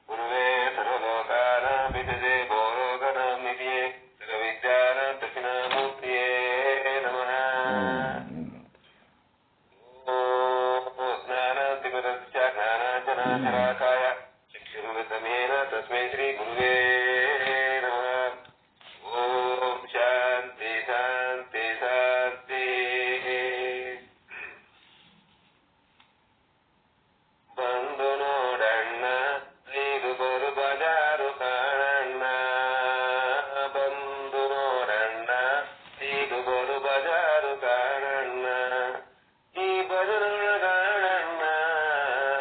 ಗುರುವೇ ಸರ್ವಲೋಕಾನ ವಿದಜೆ ಬೋರೋಗಣ ನಿಧಿಯೇ ಸರ್ವವಿದ್ಯಾನ ದಕ್ಷಿಣಾಮೂರ್ತಿಯೇ ನಮಃ. ಜ್ಞಾನಾಂತಿಮರಸ್ಯ ಜ್ಞಾನಾಂಜನಾಶಲಾಕಾಯ ಚಕ್ಷುರುಗತಮೇನ ತಸ್ಮೈ ಶ್ರೀ ಗುರುವೇ ನಮಃ. ಓಂ ಶಾಂತಿ ಶಾಂತಿ ಶಾಂತಿ. ಬಂದು ನೋಡಣ್ಣ ಐದು ಬರು ಬಜಾರು ಕಾಣಣ್ಣ. ಬಂದು ನೋಡಣ್ಣ ಐದು ಬರು ಬಜಾರು ಕಾಣಣ್ಣ. ಈ ಬಜರೊಳಗಾಣಣ್ಣ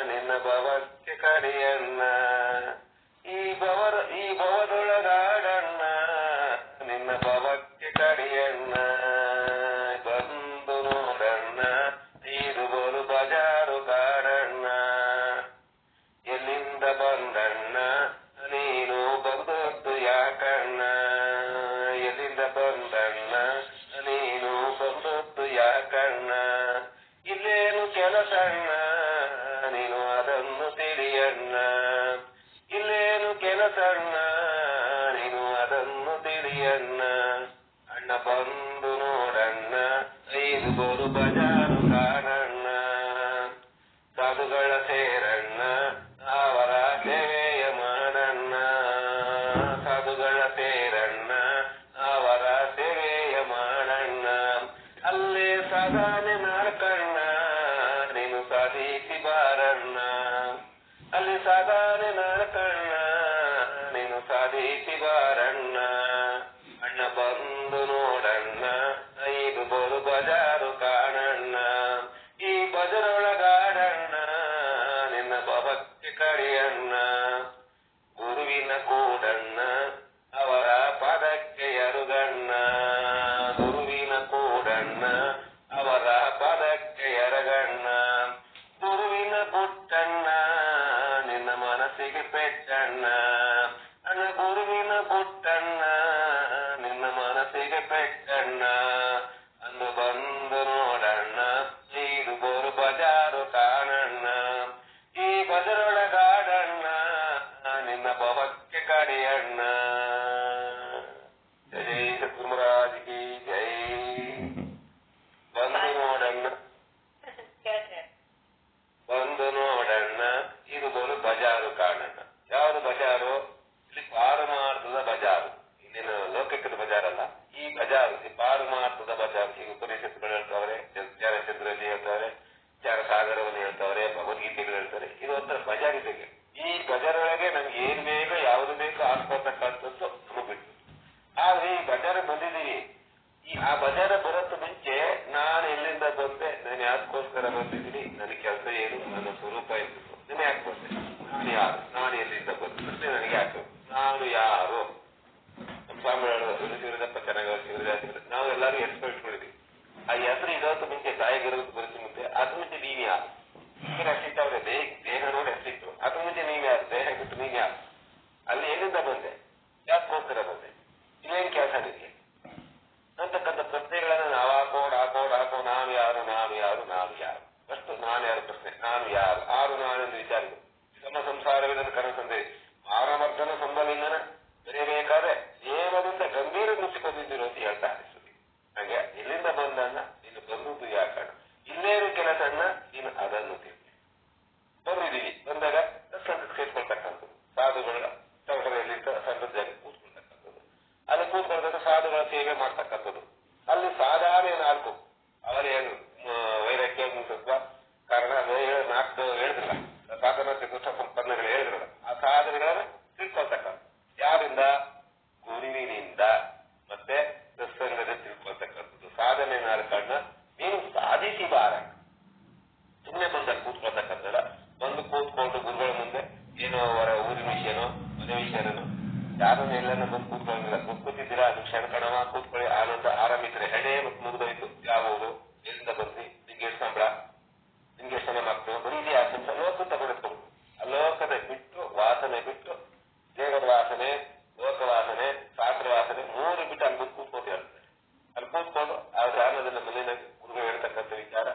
ನಿನ್ನ ಭವಕ್ಕೆ ಕಡಿಯಣ್ಣ. ಈ ಭವದೊಳಗಾಡಣ್ಣ ನಿನ್ನ ಭವಕ್ಕೆ ಕಡಿಯಣ್ಣ. ಬಂದು ನೋಡಣ್ಣ ಐದು ಬರು ಬಜಾರು ಕಾಣಣ್ಣ. ಎಲ್ಲಿಂದ ಬಂದಣ್ಣ ನೀನು ಬಂದದ್ದು ಯಾಕಣ್ಣ. ಎಲ್ಲಿಂದ ಬಂದಣ್ಣ ನೀನು ಬಂದದ್ದು ಯಾಕಣ್ಣ. ಇಲ್ಲೇನು ಕೆಲಸಣ್ಣ ನೀನು ಅದನ್ನು ತಿಳಿಯಣ್ಣ. ಇಲ್ಲೇನು ಕೆಲಸಣ್ಣ ನೀನು ಅದನ್ನು ತಿಳಿಯಣ್ಣ. ಅಣ್ಣ ಬಂದು ನೋಡಣ್ಣ ಐದು ಬರು ಬಜಾರು ಕಾಣಣ್ಣ. ಸಾಧುಗಳ ಸೇರಣ್ಣ ಅವರ ಸೇವೆಯ ಮಾಡಣ್ಣ. ಸಾಧುಗಳ ಸೇರಣ್ಣ ಅವರ ಸೇವೆಯ ಮಾಡಣ್ಣ. ಅಲ್ಲೇ ಸಾಧನೆ ಮಾಡ್ಕಣ್ಣ ನೀನು ಸಾಧಿಸಿ ಬಾರಣ್ಣ. ಅಲ್ಲಿ ಸಾಧನೆ ಮಾಡ್ಕಣ್ಣ ನೀನು ಸಾಧಿಸಿ ಬಾರಣ್ಣ. ಅಣ್ಣ ಬಂದು ನೋಡಣ್ಣ ಐದು ಬರು ಬಜಾರು ಕಾಣಣ್ಣ. ಈ ಬಜರೊಳಗಾಡಣ್ಣ ನಿನ್ನ ಭವಕ್ಕೆ ಕಡಿಯಣ್ಣ. ಗುರುವಿನ ಕೂಡಣ್ಣ ಅವರ ಪದಕ್ಕೆ ಎರಗಣ್ಣ. ಗುರುವಿನ ಕೂಡಣ್ಣ ಅವರ ಪದಕ್ಕೆ ಎರಗಣ್ಣ. ಗುರುವಿನ ಬುಟ್ಟಣ್ಣ ನಿನ್ನ ಮನಸ್ಸಿಗೆ ಪೆಟ್ಟಣ್ಣ. ಅಣ್ಣ ಗುರುವಿನ ಬುಟ್ಟಣ್ಣ ನಿನ್ನ ಮನಸ್ಸಿಗೆ ಪೆಟ್ಟಣ್ಣ. ಅಂದು ಬಂದು ನೋಡಣ್ಣ ಐದು ಬರು ಬಜಾರು ಕಾಣಣ್ಣ. ಈ ಬಜರೊಳಗಾಡಣ್ಣ ನಿನ್ನ ಭವಕ್ಕೆ ಕಡಿಯಣ್ಣ. ಜೈ ಸದ್ಗುರುಮಹಾರಾಜ್ ಕಿ ಜೈ. ಬಂದು ನೋಡಣ್ಣ ಬಂದು ನೋಡಣ್ಣ ಇದು ಬರು ಬಜಾರು ಕಾಣಣ್ಣ. ಯಾವುದು ಬಜಾರು? ಇಲ್ಲಿ ಪಾರಮಾರ್ಥದ ಬಜಾರು. ಇನ್ನೇನು ಲೌಕಿಕದ ಬಜಾರಲ್ಲ. ಈ ಬಜಾರು ಈ ಪಾರಮಾರ್ಥದ ಬಜಾರು. ಈಗ ಉಪನಿಷತ್ತುಗಳು ಹೇಳ್ತಾವ್ರೆ, ಜ್ಞಾನಚಂದ್ರಲ್ಲಿ ಹೇಳ್ತಾರೆ, ಜ್ಞಾನ ಸಾಗರವನ್ನು ಹೇಳ್ತಾವ್ರೆ, ಭಗವದ್ಗೀತೆಗಳು ಹೇಳ್ತಾರೆ. ಇದು ಒಂಥರ ಬಜಾರಿದೆ. ಈ ಬಜಾರೊಳಗೆ ನಮ್ಗೆ ಏನ್ ಬೇಕೋ ಯಾವುದು ಬೇಕೋ ಹಾಕ್ಕೊಳ್ತಕ್ಕಂಥದ್ದು ನಮಗ್ ಬಿಟ್ಟು. ಆದ್ರೆ ಈ ಬಜಾರ ಬಂದಿದ್ದೀವಿ. ಆ ಬಜಾರ ಬರೋದು ಮುಂಚೆ ನಾನು ಎಲ್ಲಿಂದ ಬಂದೆ, ನಾನು ಯಾಕೋಸ್ಕರ ಬಂದಿದ್ದೀನಿ, ನನ್ನ ಕೆಲಸ ಏನು, ನನ್ನ ಸ್ವರೂಪ ಏನು, ನಾನು ಯಾಕೆ ಬಂದೆ, ನಾನು ಯಾರು, ನಾನು ಎಲ್ಲಿಂದ ಬಂದೆ, ನನಗೆ ಯಾಕೆ, ನಾನು ಯಾರು. ನಮ್ಮ ಸ್ವಾಮಿಗಳು ಶಿವರದಪ್ಪ ಚೆನ್ನಾಗಿ ನಾವು ಎಲ್ಲರೂ ಹೆಸರು ಇಟ್ಕೊಂಡಿದ್ದೀವಿ. ಆ ಹೆಸರು ಇರೋದು ಮುಂಚೆ ತಾಯಿಗಿರೋದು ಬರೋದು ಮುಂಚೆ ಅದ್ರ ಮುಂಚೆ ನೀವ್ ಯಾರು ಹೆಸರಿಟ್ಟವ್ರೆ. ದೇಹ ನೋಡಿ ಹೆಸರಿಟ್ಟು ಅದ್ರ ಮುಂಚೆ ನೀವ್ ಯಾರು, ದೇಹ ಬಿಟ್ಟು ನೀವ್ ಯಾರು, ಅಲ್ಲಿ ಎಲ್ಲಿಂದ ಬಂದೆ, ಯಾಕೋಸ್ಕರ ಬಂದೆ, ಇಲ್ಲೇನ್ ಕೆಲಸ ನಿಮಗೆ ಅಂತಕ್ಕಂಥ ಪ್ರಶ್ನೆಗಳನ್ನ ನಾವು ಹಾಕೋ ನಾನು ಯಾರು ನಾನು ಯಾರು ನಾನು ಯಾರು. ಫಸ್ಟ್ ನಾನು ಯಾರು ಪ್ರಶ್ನೆ, ನಾನು ಯಾರು, ಆರು ನಾನು ಎಂದು ವಿಚಾರಿಸು. ಸಮ ಸಂಸಾರವಿದ ಕನಸಂದೆ ಮಾನವರ್ಧನ ಸಂಬಲಿಂಗನ ಬರೆಯಬೇಕಾದ್ರೆ ನೇಮದಿಂದ ಗಂಭೀರ ಮುಚ್ಚಿಕೊಂಡಿದ್ದಿರು ಅಂತ ಹೇಳ್ತಾ ಅನಿಸುತ್ತೆ. ಹಾಗೆ ಎಲ್ಲಿಂದ ಬಂದನ್ನ ನೀನು ಬಂದುದು ಯಾಕಣ್ಣ, ಇಲ್ಲೇನು ಕೆಲಸನ್ನ ನೀನು ಅದನ್ನು ತಿಳಿ ಬಂದಿದ್ದೀವಿ. ಬಂದಾಗ ಸೇರ್ಕೊಳ್ತಕ್ಕಂಥದ್ದು ಸಾಧುಗಳ ಸಂಘದಲ್ಲಿ ಸಂಘದಲ್ಲಿ ಕೂತ್ಕೊಳ್ತಕ್ಕಂಥದ್ದು, ಅಲ್ಲಿ ಕೂತ್ಕೊಳ್ದಾಗ ಸಾಧುಗಳ ಸೇವೆ ಮಾಡ್ತಕ್ಕಂಥದ್ದು. ಅಲ್ಲಿ ಸಾಧಾರಣ ನಾಲ್ಕು ಅವರೇನು ವೈರಾಗ್ಯ ಮುಸತ್ವ ಕಾರಣ ನಾಲ್ಕು ಹೇಳಿದ್ರಲ್ಲ, ಸಾಧನ ಚತುರ್ಥ ಸಂಪನ್ನಗಳು ಹೇಳಿದ್ರಲ್ಲ, ಆ ಸಾಧನೆಗಳನ್ನು ತಿಳ್ಕೊಳ್ತಕ್ಕಂಥ ಯಾರಿಂದ, ಗುರುವಿನಿಂದ ಮತ್ತೆ ಸತ್ಸಂಗದ ತಿಳ್ಕೊಳ್ತಕ್ಕಂಥದ್ದು. ಸಾಧನೆ ನಾಲ್ಕನ್ನ ನೀನು ಸಾಧಿಸಿ ಬಾರ. ಸುಮ್ಮನೆ ಬಂದಾಗ ಕೂತ್ಕೊಳ್ತಕ್ಕಂಥಲ್ಲ, ಬಂದು ಕೂತ್ಕೊಂಡು ಗುರುಗಳ ಮುಂದೆ ಏನೋ ಅವರ ಊರಿನ ವಿಷಯನೋ ಮನೆ ವಿಷಯನೋ ಯಾರನ್ನ ಎಲ್ಲನ್ನ ಬಂದು ಕೂತ್ಕೊಳ್ಳಂಗಿಲ್ಲ. ಕೂತಿದ್ದೀರಾ ಅದು ಕ್ಷಣ ಕಣವ ಕೂತ್ಕೊಳ್ಳಿ, ಆನಂದ ಆರಾಮಿದ್ರೆ ಹೆಣೆ ಮತ್ತು ಮುಗಿದೋಯ್ತು. ಯಾವುದು ಎಲ್ಲಿಂದ ಬಂದ್ರಿ, ನಿಮ್ಗೆ ಎಷ್ಟು ಸಂಬಳ, ನಿಮ್ಗೆ ಎಷ್ಟು ಜನ ಮಕ್ಕಳು, ಬರೀ ಇದೆಯಾ ಅಂತ ಲೋಕ ತಗೊಂಡಿರ್ತಾರೆ. ಆ ಲೋಕದ ಬಿಟ್ಟು ವಾಸನೆ ಬಿಟ್ಟು ದೇಹದ ವಾಸನೆ, ಲೋಕ ವಾಸನೆ, ಶಾಸ್ತ್ರ ವಾಸನೆ ಮೂರು ಬಿಟ್ಟು ಅಲ್ಲಿ ಕೂತ್ಕೊಂಡು ಹೇಳ್ತಾರೆ. ಅಲ್ಲಿ ಕೂತ್ಕೊಂಡು ಆ ಧ್ಯಾನದ ಮನೆಯಲ್ಲಿ ಗುರುಗಳು ಹೇಳ್ತಕ್ಕಂಥ ವಿಚಾರ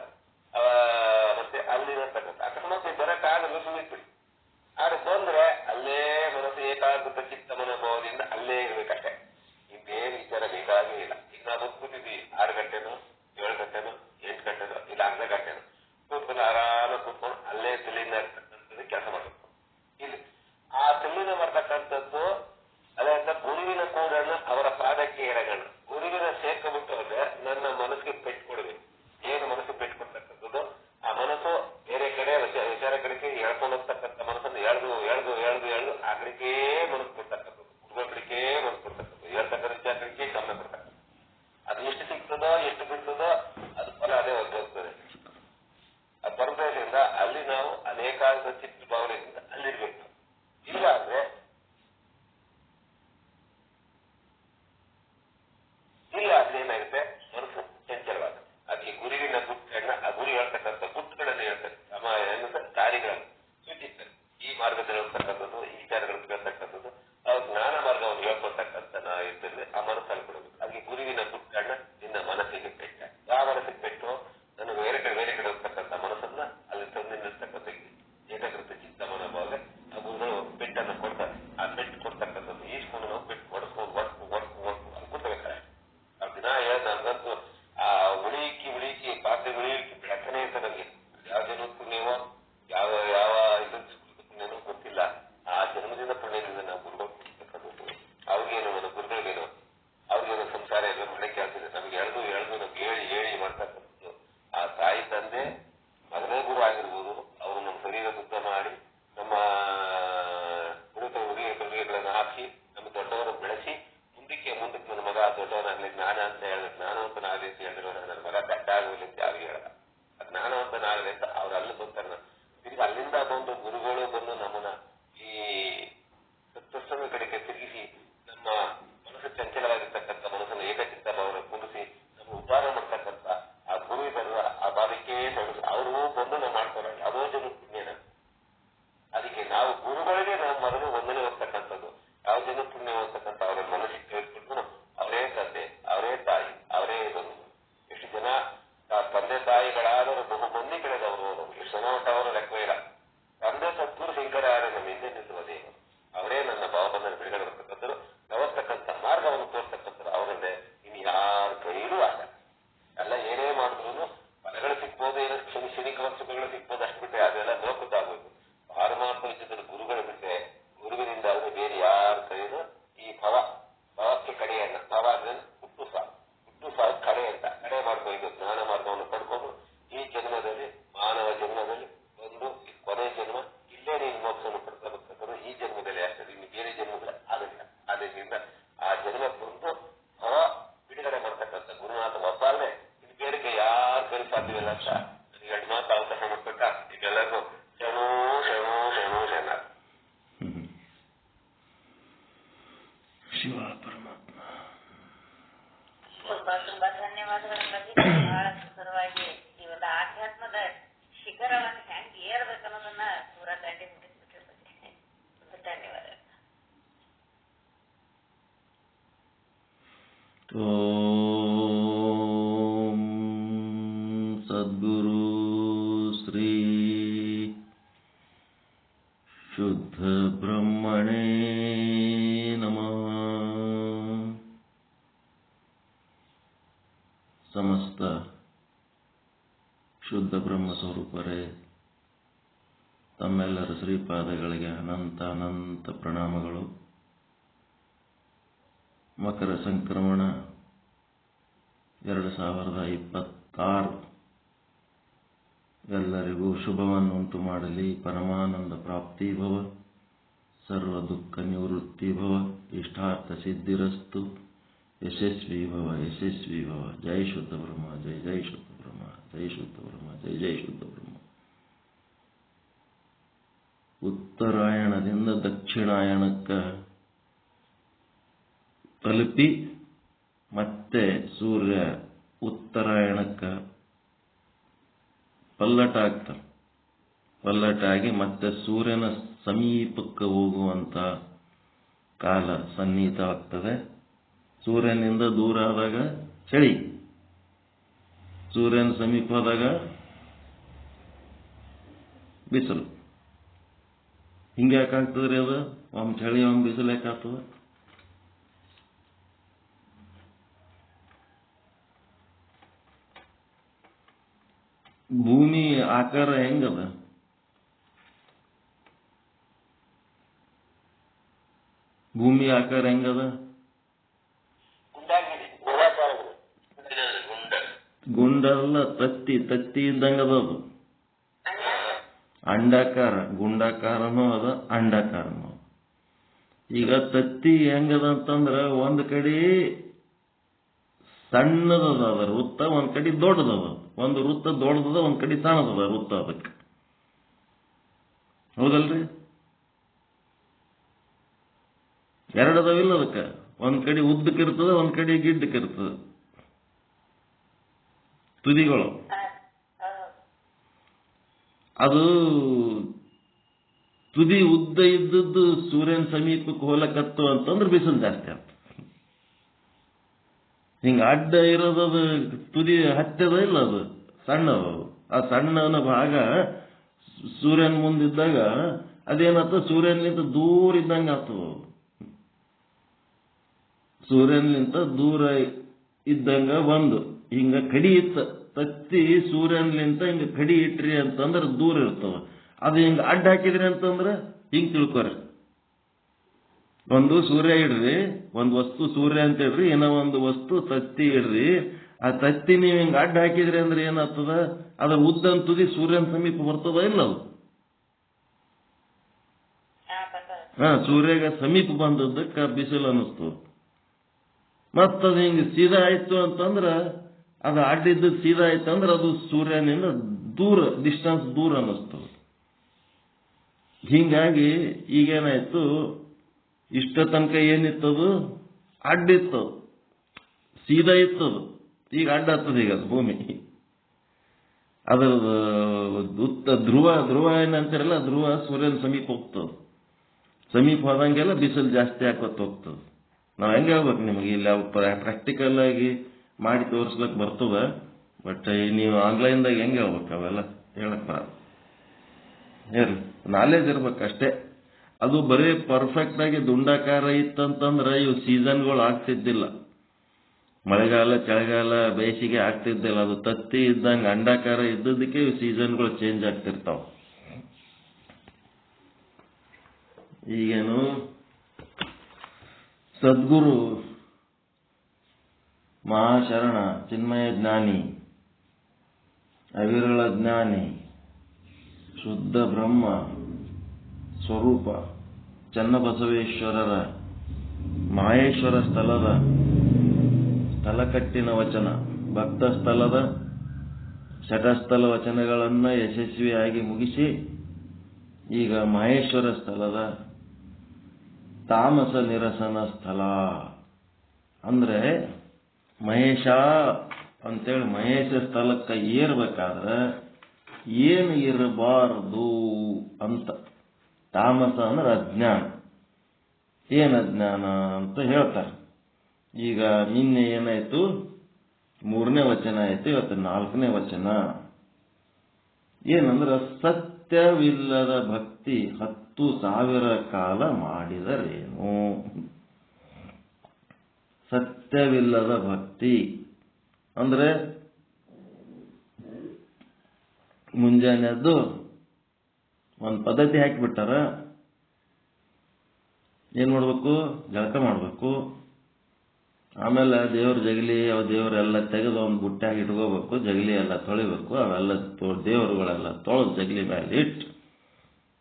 ಜ್ಞಾನವಂತನಾಗಲಿ ಅಂತ ಅವ್ರು ಅಲ್ಲಿ ಬರ್ತಾರೆ. ತಿರ್ಗಿ ಅಲ್ಲಿಂದ ಬಂದು ಗುರುಗಳು ಬಂದು ನಮ್ಮನ್ನ ಈ ಸತ್ಸಂಗ ಕಡೆಗೆ ತಿರುಗಿಸಿ ನಮ್ಮ ಮನಸ್ಸು ಚಂಚಲವಾಗಿರ್ತಕ್ಕಂಥ ಮನಸ್ಸನ್ನು ಏಕಚಿತ್ತ ಭಾವನೆ ಕೂರಿಸಿ ನಮ್ಮ ಉದ್ಧಾರ ಮಾಡ್ತಕ್ಕಂಥ ಆ ಗುರು ಇದಲ್ಲ, ಆ ಭಾವಕ್ಕೆ ಅವರು ಬಂದು ನಾವು ಮಾಡ್ತಾರೆ. ಅದೋ ಜನ ಪುಣ್ಯನ. ಅದಕ್ಕೆ ನಾವು ಗುರುಗಳಿಗೆ ನಾವು ಮೊದಲು ವಂದನೆ ಹೋಗ್ತಕ್ಕಂಥದ್ದು. ಯಾವ ಜನ ಪುಣ್ಯ ಹೋಗ್ತಕ್ಕಂಥ ಅವರ ಮನಸ್ಸಿಗೆ ಕೇಳ್ಕೊಂಡು ಅವರೇ ತಂದೆ, ಅವರೇ ತಾಯಿ, ಅವರೇ ಬಂದು. ಎಷ್ಟು ಜನ ತಂದೆ ತಾಯಿಗಳಾದರೂ ಬಹು ಮಂದಿ ಕಳೆದವರು ಎಷ್ಟು ಜನ ಅವರು ಲೆಕ್ಕ ಇಲ್ಲ. ತಂದೆ ಸದ್ಗುರು ಶಂಕರಾರ್ಯ ನಮ್ಮ ಹಿಂದೆ ನಿಲ್ಲುವುದೇ ಅವರೇ ನನ್ನ ಭಾವಬಂಧನ ಬಿಡುಗಡೆ ಬರ್ತಕ್ಕಂಥರು, ನವಸ್ತಕ್ಕಂಥ ಮಾರ್ಗವನ್ನು ತೋರ್ತಕ್ಕಂಥರು ಅವರನ್ನೇ ಇನ್ನು ಯಾರ ಕೈಲೂ ಆಗ ಎಲ್ಲ ಏನೇ ಮಾಡಿದ್ರು ಫಲಗಳು ಸಿಗ್ಬೋದು, ಏನೋ ಕ್ಷಣಿಕ ಸುಖಗಳು ಸಿಗ್ಬೋದು, ಅಷ್ಟು ಬಿಟ್ಟರೆ ಅದೆಲ್ಲ ಲೋಕದ್ದಾಗಬೇಕು. ಪಾರಮಾರ್ಥ ವಿಷಯದಲ್ಲಿ ಗುರುಗಳು ಬಿಟ್ಟರೆ ಗುರುವಿನಿಂದ ಆದರೆ ಬೇರೆ ಯಾರ ಕೈಲೂ ಈ ಭಾವಕ್ಕೆ ಕಡೆಯನ್ನ ಭಾವ ಅಂದ್ರೆ ಹುಟ್ಟು ಸಾವು ಕಡೆ ಅಂತ ಕಡೆ ಮಾಡ್ಕೊಂಡು ಜ್ಞಾನ ಮಾರ್ಗವನ್ನು ಪಡ್ಕೊಂಡು ಈ ಜನ್ಮದಲ್ಲಿ ಮಾನವ ಜನ್ಮದಲ್ಲಿ ಒಂದು ಕೊನೆ ಜನ್ಮ ಇಲ್ಲೇ ನೀನು ಮೋಕ್ಷವನ್ನು ಪಡ್ಕೋಬೇಕಂದ್ರೆ ಈ ಜನ್ಮದಲ್ಲಿ ಆಗ್ತದೆ, ಇನ್ನು ಬೇರೆ ಜನ್ಮದಲ್ಲಿ ಆಗಲ್ಲ. ಅದರಿಂದ ಆ ಜನ್ಮ ಬಂದು ಭಾವ ಬಿಡುಗಡೆ ಮಾಡ್ತಕ್ಕಂಥ ಗುರುನಾಥ ಒಬ್ಬಾದ್ರೆ ಇನ್ನು ಬೇರೆಗೆ ಯಾರ ಕೈ ಸಾಧ್ಯವಿಲ್ಲ ಅಂತ ನನಗೆ 2 ಮಾತು ಅವಕಾಶ ಮಾಡ್ಕೊಟ್ಟ ಈಗೆಲ್ಲರಿಗೂ ಶರಣೋ ಶರಣೋ ಶರಣೋ ಶರಣ. ಶಿವ ಪರಮಾತ್ಮ ತುಂಬಾ ಧನ್ಯವಾದಗಳು. ಬಹಳ ಸುಂದರವಾಗಿ ಈ ಒಂದು ಆಧ್ಯಾತ್ಮದ ಶಿಖರವನ್ನು ಹೆಂಗ್ ಏರ್ಬೇಕನ್ನೋದನ್ನ ಪೂರ ದಂಡಿ ಮುಟ್ಟಿಸ್ಬಿಟ್ಟಿರ್ಬೇಕು. ಧನ್ಯವಾದ. ಓಂ ಸದ್ಗುರು ಶ್ರೀ ಶುದ್ಧ ಬ್ರಹ್ಮಣೇ ನಮಃ. ಸಮಸ್ತ ಶುದ್ಧ ಬ್ರಹ್ಮ ಸ್ವರೂಪರೇ, ತಮ್ಮೆಲ್ಲರ ಶ್ರೀಪಾದಗಳಿಗೆ ಅನಂತ ಅನಂತ ಪ್ರಣಾಮಗಳು. ಮಕರ ಸಂಕ್ರಮಣ 2026 ಎಲ್ಲರಿಗೂ ಶುಭವನ್ನುಂಟು ಮಾಡಲಿ. ಪರಮಾನಂದ ಪ್ರಾಪ್ತಿ ಭವ, ಸರ್ವ ದುಃಖ ನಿವೃತ್ತಿ ಭವ, ಇಷ್ಟಾರ್ಥ ಸಿದ್ಧಿರಸ್ತು, ಯಶಸ್ವಿ ಭವ ಯಶಸ್ವಿ ಭವ. ಜೈ ಶುದ್ಧ ಬ್ರಹ್ಮ, ಜೈ ಜೈ ಶುದ್ಧ ಬ್ರಹ್ಮ, ಜೈ ಶುದ್ಧ ಬ್ರಹ್ಮ, ಜೈ ಜೈ ಶುದ್ಧ ಬ್ರಹ್ಮ. ಉತ್ತರಾಯಣದಿಂದ ದಕ್ಷಿಣಾಯಣಕ್ಕೆ ತಲುಪಿ ಮತ್ತೆ ಸೂರ್ಯ ಉತ್ತರಾಯಣಕ್ಕೆ ಪಲ್ಲಟಾಗಿ ಮತ್ತೆ ಸೂರ್ಯನ ಸಮೀಪಕ್ಕೆ ಹೋಗುವಂತ ಕಾಲ ಸನ್ನಿಹಿತವಾಗ್ತದೆ. ಸೂರ್ಯನಿಂದ ದೂರ ಆದಾಗ ಚಳಿ, ಸೂರ್ಯನ ಸಮೀಪ ಆದಾಗ ಬಿಸಿಲು. ಹಿಂಗೆ ಯಾಕಾಗ್ತದ್ರಿ ಅದು? ಒಮ್ಮೆ ಚಳಿ ಒಮ್ಮೆ ಬಿಸಿಲು ಯಾಕಾಗ್ತದ? ಭೂಮಿ ಆಕಾರ ಹೆಂಗದ? ಭೂಮಿ ಆಕಾರ ಹೆಂಗದ? ಗುಂಡಲ್ಲ, ತತ್ತಿ ಇದ್ದಂಗದ. ಅದು ಅಂಡಾಕಾರ, ಗುಂಡಾಕಾರನೂ ಅದ, ಅಂಡಾಕಾರನೂ ಅದ. ಈಗ ತತ್ತಿ ಹೆಂಗದ ಅಂತಂದ್ರ ಒಂದ್ ಕಡೆ ಸಣ್ಣದದ ಅದ ವೃತ್ತ, ಒಂದ್ ಕಡೆ ದೊಡ್ಡದದ. ಒಂದು ವೃತ್ತ ದೊಡ್ಡದ, ಒಂದ್ ಕಡೆ ಸಣ್ಣದದ ವೃತ್ತ. ಅದಕ್ಕೆ ಹೌದಲ್ರಿ? ಎರಡದವಿಲ್ಲ ಅದಕ್ಕೆ. ಒಂದ್ ಕಡೆ ಉದ್ದಕ್ಕಿರ್ತದ, ಒಂದ್ ಕಡೆ ಗಿಡ್ಡಕ್ಕಿರ್ತದ ತುದಿಗಳು. ಅದು ತುದಿ ಉದ್ದ ಇದ್ದದ್ದು ಸೂರ್ಯನ ಸಮೀಪಕ್ಕೆ ಹೋಲಕತ್ತು ಅಂತಂದ್ರೆ ಬಿಸಿಲು ಜಾಸ್ತಿ ಆಗ್ತದೆ. ಹಿಂಗ ಅಡ್ಡ ಇರೋದದು ತುದಿ ಹತ್ತದ ಇಲ್ಲ, ಅದು ಸಣ್ಣದು. ಆ ಸಣ್ಣ ಭಾಗ ಸೂರ್ಯನ ಮುಂದಿದ್ದಾಗ ಅದೇನಾಗ್ತದೆ, ಸೂರ್ಯನಿಂದ ದೂರ ಇದ್ದಂಗೆ ಆಗ್ತದ. ಸೂರ್ಯನಿಂದ ದೂರ ಇದ್ದಂಗ ಒಂದು ಹಿಂಗ ಕಡಿ ಇತ್ತ ತತ್ತಿ ಸೂರ್ಯನಿಂದ ಹಿಂಗ ಕಡಿ ಇಟ್ರಿ ಅಂತಂದ್ರೆ ದೂರ ಇರ್ತವ. ಅದು ಹಿಂಗ ಅಡ್ಡ ಹಾಕಿದ್ರಿ ಅಂತಂದ್ರೆ ಹಿಂಗ್ ತಿಳ್ಕೊರಿ. ಒಂದು ಸೂರ್ಯ ಇಡ್ರಿ, ಒಂದು ವಸ್ತು ಸೂರ್ಯ ಅಂತ ಇಡ್ರಿ, ಏನೋ ಒಂದು ವಸ್ತು ತತ್ತಿ ಇಡ್ರಿ. ಆ ತತ್ತಿ ನೀವು ಹಿಂಗ ಅಡ್ಡ ಹಾಕಿದ್ರಿ ಅಂದ್ರೆ ಏನಾಗ್ತದ, ಅದ್ರ ಉದ್ದನ್ ತುದಿ ಸೂರ್ಯನ ಸಮೀಪ ಬರ್ತದ ಇಲ್ಲ? ಅದು ಸೂರ್ಯಗ ಸಮೀಪ ಬಂದದ್ದಕ್ಕೆ ಬಿಸಿಲು ಅನ್ನಿಸ್ತು. ಮತ್ತದು ಹಿಂಗ ಸೀದಾ ಆಯ್ತು ಅಂತಂದ್ರ ಅದು ಅಡ್ಡಿದ್ದು ಸೀದಾ ಆಯ್ತಂದ್ರೆ ಅದು ಸೂರ್ಯನಿಂದ ದೂರ, ಡಿಸ್ಟೆನ್ಸ್ ದೂರ ಅನ್ನಿಸ್ತದೆ. ಹೀಗಾಗಿ ಈಗೇನಾಯ್ತು, ಇಷ್ಟ ತನಕ ಏನಿತ್ತದು ಅಡ್ಡಿತ್ತು, ಸೀದಾ ಇತ್ತದು, ಈಗ ಅಡ್ಡ ಆಗ್ತದೆ. ಈಗ ಅದು ಭೂಮಿ ಅದರ ಧ್ರುವ ಏನಂತಾರಲ್ಲ, ಧ್ರುವ ಸೂರ್ಯನ ಸಮೀಪ ಹೋಗ್ತದೆ. ಸಮೀಪ ಹೋದಂಗೆಲ್ಲ ಬಿಸಿಲು ಜಾಸ್ತಿ ಹಾಕೋತ್ ಹೋಗ್ತದೆ. ನಾವು ಹೆಂಗೆ ಹೇಳ್ಬೇಕು ನಿಮಗೆ, ಇಲ್ಲಿ ಪ್ರಾಕ್ಟಿಕಲ್ ಆಗಿ ಮಾಡಿ ತೋರಿಸ್ಲಿಕ್ಕೆ ಬರ್ತದೆ. ಬಟ್ ನೀವು ಆನ್ಲೈನ್ದಾಗ ಹೆಂಗೆ ಹೇಳ್ಬೇಕು ಅವೆಲ್ಲ ಹೇಳಕ್ ಬರಲ್ಲ. ಹೇಳಿ, ನಾಲೆಜ್ ಇರ್ಬೇಕಷ್ಟೇ. ಅದು ಬರೀ ಪರ್ಫೆಕ್ಟ್ ಆಗಿ ದುಂಡಾಕಾರ ಇತ್ತಂತಂದ್ರೆ ಇವು ಸೀಸನ್ಗಳು ಆಗ್ತಿದ್ದಿಲ್ಲ. ಮಳೆಗಾಲ, ಚಳಿಗಾಲ, ಬೇಸಿಗೆ ಆಗ್ತಿದ್ದಿಲ್ಲ. ಅದು ತತ್ತಿ ಇದ್ದಂಗೆ ಅಂಡಾಕಾರ ಇದ್ದದಕ್ಕೆ ಇವು ಸೀಸನ್ಗಳು ಚೇಂಜ್ ಆಗ್ತಿರ್ತಾವ. ಈಗೇನು ಸದ್ಗುರು ಮಹಾಶರಣ ಚಿನ್ಮಯ ಜ್ಞಾನಿ, ಅವಿರಳ ಜ್ಞಾನಿ, ಶುದ್ಧ ಬ್ರಹ್ಮ ಸ್ವರೂಪ ಚನ್ನಬಸವೇಶ್ವರರ ಮಾಹೇಶ್ವರ ಸ್ಥಳದ ಸ್ಥಳಕಟ್ಟಿನ ವಚನ, ಭಕ್ತ ಸ್ಥಳದ ಶಟಸ್ಥಲ ವಚನಗಳನ್ನು ಯಶಸ್ವಿಯಾಗಿ ಮುಗಿಸಿ ಈಗ ಮಹೇಶ್ವರ ಸ್ಥಳದ ತಾಮಸ ನಿರಸನ ಸ್ಥಳ ಅಂದ್ರೆ ಮಹೇಶ ಅಂತೇಳಿ ಮಹೇಶ ಸ್ಥಳಕ್ಕೆ ಏರ್ಬೇಕಾದ್ರೆ ಏನು ಇರಬಾರದು ಅಂತ. ತಾಮಸ ಅಂದ್ರೆ ಅಜ್ಞಾನ. ಏನು ಅಜ್ಞಾನ ಅಂತ ಹೇಳ್ತಾರೆ. ಈಗ ನಿನ್ನೆ ಏನಾಯ್ತು, 3ನೇ ವಚನ ಆಯ್ತು, ಇವತ್ತು 4ನೇ ವಚನ. ಏನಂದ್ರೆ ಸತ್ಯವಿಲ್ಲದ ಭಕ್ತಿ 10,000 ಕಾಲ ಮಾಡಿದರೇನು. ಸತ್ಯವಿಲ್ಲದ ಭಕ್ತಿ ಅಂದ್ರೆ ಮುಂಜಾನೆದ್ದು ಒಂದು ಪದ್ಧತಿ ಹಾಕಿಬಿಟ್ಟಾರ. ಏನ್ ಮಾಡ್ಬೇಕು, ಜಳಕ ಮಾಡ್ಬೇಕು, ಆಮೇಲೆ ದೇವ್ರ ಜಗಲಿ ಅವ ದೇವರೆಲ್ಲ ತೆಗೆದು ಒಂದು ಬುಟ್ಟಾಗಿ ಇಟ್ಕೋಬೇಕು, ಜಗಲಿ ಎಲ್ಲ ತೊಳಿಬೇಕು, ಅವೆಲ್ಲ ದೇವರುಗಳೆಲ್ಲ ತೊಳೆದು ಜಗಲಿ ಮೇಲೆ ಇಟ್ಟು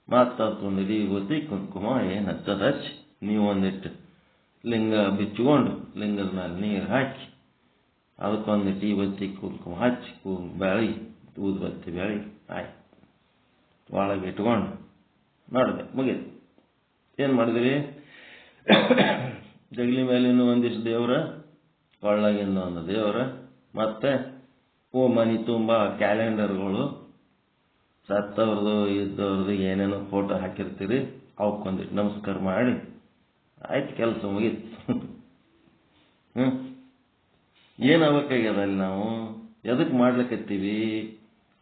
ಮಾತಾಡ್ಕೊಂಡು ವಿಭೂತಿ ಕುಂಕುಮ ಏನು ಹಚ್ಚದ ಹಚ್ಚಿ ನೀವು ಒಂದಿಟ್ಟು ಲಿಂಗ ಬಿಚ್ಚಿಕೊಂಡು ಲಿಂಗದ ಮೇಲೆ ನೀರು ಹಾಕಿ ಅದಕ್ಕೊಂದಿಟ್ಟು ಈ ಬತ್ತಿ ಕುಂಕುಮ ಹಚ್ಚಿ ಬೆಳಿ ಊದ್ಬತ್ತಿ ಬೆಳಿ ಆಯ್ತು ಒಳಗೆ ಇಟ್ಕೊಂಡು ನೋಡ್ಬೇಕು, ಮುಗಿದು. ಏನು ಮಾಡಿದ್ರಿ, ಜಗಲಿ ಮೇಲಿನ ಒಂದಿಷ್ಟು ದೇವ್ರ, ಒಳಗಿಂದ ಒಂದು ದೇವ್ರ, ಮತ್ತೆ ಮನೆ ತುಂಬ ಕ್ಯಾಲೆಂಡರ್ಗಳು, ಸತ್ತವ್ರದ್ದು ಇದ್ದವ್ರದ್ದು ಏನೇನೋ ಫೋಟೋ ಹಾಕಿರ್ತೀರಿ, ಅವಕ್ಕೊಂದಿಟ್ಟು ನಮಸ್ಕಾರ ಮಾಡಿ ಆಯ್ತು, ಕೆಲಸ ಮುಗೀತು. ಏನಾಗಬೇಕಾಗ್ಯದ ಅಲ್ಲಿ, ನಾವು ಎದಕ್ಕೆ ಮಾಡ್ಲಿಕ್ಕತ್ತೀವಿ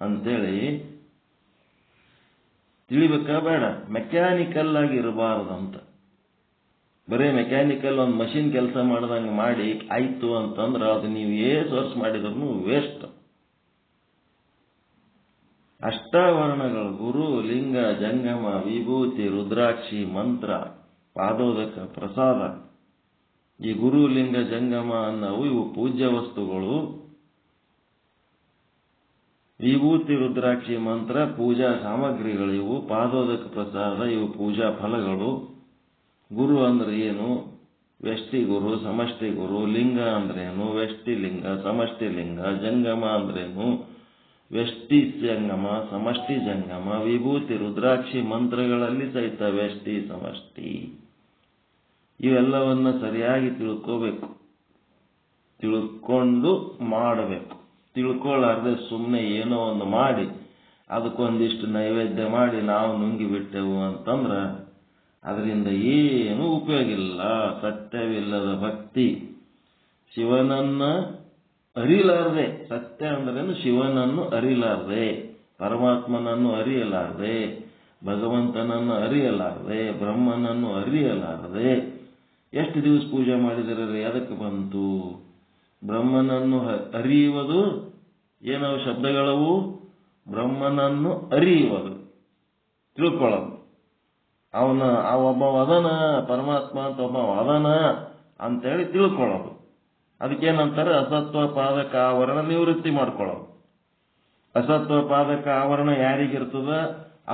ಅಂತೇಳಿ ತಿಳಿಬೇಕಾ ಬೇಡ. ಮೆಕ್ಯಾನಿಕಲ್ ಆಗಿ ಇರಬಾರ್ದಂತ. ಬರೀ ಮೆಕ್ಯಾನಿಕಲ್ ಒಂದು ಮಷಿನ್ ಕೆಲಸ ಮಾಡ್ದಂಗೆ ಮಾಡಿ ಆಯ್ತು ಅಂತಂದ್ರೆ ಅದು ನೀವು ಸೋರ್ಸ್ ಮಾಡಿದ್ರು ವೇಸ್ಟ್. ಅಷ್ಟಾವರಣಗಳು ಗುರು, ಲಿಂಗ, ಜಂಗಮ, ವಿಭೂತಿ, ರುದ್ರಾಕ್ಷಿ, ಮಂತ್ರ, ಪಾದೋದಕ, ಪ್ರಸಾದ, ಈ ಗುರು, ಲಿಂಗ, ಜಂಗಮ ಅನ್ನವು ಇವು ಪೂಜ್ಯ ವಸ್ತುಗಳು. ವಿಭೂತಿ, ರುದ್ರಾಕ್ಷಿ, ಮಂತ್ರ ಪೂಜಾ ಸಾಮಗ್ರಿಗಳು. ಇವು ಪಾದೋದಕ, ಪ್ರಸಾದ ಇವು ಪೂಜಾ ಫಲಗಳು. ಗುರು ಅಂದ್ರೆ ಏನು, ವ್ಯಷ್ಟಿ ಗುರು, ಸಮಷ್ಟಿ ಗುರು. ಲಿಂಗ ಅಂದ್ರೇನು, ವ್ಯಷ್ಟಿ ಲಿಂಗ, ಸಮಷ್ಟಿ ಲಿಂಗ. ಜಂಗಮ ಅಂದ್ರೇನು, ವ್ಯಷ್ಟಿ ಜಂಗಮ, ಸಮಷ್ಟಿ ಜಂಗಮ. ವಿಭೂತಿ, ರುದ್ರಾಕ್ಷಿ, ಮಂತ್ರಗಳಲ್ಲಿ ಸಹಿತ ವ್ಯಷ್ಟಿ ಸಮಷ್ಟಿ. ಇವೆಲ್ಲವನ್ನ ಸರಿಯಾಗಿ ತಿಳ್ಕೋಬೇಕು, ತಿಳ್ಕೊಂಡು ಮಾಡಬೇಕು. ತಿಳ್ಕೊಳ್ಳಾರ್ದೆ ಸುಮ್ಮನೆ ಏನೋ ಒಂದು ಮಾಡಿ ಅದಕ್ಕೊಂದಿಷ್ಟು ನೈವೇದ್ಯ ಮಾಡಿ ನಾವು ನುಂಗಿ ಬಿಟ್ಟೆವು ಅಂತಂದ್ರೆ ಅದರಿಂದ ಏನೂ ಉಪಯೋಗ ಇಲ್ಲ. ಸತ್ಯವಿಲ್ಲದ ಭಕ್ತಿ, ಶಿವನನ್ನ ಅರಿಲಾರ್ದೆ, ಸತ್ಯ ಅಂದ್ರೇನು, ಶಿವನನ್ನು ಅರಿಲಾರ್ದೆ, ಪರಮಾತ್ಮನನ್ನು ಅರಿಯಲಾರ್ದೆ, ಭಗವಂತನನ್ನು ಅರಿಯಲಾರ್ದೆ, ಬ್ರಹ್ಮನನ್ನು ಅರಿಯಲಾರದೆ ಎಷ್ಟು ದಿವಸ ಪೂಜೆ ಮಾಡಿದರೆ ಅದಕ್ಕೆ ಬಂತು. ಬ್ರಹ್ಮನನ್ನು ಅರಿಯುವುದು ಏನವು ಶಬ್ದಗಳವು, ಬ್ರಹ್ಮನನ್ನು ಅರಿಯುವುದು, ತಿಳ್ಕೊಳ್ಳೋದು. ಒಬ್ಬ ವದನ, ಪರಮಾತ್ಮ ಅಂತ ಒಬ್ಬ ವದನ ಅಂತೇಳಿ ತಿಳ್ಕೊಳ್ಳೋದು. ಅದಕ್ಕೇನಂತಾರೆ, ಅಸತ್ವ ಪಾದಕ ಆವರಣ ನಿವೃತ್ತಿ ಮಾಡ್ಕೊಳ್ಳೋದು. ಅಸತ್ವ ಪಾದಕ ಆವರಣ ಯಾರಿಗಿರ್ತದ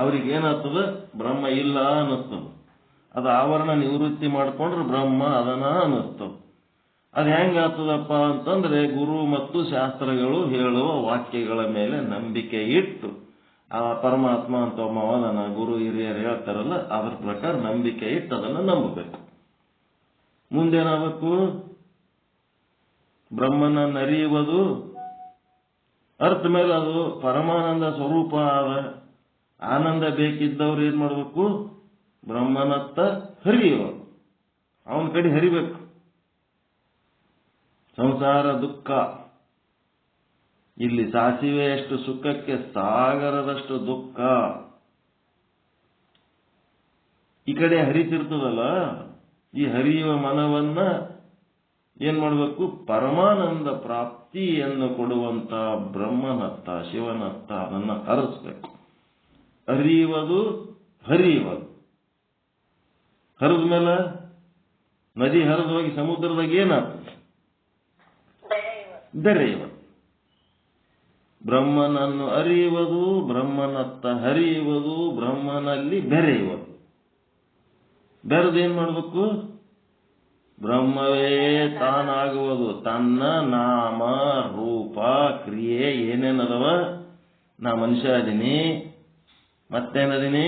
ಅವ್ರಿಗೇನಾಗ್ತದ, ಬ್ರಹ್ಮ ಇಲ್ಲ ಅನ್ನಿಸ್ತದ. ಅದು ಆವರಣ ನಿವೃತ್ತಿ ಮಾಡ್ಕೊಂಡ್ರೆ ಬ್ರಹ್ಮ ಅದನ ಅನ್ನಿಸ್ತದ. ಅದು ಹೆಂಗಾಗ್ತದಪ್ಪ ಅಂತಂದ್ರೆ ಗುರು ಮತ್ತು ಶಾಸ್ತ್ರಗಳು ಹೇಳುವ ವಾಕ್ಯಗಳ ಮೇಲೆ ನಂಬಿಕೆ ಇಟ್ಟು ಆ ಪರಮಾತ್ಮ ಅಂತ ಅವನ ಗುರು ಹಿರಿಯರು ಹೇಳ್ತಾರಲ್ಲ ಅದರ ಪ್ರಕಾರ ನಂಬಿಕೆ ಇಟ್ಟು ಅದನ್ನು ನಂಬಬೇಕು. ಮುಂದೇನಾಗಬೇಕು? ಬ್ರಹ್ಮನನ್ನು ಅರಿಯುವುದು ಅರ್ಥ ಮೇಲೆ ಅದು ಪರಮಾನಂದ ಸ್ವರೂಪ ಆದ ಆನಂದ ಬೇಕಿದ್ದವ್ರು ಏನ್ ಮಾಡ್ಬೇಕು? ಬ್ರಹ್ಮನತ್ತ ಹರಿಯುವುದು, ಅವನ ಕಡೆ ಹರಿಬೇಕು. ಸಂಸಾರ ದುಃಖ, ಇಲ್ಲಿ ಸಾಸಿವೆಯಷ್ಟು ಸುಖಕ್ಕೆ ಸಾಗರದಷ್ಟು ದುಃಖ. ಈ ಕಡೆ ಹರಿತಿರ್ತದಲ್ಲ, ಈ ಹರಿಯುವ ಮನವನ್ನ ಏನ್ ಮಾಡಬೇಕು? ಪರಮಾನಂದ ಪ್ರಾಪ್ತಿಯನ್ನು ಕೊಡುವಂತ ಬ್ರಹ್ಮನತ್ತ ಶಿವನತ್ತ ಅದನ್ನ ಹರಿಸ್ಬೇಕು. ಹರಿಯುವುದು ಹರಿಯುವುದು. ಹರಿದ ಮೇಲೆ ನದಿ ಹರಿದು ಹೋಗಿ ಸಮುದ್ರದಾಗ ಏನಾಗ್ತದೆ? ಬೆರೆಯುವುದು. ಬ್ರಹ್ಮನನ್ನು ಅರಿಯುವುದು, ಬ್ರಹ್ಮನತ್ತ ಹರಿಯುವುದು, ಬ್ರಹ್ಮನಲ್ಲಿ ಬೆರೆಯುವುದು. ಬೆರೆದೇನ್ ಮಾಡಬೇಕು? ಬ್ರಹ್ಮವೇ ತಾನಾಗುವುದು. ತನ್ನ ನಾಮ ರೂಪ ಕ್ರಿಯೆ ಏನೇನದವ, ನಾ ಮನುಷ್ಯ ಅದೀನಿ, ಮತ್ತೇನದೀನಿ,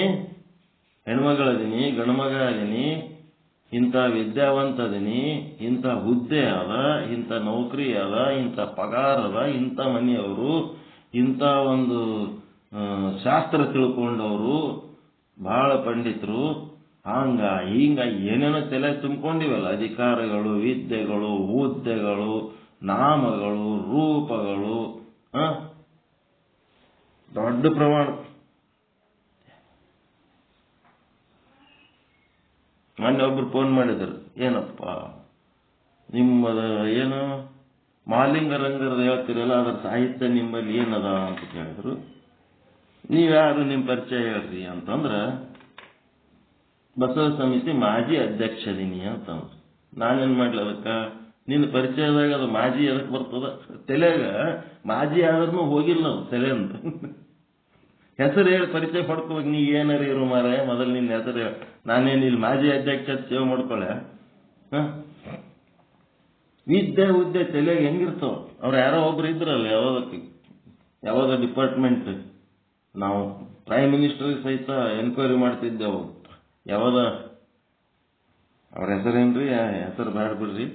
ಹೆಣ್ಮಗಳದೀನಿ, ಗಂಡ್ಮಗ ಅದೀನಿ, ಇಂಥ ವಿದ್ಯಾವಂತ ಅದೀನಿ, ಇಂಥ ಹುದ್ದೆ ಅದ, ಇಂಥ ನೌಕರಿ ಅದ, ಇಂಥ ಪಗಾರ ಅದ, ಇಂಥ ಮನೆಯವರು, ಇಂಥ ಒಂದು ಶಾಸ್ತ್ರ ತಿಳ್ಕೊಂಡವರು, ಬಹಳ ಪಂಡಿತರು, ಹಂಗ ಹಿಂಗ ಏನೇನೋ ತಲೆ ತುಂಬಿಕೊಂಡಿವಲ್ಲ. ಅಧಿಕಾರಗಳು, ವಿದ್ಯೆಗಳು, ಹುದ್ದೆಗಳು, ನಾಮಗಳು, ರೂಪಗಳು, ದೊಡ್ಡ ಪ್ರಮಾಣ. ಮೊನ್ನೆ ಒಬ್ರು ಫೋನ್ ಮಾಡಿದ್ರು, ಏನಪ್ಪ ನಿಮ್ಮದ ಏನು ಮಾಲಿಂಗ ರಂಗರದ ಹೇಳ್ತೀರಲ್ಲ, ಅದರ ಸಾಹಿತ್ಯ ನಿಮ್ಮಲ್ಲಿ ಏನದ ಅಂತ ಕೇಳಿದ್ರು. ನೀವ್ಯಾರು, ನಿಮ್ಮ ಪರಿಚಯ ಹೇಳ್ರಿ ಅಂತಂದ್ರ, ಬಸವ ಸಮಿತಿ ಮಾಜಿ ಅಧ್ಯಕ್ಷದೀನಿ ಅಂತಂದ್ರು. ನಾನೇನ್ ಮಾಡ್ಲಿ ಅದಕ್ಕ? ನಿನ್ನ ಪರಿಚಯದಾಗ ಅದು ಮಾಜಿ ಅದಕ್ಕೆ ಬರ್ತದ? ತಲೆಗ ಮಾಜಿ ಆದ್ರೂ ಹೋಗಿಲ್ಲ ಅದು ತಲೆ ಅಂತ. ಹೆಸರು ಹೇಳಿ ಪರಿಚಯ ಪಡ್ಕೋಬೇಕು. ನೀ ಏನಾರ ಇರು ಮಾರ, ಮೊದಲು ನಿನ್ನ ಹೆಸರು ಹೇಳಿ. ನಾನೇನು ಇಲ್ಲಿ ಮಾಜಿ ಅಧ್ಯಕ್ಷ ಸೇವೆ ಮಾಡ್ಕೊಳ್ಳೆ? ವಿದ್ಯೆ ಹುದ್ದೆ ತಲೆಗೆ ಹೆಂಗಿರ್ತಾವ? ಅವ್ರು ಯಾರೋ ಒಬ್ರು ಇದ್ರಲ್ಲ, ಯಾವ್ದೋ ಡಿಪಾರ್ಟ್ಮೆಂಟ್, ನಾವು ಪ್ರೈಮ್ ಮಿನಿಸ್ಟರ್ ಸಹಿತ ಎನ್ಕ್ವೈರಿ ಮಾಡ್ತಿದ್ದೆವು. ಯಾವ್ದ ಅವ್ರ ಹೆಸರೇನ್ರಿ? ಹೆಸರು ಬೇಡ ಬಿಡ್ರಿ.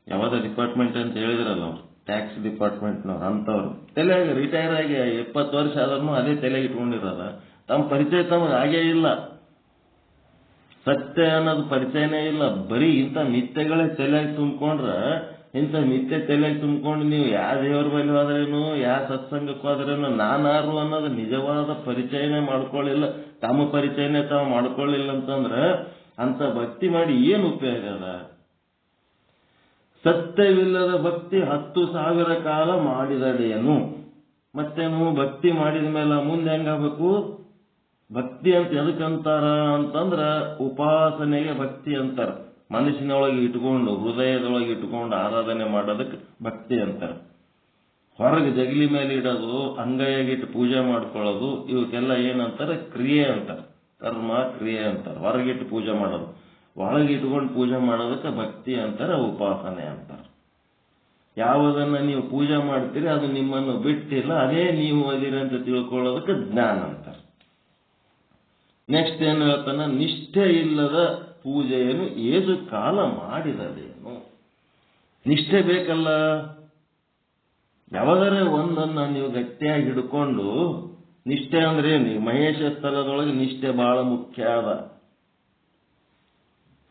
ಯಾವ್ದ ಡಿಪಾರ್ಟ್ಮೆಂಟ್ ಅಂತ ಹೇಳಿದ್ರಲ್ಲ ಅವ್ರು, ಟ್ಯಾಕ್ಸ್ ಡಿಪಾರ್ಟ್ಮೆಂಟ್ನವ್ರು. ಅಂತವ್ರು ತಲೆಗೆ ರಿಟೈರ್ ಆಗಿ 20 ವರ್ಷ ಆದ್ರೂ ಅದೇ ತಲೆಗೆ ಇಟ್ಕೊಂಡಿರೋದ. ತಮ್ಮ ಪರಿಚಯ ತಮಗೆ ಆಗೇ ಇಲ್ಲ. ಸತ್ಯ ಅನ್ನೋದು ಪರಿಚಯನೇ ಇಲ್ಲ. ಬರೀ ಇಂಥ ಮಿಥ್ಯಗಳೇ ತಲೆಗೆ ತುಂಬಿಕೊಂಡ್ರ, ಇಂಥ ಮಿಥ್ಯೆ ತಲೆಗೆ ತುಂಬಿಕೊಂಡು ನೀವು ಯಾವ ದೇವ್ರ ಬಳಿ ಹೋದ್ರೇನು, ಯಾವ ಸತ್ಸಂಗಕ್ಕೆ ಹೋದ್ರೇನು, ನಾನಾರು ಅನ್ನೋದು ನಿಜವಾದ ಪರಿಚಯನೇ ಮಾಡ್ಕೊಳ್ಳಿಲ್ಲ, ತಮ್ಮ ಪರಿಚಯನೇ ತಾವು ಮಾಡ್ಕೊಳ್ಳಿಲ್ಲ ಅಂತಂದ್ರೆ ಅಂತ ಭಕ್ತಿ ಮಾಡಿ ಏನು ಉಪಯೋಗ ಅದ? ಸತ್ಯವಿಲ್ಲದ ಭಕ್ತಿ 10,000 ಕಾಲ ಮಾಡಿದಡೇನು. ಮತ್ತೇನು ಭಕ್ತಿ ಮಾಡಿದ ಮೇಲೆ ಮುಂದೆ ಹೆಂಗಾಗಬೇಕು? ಭಕ್ತಿ ಅಂತ ಎದಕ್ಕಂತಾರ ಅಂತಂದ್ರ ಉಪಾಸನೆಗೆ ಭಕ್ತಿ ಅಂತಾರ. ಮನಸ್ಸಿನೊಳಗೆ ಇಟ್ಕೊಂಡು, ಹೃದಯದೊಳಗೆ ಇಟ್ಕೊಂಡು ಆರಾಧನೆ ಮಾಡೋದಕ್ಕೆ ಭಕ್ತಿ ಅಂತಾರ. ಹೊರಗೆ ಜಗಲಿ ಮೇಲೆ ಇಡೋದು, ಅಂಗೈಯಾಗಿಟ್ಟು ಪೂಜೆ ಮಾಡ್ಕೊಳ್ಳೋದು, ಇವಕ್ಕೆಲ್ಲ ಏನಂತಾರೆ? ಕ್ರಿಯೆ ಅಂತಾರೆ. ಕರ್ಮ ಕ್ರಿಯೆ ಅಂತಾರೆ. ಹೊರಗಿಟ್ಟು ಪೂಜೆ ಮಾಡೋದು, ಒಳಗೆ ಇಟ್ಕೊಂಡು ಪೂಜೆ ಮಾಡೋದಕ್ಕೆ ಭಕ್ತಿ ಅಂತಾರೆ, ಉಪಾಸನೆ ಅಂತಾರೆ. ಯಾವುದನ್ನ ನೀವು ಪೂಜೆ ಮಾಡ್ತೀರಿ ಅದು ನಿಮ್ಮನ್ನು ಬಿಟ್ಟಿಲ್ಲ, ಅದೇ ನೀವು ಅದಿರಿ ಅಂತ ತಿಳ್ಕೊಳ್ಳೋದಕ್ಕೆ ಜ್ಞಾನ ಅಂತಾರೆ. ನೆಕ್ಸ್ಟ್ ಏನು ಹೇಳ್ತಾನ? ನಿಷ್ಠೆ ಇಲ್ಲದ ಪೂಜೆಯನ್ನು ಏದು ಕಾಲ ಮಾಡಿದದೇನು. ನಿಷ್ಠೆ ಬೇಕಲ್ಲ. ಯಾವಾಗರೆ ಒಂದನ್ನ ನೀವು ಗಟ್ಟಿಯಾಗಿ ಹಿಡ್ಕೊಂಡು, ನಿಷ್ಠೆ ಅಂದ್ರೆ ಏನು? ಮಹೇಶ ಸ್ಥಳದೊಳಗೆ ನಿಷ್ಠೆ ಬಹಳ ಮುಖ್ಯ ಅದ.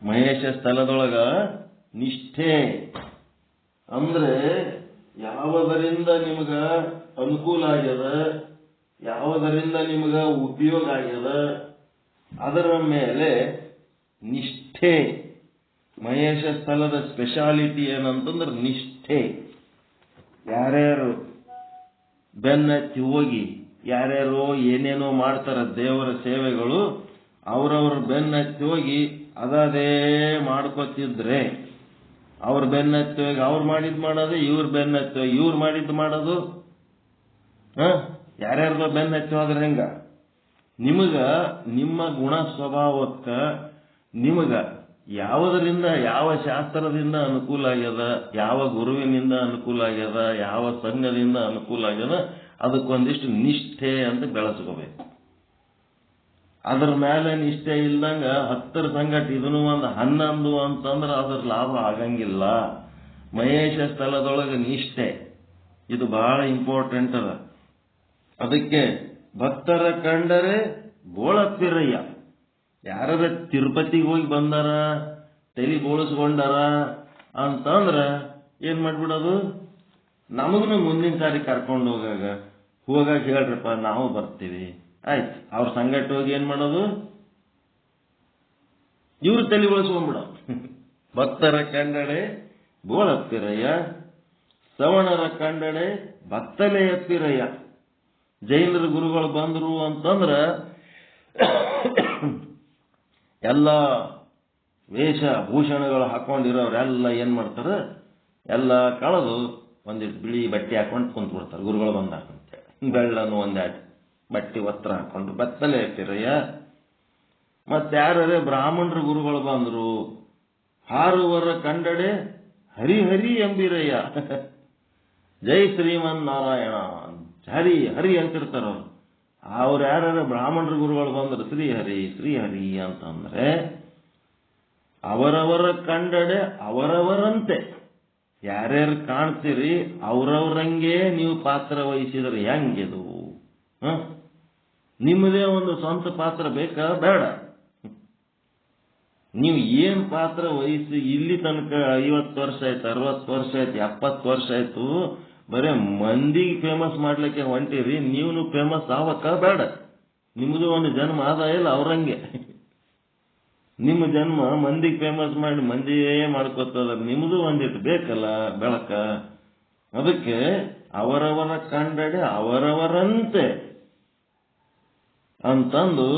ಮಹೇಶ ಸ್ಥಳದೊಳಗ ನಿಷ್ಠೆ ಅಂದ್ರೆ ಯಾವುದರಿಂದ ನಿಮಗ ಅನುಕೂಲ ಆಗ್ಯದ, ಯಾವುದರಿಂದ ನಿಮಗ ಉಪಯೋಗ ಆಗ್ಯದ, ಅದರ ಮೇಲೆ ನಿಷ್ಠೆ. ಮಹೇಶ ಸ್ಥಳದ ಸ್ಪೆಷಾಲಿಟಿ ಏನಂತಂದ್ರೆ ನಿಷ್ಠೆ. ಯಾರ್ಯಾರು ಬೆನ್ನತ್ತಿ ಹೋಗಿ ಯಾರ್ಯಾರೋ ಏನೇನೋ ಮಾಡ್ತಾರ ದೇವರ ಸೇವೆಗಳು, ಅವ್ರವ್ರ ಬೆನ್ನತ್ತಿ ಹೋಗಿ ಅದೇ ಮಾಡ್ಕೊತಿದ್ರೆ, ಅವ್ರ ಬೆನ್ನತ್ತಿ ಹೋಗಿ ಅವ್ರು ಮಾಡಿದ್ ಮಾಡೋದು, ಇವ್ರ ಬೆನ್ನತ್ತಿ ಹೋಗಿ ಇವ್ರು ಮಾಡಿದ್ ಮಾಡೋದು, ಯಾರ್ಯಾರ್ದೋ ಬೆನ್ನತ್ತಿ ಹೋದ್ರೆ ಹೆಂಗ? ನಿಮಗ ನಿಮ್ಮ ಗುಣ ಸ್ವಭಾವಕ್ಕ ನಿಮಗ ಯಾವುದರಿಂದ, ಯಾವ ಶಾಸ್ತ್ರದಿಂದ ಅನುಕೂಲ ಆಗ್ಯದ, ಯಾವ ಗುರುವಿನಿಂದ ಅನುಕೂಲ ಆಗ್ಯದ, ಯಾವ ಸಂಘದಿಂದ ಅನುಕೂಲ ಆಗ್ಯದ, ಅದಕ್ಕೊಂದಿಷ್ಟು ನಿಷ್ಠೆ ಅಂತ ಬೆಳೆಸ್ಕೋಬೇಕು. ಅದ್ರ ಮೇಲೆ ನಿಷ್ಠೆ ಇಲ್ದಂಗ 10 ಸಂಗಟ ಇದನ್ನು ಒಂದು 11 ಅಂತಂದ್ರೆ ಅದ್ರ ಲಾಭ ಆಗಂಗಿಲ್ಲ. ಮಹೇಶ ಸ್ಥಳದೊಳಗೆ ನಿಷ್ಠೆ ಇದು ಬಹಳ ಇಂಪಾರ್ಟೆಂಟ್ ಅದ. ಅದಕ್ಕೆ ಭಕ್ತರ ಕಂಡರೆ ಬೋಳಪ್ಪಿರಯ್ಯ. ಯಾರ ತಿರುಪತಿಗೆ ಹೋಗಿ ಬಂದಾರ, ತಲೆ ಬೋಳಿಸ್ಕೊಂಡಾರ ಅಂತಂದ್ರ ಏನ್ ಮಾಡ್ಬಿಡೋದು, ನಮಗೂ ಮುಂದಿನ ಸಾರಿ ಕರ್ಕೊಂಡು ಹೋಗಾಗ ಹೇಳ್ರಪ್ಪ ನಾವು ಬರ್ತೀವಿ, ಆಯ್ತು. ಅವ್ರ ಸಂಗಟ ಹೋಗಿ ಏನ್ ಮಾಡೋದು, ಇವ್ರು ತಲೆ ಬೋಳಿಸ್ಕೊಂಡ್ಬಿಡೋದು. ಭಕ್ತರ ಕಂಡಡೆ ಬೋಳಪ್ಪಿರಯ್ಯ, ಸವಣರ ಕಂಡಡೆ ಭಕ್ತಲೇ ಎಪ್ಪಿರಯ್ಯ. ಜೈನರ ಗುರುಗಳು ಬಂದರು ಅಂತಂದ್ರ ಎಲ್ಲ ವೇಷಭೂಷಣಗಳು ಹಾಕೊಂಡಿರೋರೆಲ್ಲ ಏನ್ ಮಾಡ್ತಾರ, ಎಲ್ಲ ಕಳೆದು ಒಂದಿಟ್ಟು ಬಿಳಿ ಬಟ್ಟೆ ಹಾಕೊಂಡು ಕುಂತ್ ಬಿಡ್ತಾರೆ ಗುರುಗಳು ಬಂದಾಗ ಅಂತೇಳಿ. ಬೆಳ್ಳನು ಒಂದೆರಡು ಬಟ್ಟೆ ವಸ್ತ್ರ ಹಾಕೊಂಡು ಬತ್ತಲೇ ಇರ್ತಿರಯ್ಯ. ಮತ್ತೆ ಯಾರೇ ಬ್ರಾಹ್ಮಣರ ಗುರುಗಳು ಬಂದ್ರು, ಹಾರುವರ ಕಂಡಡೆ ಹರಿಹರಿ ಎಂಬಿರಯ್ಯ. ಜೈ ಶ್ರೀಮನ್ ನಾರಾಯಣ, ಹರಿ ಹರಿ ಅಂತಿರ್ತಾರವ್ರು. ಅವ್ರು ಯಾರು ಬ್ರಾಹ್ಮಣರ ಗುರುಗಳು ಬಂದ್ರು ಶ್ರೀಹರಿ ಶ್ರೀಹರಿ ಅಂತಂದ್ರೆ ಅವರವರ ಕಂಡಡೆ ಅವರವರಂತೆ. ಯಾರ್ಯಾರು ಕಾಣ್ತೀರಿ ಅವ್ರವ್ರಂಗೆ ನೀವು ಪಾತ್ರ ವಹಿಸಿದ್ರೆ ಹೆಂಗಿದು? ನಿಮ್ಮದೇ ಒಂದು ಸ್ವಂತ ಪಾತ್ರ ಬೇಕಾ ಬೇಡ? ನೀವು ಏನ್ ಪಾತ್ರ ವಹಿಸಿ ಇಲ್ಲಿ ತನಕ 50 ವರ್ಷ ಆಯ್ತು, 60 ವರ್ಷ ಆಯ್ತು, 70 ವರ್ಷ ಆಯ್ತು, ಬರೇ ಮಂದಿಗೆ ಫೇಮಸ್ ಮಾಡ್ಲಿಕ್ಕೆ ಹೊಂಟಿರಿ. ನೀವು ಫೇಮಸ್ ಆವಕ್ಕ ಬೇಡ? ನಿಮ್ದು ಒಂದು ಜನ್ಮ ಆದ ಇಲ್ಲ ಅವ್ರಂಗೆ. ನಿಮ್ಮ ಜನ್ಮ ಮಂದಿಗೆ ಫೇಮಸ್ ಮಾಡಿ ಮಂದಿಯೇ ಮಾಡ್ಕೋತದ, ನಿಮ್ದು ಒಂದಿಟ್ಟು ಬೇಕಲ್ಲ ಬೆಳಕ. ಅದಕ್ಕೆ ಅವರವರ ಕಂಡಡೆ ಅವರವರಂತೆ ಅಂತಂದು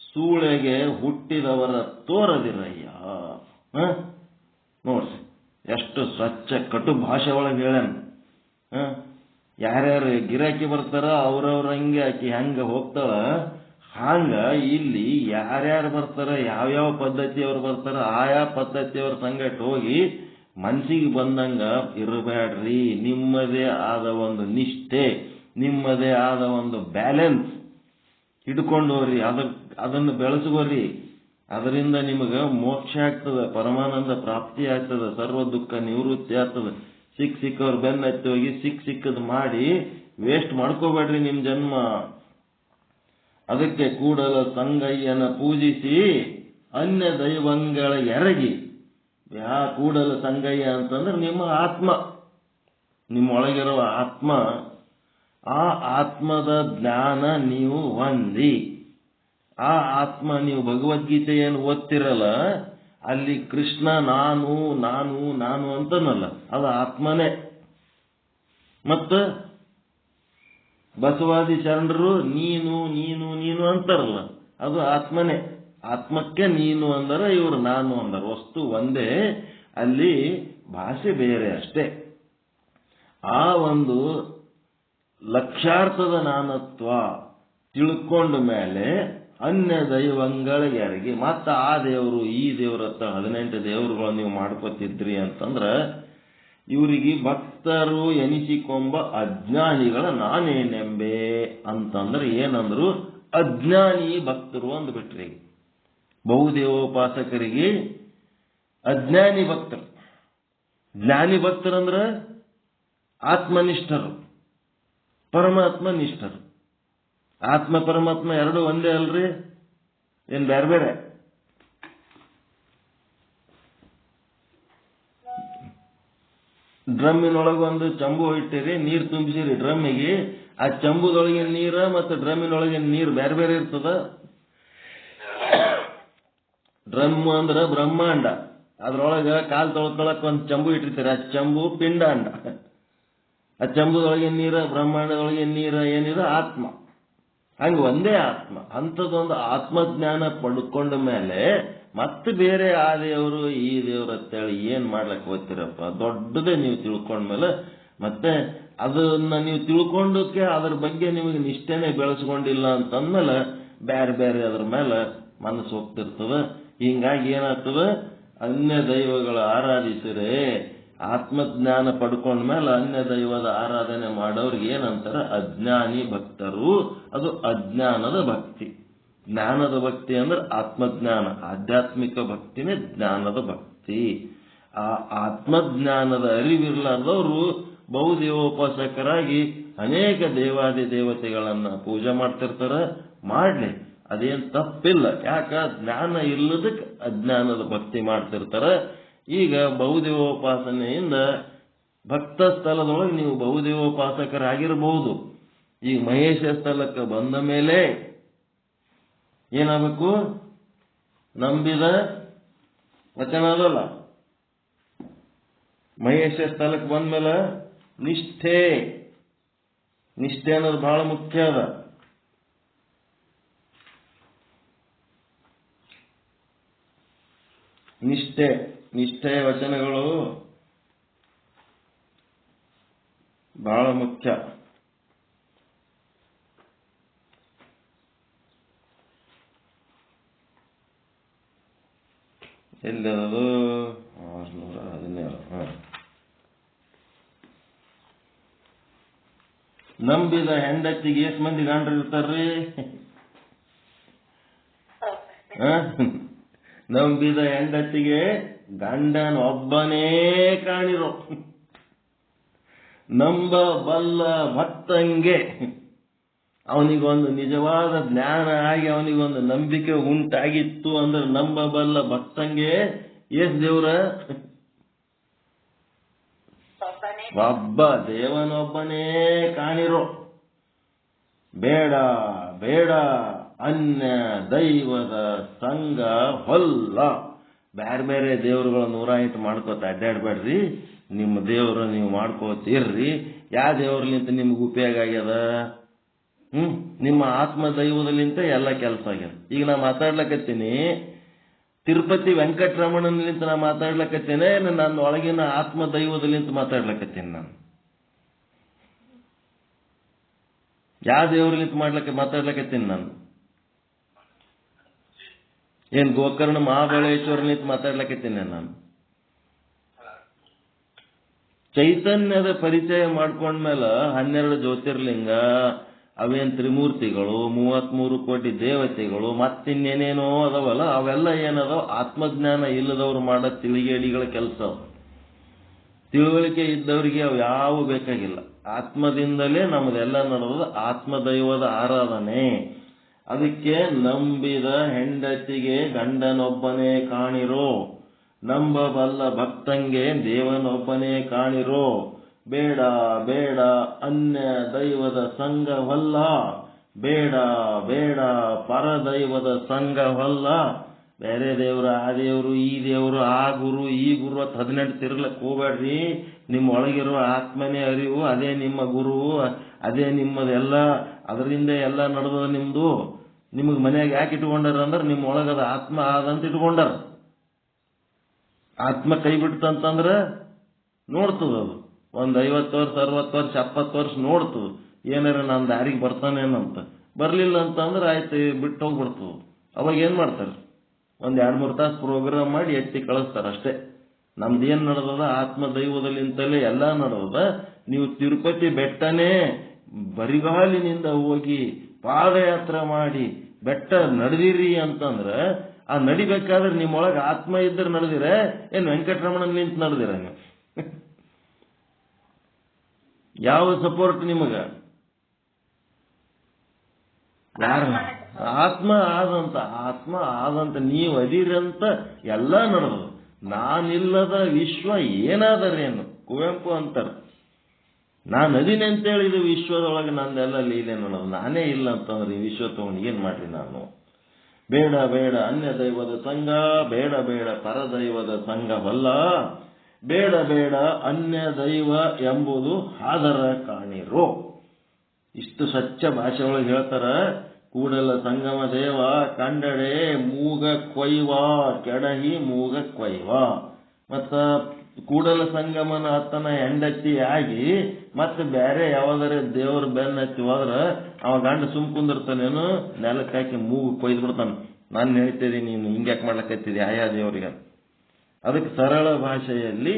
ಸೂಳೆಗೆ ಹುಟ್ಟಿದವರ ತೋರದಿರಯ್ಯ. ನೋಡ್ರಿ ಎಷ್ಟು ಸ್ವಚ್ಛ ಕಟು ಭಾಷೆ ಒಳಗೆ ಹೇಳೇನ. ಯಾರ್ಯಾರು ಗಿರಾಕಿ ಬರ್ತಾರ ಅವ್ರವ್ರಂಗೆ ಆಕಿ ಹೆಂಗ ಹೋಗ್ತಾಳ ಹಂಗ ಇಲ್ಲಿ ಯಾರ್ಯಾರು ಬರ್ತಾರ, ಯಾವ್ಯಾವ ಪದ್ಧತಿಯವ್ರು ಬರ್ತಾರ, ಆಯಾ ಪದ್ಧತಿಯವ್ರ ಸಂಗಟ ಹೋಗಿ ಮನ್ಸಿಗೆ ಬಂದಂಗ ಇರಬೇಡ್ರಿ. ನಿಮ್ಮದೇ ಆದ ಒಂದು ನಿಷ್ಠೆ, ನಿಮ್ಮದೇ ಆದ ಒಂದು ಬ್ಯಾಲೆನ್ಸ್ ಹಿಡ್ಕೊಂಡು ಹೋಗ್ರಿ. ಅದನ್ನು ಬೆಳೆಸ್ಕೋರಿ. ಅದರಿಂದ ನಿಮಗ ಮೋಕ್ಷ ಆಗ್ತದ, ಪರಮಾನಂದ ಪ್ರಾಪ್ತಿ ಆಗ್ತದ, ಸರ್ವ ದುಃಖ ನಿವೃತ್ತಿ ಆಗ್ತದ. ಸಿಕ್ಕವ್ರ ಬೆನ್ನ ಹತ್ತಿ ಹೋಗಿ ಸಿಕ್ಕದ್ ಮಾಡಿ ವೇಸ್ಟ್ ಮಾಡ್ಕೋಬೇಡ್ರಿ ನಿಮ್ ಜನ್ಮ. ಅದಕ್ಕೆ ಕೂಡಲ ಸಂಗಯ್ಯನ ಪೂಜಿಸಿ ಅನ್ಯ ದೈವಂಗಳ ಎರಗಿ. ಯಾ ಕೂಡಲ ಸಂಗಯ್ಯ ಅಂತಂದ್ರೆ ನಿಮ್ಮ ಆತ್ಮ, ನಿಮ್ಮೊಳಗಿರುವ ಆತ್ಮ. ಆ ಆತ್ಮದ ಜ್ಞಾನ ನೀವು ಹೊಂದಿ. ಆ ಆತ್ಮ ನೀವು ಭಗವದ್ಗೀತೆ ಏನು ಓದ್ತಿರಲ್ಲ, ಅಲ್ಲಿ ಕೃಷ್ಣ ನಾನು ನಾನು ನಾನು ಅಂತನಲ್ಲ, ಅದು ಆತ್ಮನೇ. ಮತ್ತ ಬಸವಾದಿ ಶರಣರು ನೀನು ನೀನು ನೀನು ಅಂತಾರಲ್ಲ, ಅದು ಆತ್ಮನೇ. ಆತ್ಮಕ್ಕೆ ನೀನು ಅಂದರೆ ಇವರು ನಾನು ಅಂದರು. ವಸ್ತು ಒಂದೇ, ಅಲ್ಲಿ ಭಾಷೆ ಬೇರೆ ಅಷ್ಟೇ. ಆ ಒಂದು ಲಕ್ಷಾರ್ಥದ ನಾನತ್ವ ತಿಳ್ಕೊಂಡ ಮೇಲೆ ಅನ್ಯ ದೈವಂಗಳ ಯಾರಿಗೆ ಮತ್ತ ಆ ದೇವರು ಈ ದೇವ್ರ ಹತ್ರ 18 ದೇವರುಗಳು ನೀವು ಮಾಡ್ಕೋತಿದ್ರಿ ಅಂತಂದ್ರ ಇವರಿಗೆ ಭಕ್ತರು ಎನಿಸಿಕೊಂಬ ಅಜ್ಞಾನಿಗಳ ನಾನೇನೆಂಬೆ ಅಂತಂದ್ರೆ ಏನಂದ್ರು, ಅಜ್ಞಾನಿ ಭಕ್ತರು ಅಂದ್ಬಿಟ್ರಿ. ಬಹುದೇವೋಪಾಸಕರಿಗೆ ಅಜ್ಞಾನಿ ಭಕ್ತರು. ಜ್ಞಾನಿ ಭಕ್ತರಂದ್ರ ಆತ್ಮನಿಷ್ಠರು, ಪರಮಾತ್ಮ ನಿಷ್ಠರು. ಆತ್ಮ ಪರಮಾತ್ಮ ಎರಡು ಒಂದೇ ಅಲ್ರಿ, ಏನ್ ಬೇರೆ ಬೇರೆ? ಡ್ರಮ್ಮಿನೊಳಗೆ ಒಂದು ಚಂಬು ಇಟ್ಟಿರಿ, ನೀರು ತುಂಬಿಸಿರಿ ಡ್ರಮ್ಮಿಗೆ. ಆ ಚಂಬುದೊಳಗಿನ ನೀರ ಮತ್ತು ಡ್ರಮ್ಮಿನೊಳಗಿನ ನೀರು ಬೇರೆ ಬೇರೆ ಇರ್ತದ. ಡ್ರಮ್ ಅಂದ್ರ ಬ್ರಹ್ಮಾಂಡ, ಅದ್ರೊಳಗ ಕಾಲ್ ತೊಳ್ಕೊಳಕ್ ಒಂದು ಚಂಬು ಇಟ್ಟಿರ್ತೀರಿ, ಆ ಚಂಬು ಪಿಂಡಾಂಡ. ಆ ಚಂಬುದೊಳಗಿನ ನೀರ, ಬ್ರಹ್ಮಾಂಡದೊಳಗಿನ ನೀರ ಏನಿದೆ ಆತ್ಮ. ಹಂಗ ಒಂದೇ ಆತ್ಮ. ಅಂಥದ್ದೊಂದು ಆತ್ಮಜ್ಞಾನ ಪಡ್ಕೊಂಡ ಮೇಲೆ ಮತ್ತೆ ಬೇರೆ ಆ ದೇವರು ಈ ದೇವ್ರ ಅಂತೇಳಿ ಏನ್ ಮಾಡ್ಲಕ್ ಹೋಗ್ತಿರಪ್ಪ? ದೊಡ್ಡದೇ ನೀವು ತಿಳ್ಕೊಂಡ್ಮೇಲೆ ಮತ್ತೆ ಅದನ್ನ ನೀವು ತಿಳ್ಕೊಂಡಕ್ಕೆ ಅದ್ರ ಬಗ್ಗೆ ನಿಮಗೆ ನಿಷ್ಠೆನೆ ಬೆಳೆಸ್ಕೊಂಡಿಲ್ಲ ಅಂತಂದ್ಮೇಲೆ ಬೇರೆ ಬೇರೆ ಅದ್ರ ಮೇಲೆ ಮನಸ್ಸು ಹೋಗ್ತಿರ್ತದ. ಹಿಂಗಾಗಿ ಏನಾಗ್ತದ, ಅನ್ಯ ದೈವಗಳ ಆರಾಧಿಸಿರೆ ಆತ್ಮಜ್ಞಾನ ಪಡ್ಕೊಂಡ ಮೇಲೆ ಅನ್ಯ ದೈವದ ಆರಾಧನೆ ಮಾಡೋರಿಗೆ ಏನಂತಾರ? ಅಜ್ಞಾನಿ ಭಕ್ತರು. ಅದು ಅಜ್ಞಾನದ ಭಕ್ತಿ. ಜ್ಞಾನದ ಭಕ್ತಿ ಅಂದ್ರೆ ಆತ್ಮಜ್ಞಾನ, ಆಧ್ಯಾತ್ಮಿಕ ಭಕ್ತಿನೇ ಜ್ಞಾನದ ಭಕ್ತಿ. ಆ ಆತ್ಮಜ್ಞಾನದ ಅರಿವಿರ್ಲಾರ್ದವರು ಬಹುದೇವೋಪಾಸಕರಾಗಿ ಅನೇಕ ದೇವಾದಿ ದೇವತೆಗಳನ್ನ ಪೂಜೆ ಮಾಡ್ತಿರ್ತಾರ. ಮಾಡ್ಲಿ, ಅದೇನ್ ತಪ್ಪಿಲ್ಲ. ಯಾಕ? ಜ್ಞಾನ ಇಲ್ಲದಕ್ಕೆ ಅಜ್ಞಾನದ ಭಕ್ತಿ ಮಾಡ್ತಿರ್ತಾರ. ಈಗ ಬಹುದೇವೋಪಾಸನೆಯಿಂದ ಭಕ್ತ ಸ್ಥಳದೊಳಗೆ ನೀವು ಬಹುದೇವೋಪಾಸಕರಾಗಿರಬಹುದು. ಈಗ ಮಹೇಶ ಸ್ಥಳಕ್ಕೆ ಬಂದ ಮೇಲೆ ಏನಾಗಬೇಕು? ನಂಬಿದ ವಚನ ಅದಲ್ಲ, ಮಹೇಶ ಸ್ಥಳಕ್ಕೆ ಬಂದ್ಮೇಲೆ ನಿಷ್ಠೆ ಅನ್ನೋದು ಬಹಳ ಮುಖ್ಯ ಅದ. ನಿಷ್ಠೆಯ ವಚನಗಳು ಬಹಳ ಮುಖ್ಯ. ಎಲ್ಲದು 617. ನಂಬಿದ ಹೆಂಡತಿಗೆ ಎಷ್ಟು ಮಂದಿ ಗಂಡ್ರು ಇರ್ತಾರ್ರಿ? ನಂಬಿದ ಹೆಂಡತಿಗೆ ಗಂಡನ ಒಬ್ಬನೇ ಕಾಣಿರೋ. ನಂಬಬಲ್ಲ ಭಕ್ತಂಗೆ ಅವನಿಗೊಂದು ನಿಜವಾದ ಜ್ಞಾನ ಆಗಿ ಅವನಿಗೊಂದು ನಂಬಿಕೆ ಉಂಟಾಗಿತ್ತು ಅಂದ್ರೆ ನಂಬಬಲ್ಲ ಭಕ್ತಂಗೆ ಎಸ್ ದೇವ್ರ? ಒಬ್ಬ ದೇವನೊಬ್ಬನೇ ಕಾಣಿರೋ. ಬೇಡ ಬೇಡ ಅನ್ಯ ದೈವದ ಸಂಘ ಹೊಲ್ಲ. ಬೇರೆ ಬೇರೆ ದೇವರುಗಳ 108 ಮಾಡ್ಕೋತ ಅಡ್ಡಾಡ್ಬೇಡ್ರಿ. ನಿಮ್ಮ ದೇವರು ನೀವು ಮಾಡ್ಕೋತೀರ್ರಿ. ಯಾವ ದೇವ್ರಲಿಂತ ನಿಮ್ಗೆ ಉಪಯೋಗ ಆಗ್ಯದ? ನಿಮ್ಮ ಆತ್ಮ ದೈವದಲ್ಲಿಂತ ಎಲ್ಲ ಕೆಲಸ ಆಗ್ಯದ. ಈಗ ನಾ ಮಾತಾಡ್ಲಕತ್ತೀನಿ, ತಿರುಪತಿ ವೆಂಕಟರಮಣನಿಂತ ನಾ ಮಾತಾಡ್ಲಕತ್ತೇನೆ, ನನ್ನ ಒಳಗಿನ ಆತ್ಮ ದೈವದಲ್ಲಿಂತ ಮಾತಾಡ್ಲಕತ್ತೀನಿ. ನಾನು ಯಾವ ದೇವ್ರಲಿಂತ ಮಾತಾಡ್ಲಕತ್ತೀನಿ? ನಾನು ಏನ್ ಗೋಕರ್ಣ ಮಹಾಬಳೇಶ್ವರನಿಂತ ಮಾತಾಡ್ಲಕತ್ತೀನಿ? ನಾನು ಚೈತನ್ಯದ ಪರಿಚಯ ಮಾಡ್ಕೊಂಡ್ಮೇಲೆ 12 ಜ್ಯೋತಿರ್ಲಿಂಗ, ಅವೇನ್ ತ್ರಿಮೂರ್ತಿಗಳು, 33 ಕೋಟಿ ದೇವತೆಗಳು, ಮತ್ತಿನ್ನೇನೇನೋ ಅದಾವಲ್ಲ, ಅವೆಲ್ಲ ಏನದಾವ? ಆತ್ಮಜ್ಞಾನ ಇಲ್ಲದವ್ರು ಮಾಡೋ ತಿಳಿಗೇಡಿಗಳ ಕೆಲಸ. ತಿಳುವಳಿಕೆ ಇದ್ದವರಿಗೆ ಅವು ಯಾವ ಬೇಕಾಗಿಲ್ಲ. ಆತ್ಮದಿಂದಲೇ ನಮ್ದೆಲ್ಲ ನಡೆದ ಆತ್ಮದೈವದ ಆರಾಧನೆ. ಅದಕ್ಕೆ ನಂಬಿದ ಹೆಂಡತಿಗೆ ಗಂಡನೊಬ್ಬನೇ ಕಾಣಿರೋ. ನಂಬಬಲ್ಲ ಭಕ್ತಂಗೆ ದೇವನೊಬ್ಬನೇ ಕಾಣಿರೋ. ಬೇಡ ಬೇಡ ಅನ್ಯ ದೈವದ ಸಂಘವಲ್ಲ. ಬೇಡ ಬೇಡ ಪರದೈವದ ಸಂಘವಲ್ಲ. ಬೇರೆ ದೇವರು, ಆ ದೇವರು, ಈ ದೇವರು, ಆ ಗುರು, ಈ ಗುರು ಅಂತ 18 ತಿರ್ಗ್ಲಕ್ಕೆ ಹೋಗ್ಬೇಡ್ರಿ. ನಿಮ್ಮ ಒಳಗಿರುವ ಆತ್ಮನೇ ಅರಿವು, ಅದೇ ನಿಮ್ಮ ಗುರು, ಅದೇ ನಿಮ್ಮದೆಲ್ಲ. ಅದರಿಂದ ಎಲ್ಲ ನಡೆದ ನಿಮ್ದು. ನಿಮಗೆ ಮನೆಯಾಗ ಯಾಕೆ ಇಟ್ಕೊಂಡಾರ ಅಂದ್ರೆ ನಿಮ್ಮ ಒಳಗದ ಆತ್ಮ ಆದಂತ ಇಟ್ಕೊಂಡಾರ. ಆತ್ಮ ಕೈ ಬಿಡ್ತಂತಂದ್ರೆ ನೋಡ್ತದ. ಅದು ಒಂದು 50 ವರ್ಷ 60 ವರ್ಷ 70 ವರ್ಷ ನೋಡ್ತದ. ಏನಾರ ನನ್ನ ದಾರಿಗೆ ಬರ್ತಾನೇನಂತ. ಬರ್ಲಿಲ್ಲ ಅಂತಂದ್ರೆ ಆಯ್ತು, ಬಿಟ್ಟು ಹೋಗ್ಬಿಡ್ತದ. ಅವಾಗ ಏನ್ ಮಾಡ್ತಾರೆ? ಒಂದ್ 2-3 ತಾಸು ಪ್ರೋಗ್ರಾಮ್ ಮಾಡಿ ಎತ್ತಿ ಕಳಿಸ್ತಾರ ಅಷ್ಟೇ. ನಮ್ದೇನ್ ನಡೆದದ ಆತ್ಮ ದೈವದಲ್ಲಿಂತಲೇ ಎಲ್ಲ ನಡೆದದ. ನೀವು ತಿರುಪತಿ ಬೆಟ್ಟನೇ ಬರಿಗಾಲಿನಿಂದ ಹೋಗಿ ಪಾದಯಾತ್ರೆ ಮಾಡಿ ಬೆಟ್ಟ ನಡೆದಿರಿ ಅಂತಂದ್ರೆ ಆ ನಡಿಬೇಕಾದ್ರೆ ನಿಮ್ಮೊಳಗೆ ಆತ್ಮ ಇದ್ರೆ ನಡೆದಿರ, ಏನ್ ವೆಂಕಟರಮಣನ್ ನಿಂತ ನಡೆದಿರ? ನೀವು ಯಾವ ಸಪೋರ್ಟ್ ನಿಮಗ? ಯಾರ? ಆತ್ಮ ಆದಂತ ನೀವು ಅದಿರಂತ ಎಲ್ಲ ನಡೆದು. ನಾನಿಲ್ಲದ ವಿಶ್ವ ಏನಾದರೇನು? ಕುವೆಂಪು ಅಂತಾರ, ನಾನು ಅದಿನಿ ಅಂತೇಳಿ ಇದು ವಿಶ್ವದೊಳಗೆ ನಂದೆಲ್ಲ ಲೀಲೆ ನೋಡೋದು. ನಾನೇ ಇಲ್ಲ ಅಂತಂದ್ರೆ ಈ ವಿಶ್ವ ತಗೊಂಡು ಏನ್ ಮಾಡ್ರಿ ನಾನು? ಬೇಡ ಬೇಡ ಅನ್ಯ ದೈವದ ಸಂಘ, ಬೇಡ ಬೇಡ ಪರದೈವದ ಸಂಘವಲ್ಲ. ಬೇಡ ಬೇಡ ಅನ್ಯ ದೈವ ಎಂಬುದು ಹಾದರ ಕಾಣಿರೋ. ಇಷ್ಟು ಸ್ವಚ್ಛ ಭಾಷೆ ಒಳಗೆ ಹೇಳ್ತಾರ. ಕೂಡಲ ಸಂಗಮ ದೇವ ಕಂಡಡೆ ಮೂಗ ಕೊಯ್ವ, ಕೆಡಹಿ ಮೂಗ ಕೊಯ್ವ. ಮತ್ತ ಕೂಡಲ ಸಂಗಮನ ಅತ್ತನ ಹೆಂಡತಿ ಆಗಿ ಮತ್ತೆ ಬೇರೆ ಯಾವ್ದಾರ ದೇವ್ರ ಬೆನ್ನ ಹತ್ತಿ ಹೋದ್ರ ಅವ ಗಂಡ ಸುಮ್ ಕುಂದಿರ್ತಾನೇನು? ನೆಲಕ್ಕೆ ಹಾಕಿ ಮೂಗು ಕೊಯ್ದು ಬಿಡ್ತಾನ. ನಾನು ಹೇಳ್ತಿದ್ದೀನಿ, ನೀನು ಹಿಂಗ್ಯಾಕೆ ಮಾಡ್ಲಕತ್ತಿದ್ದೆ ಆಯಾ ದೇವ್ರಿಗೆ? ಅದಕ್ಕೆ ಸರಳ ಭಾಷೆಯಲ್ಲಿ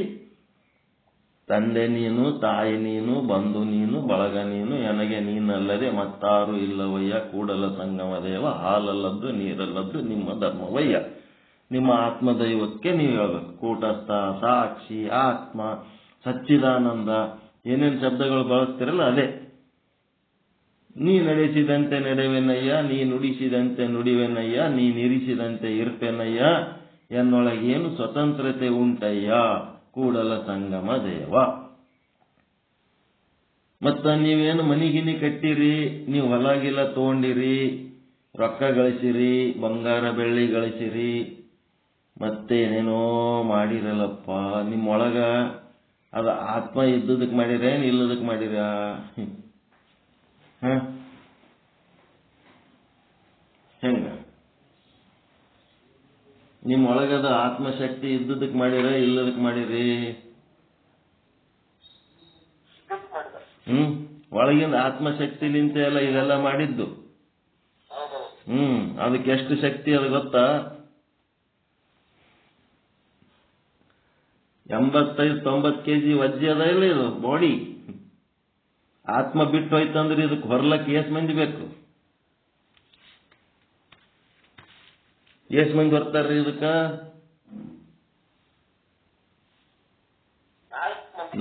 ತಂದೆ ನೀನು, ತಾಯಿ ನೀನು, ಬಂಧು ನೀನು, ಬಳಗ ನೀನು, ನನಗೆ ನೀನಲ್ಲದೆ ಮತ್ತಾರು ಇಲ್ಲವಯ್ಯ, ಕೂಡಲ ಸಂಗಮ ದೇವ, ಹಾಲಲ್ಲದ್ದು ನೀರಲ್ಲದ್ದು ನಿಮ್ಮ ಧರ್ಮವಯ್ಯ. ನಿಮ್ಮ ಆತ್ಮದೈವಕ್ಕೆ ನೀವು ಹೇಳ್ಬೇಕು. ಕೂಟಸ್ಥ, ಸಾಕ್ಷಿ, ಆತ್ಮ, ಸಚ್ಚಿದಾನಂದ, ಏನೇನು ಶಬ್ದಗಳು ಬಳಸ್ತಿರಲ್ಲ ಅದೇ. ನೀ ನಡೆಸಿದಂತೆ ನಡೆವೆನಯ್ಯ, ನೀ ನುಡಿಸಿದಂತೆ ನುಡಿವೆನಯ್ಯ, ನೀ ನಿರಿಸಿದಂತೆ ಇರ್ಪೆನಯ್ಯ, ಎನ್ನೊಳಗೇನು ಸ್ವತಂತ್ರತೆ ಉಂಟಯ್ಯ, ಕೂಡಲ ಸಂಗಮ ದೇವ. ಮತ್ತ ನೀವೇನು ಮನಿಗಿನಿ ಕಟ್ಟಿರಿ, ನೀವು ಹೊಲಗಿಲ್ಲ ತಗೊಂಡಿರಿ, ರೊಕ್ಕ ಗಳಿಸಿರಿ, ಬಂಗಾರ ಬೆಳ್ಳಿ ಗಳಿಸಿರಿ, ಮತ್ತೇನೇನೋ ಮಾಡಿರಲ್ಲಪ್ಪ, ನಿಮ್ಮೊಳಗ ಅದು ಆತ್ಮ ಇದ್ದದಕ್ಕೆ ಮಾಡಿರ ಏನು ಇಲ್ಲದಕ್ಕೆ ಮಾಡಿರ? ಹೆಂಗ ನಿಮ್ಮೊಳಗದ ಆತ್ಮಶಕ್ತಿ ಇದ್ದದಕ್ಕೆ ಮಾಡಿರ ಇಲ್ಲದಕ್ಕೆ ಮಾಡಿರಿ? ಒಳಗಿಂದ ಆತ್ಮಶಕ್ತಿಲಿಂತ ಎಲ್ಲ ಇದೆಲ್ಲ ಮಾಡಿದ್ದು. ಅದಕ್ಕೆ ಎಷ್ಟು ಶಕ್ತಿ ಅದು ಗೊತ್ತಾ? 85-90 kg ವಜ್ಜೆ ಅದ ಇಲ್ಲ ಇದು ಬಾಡಿ. ಆತ್ಮ ಬಿಟ್ಟು ಹೋಯ್ತಂದ್ರೆ ಇದಕ್ಕೆ ಹೊರಲಕ್ಕೆ ಎಷ್ಟು ಮಂದಿ ಬೇಕು? ಎಷ್ಟು ಮಂದಿ ಹೊರ್ತಾರ್ರಿ ಇದಕ್ಕ?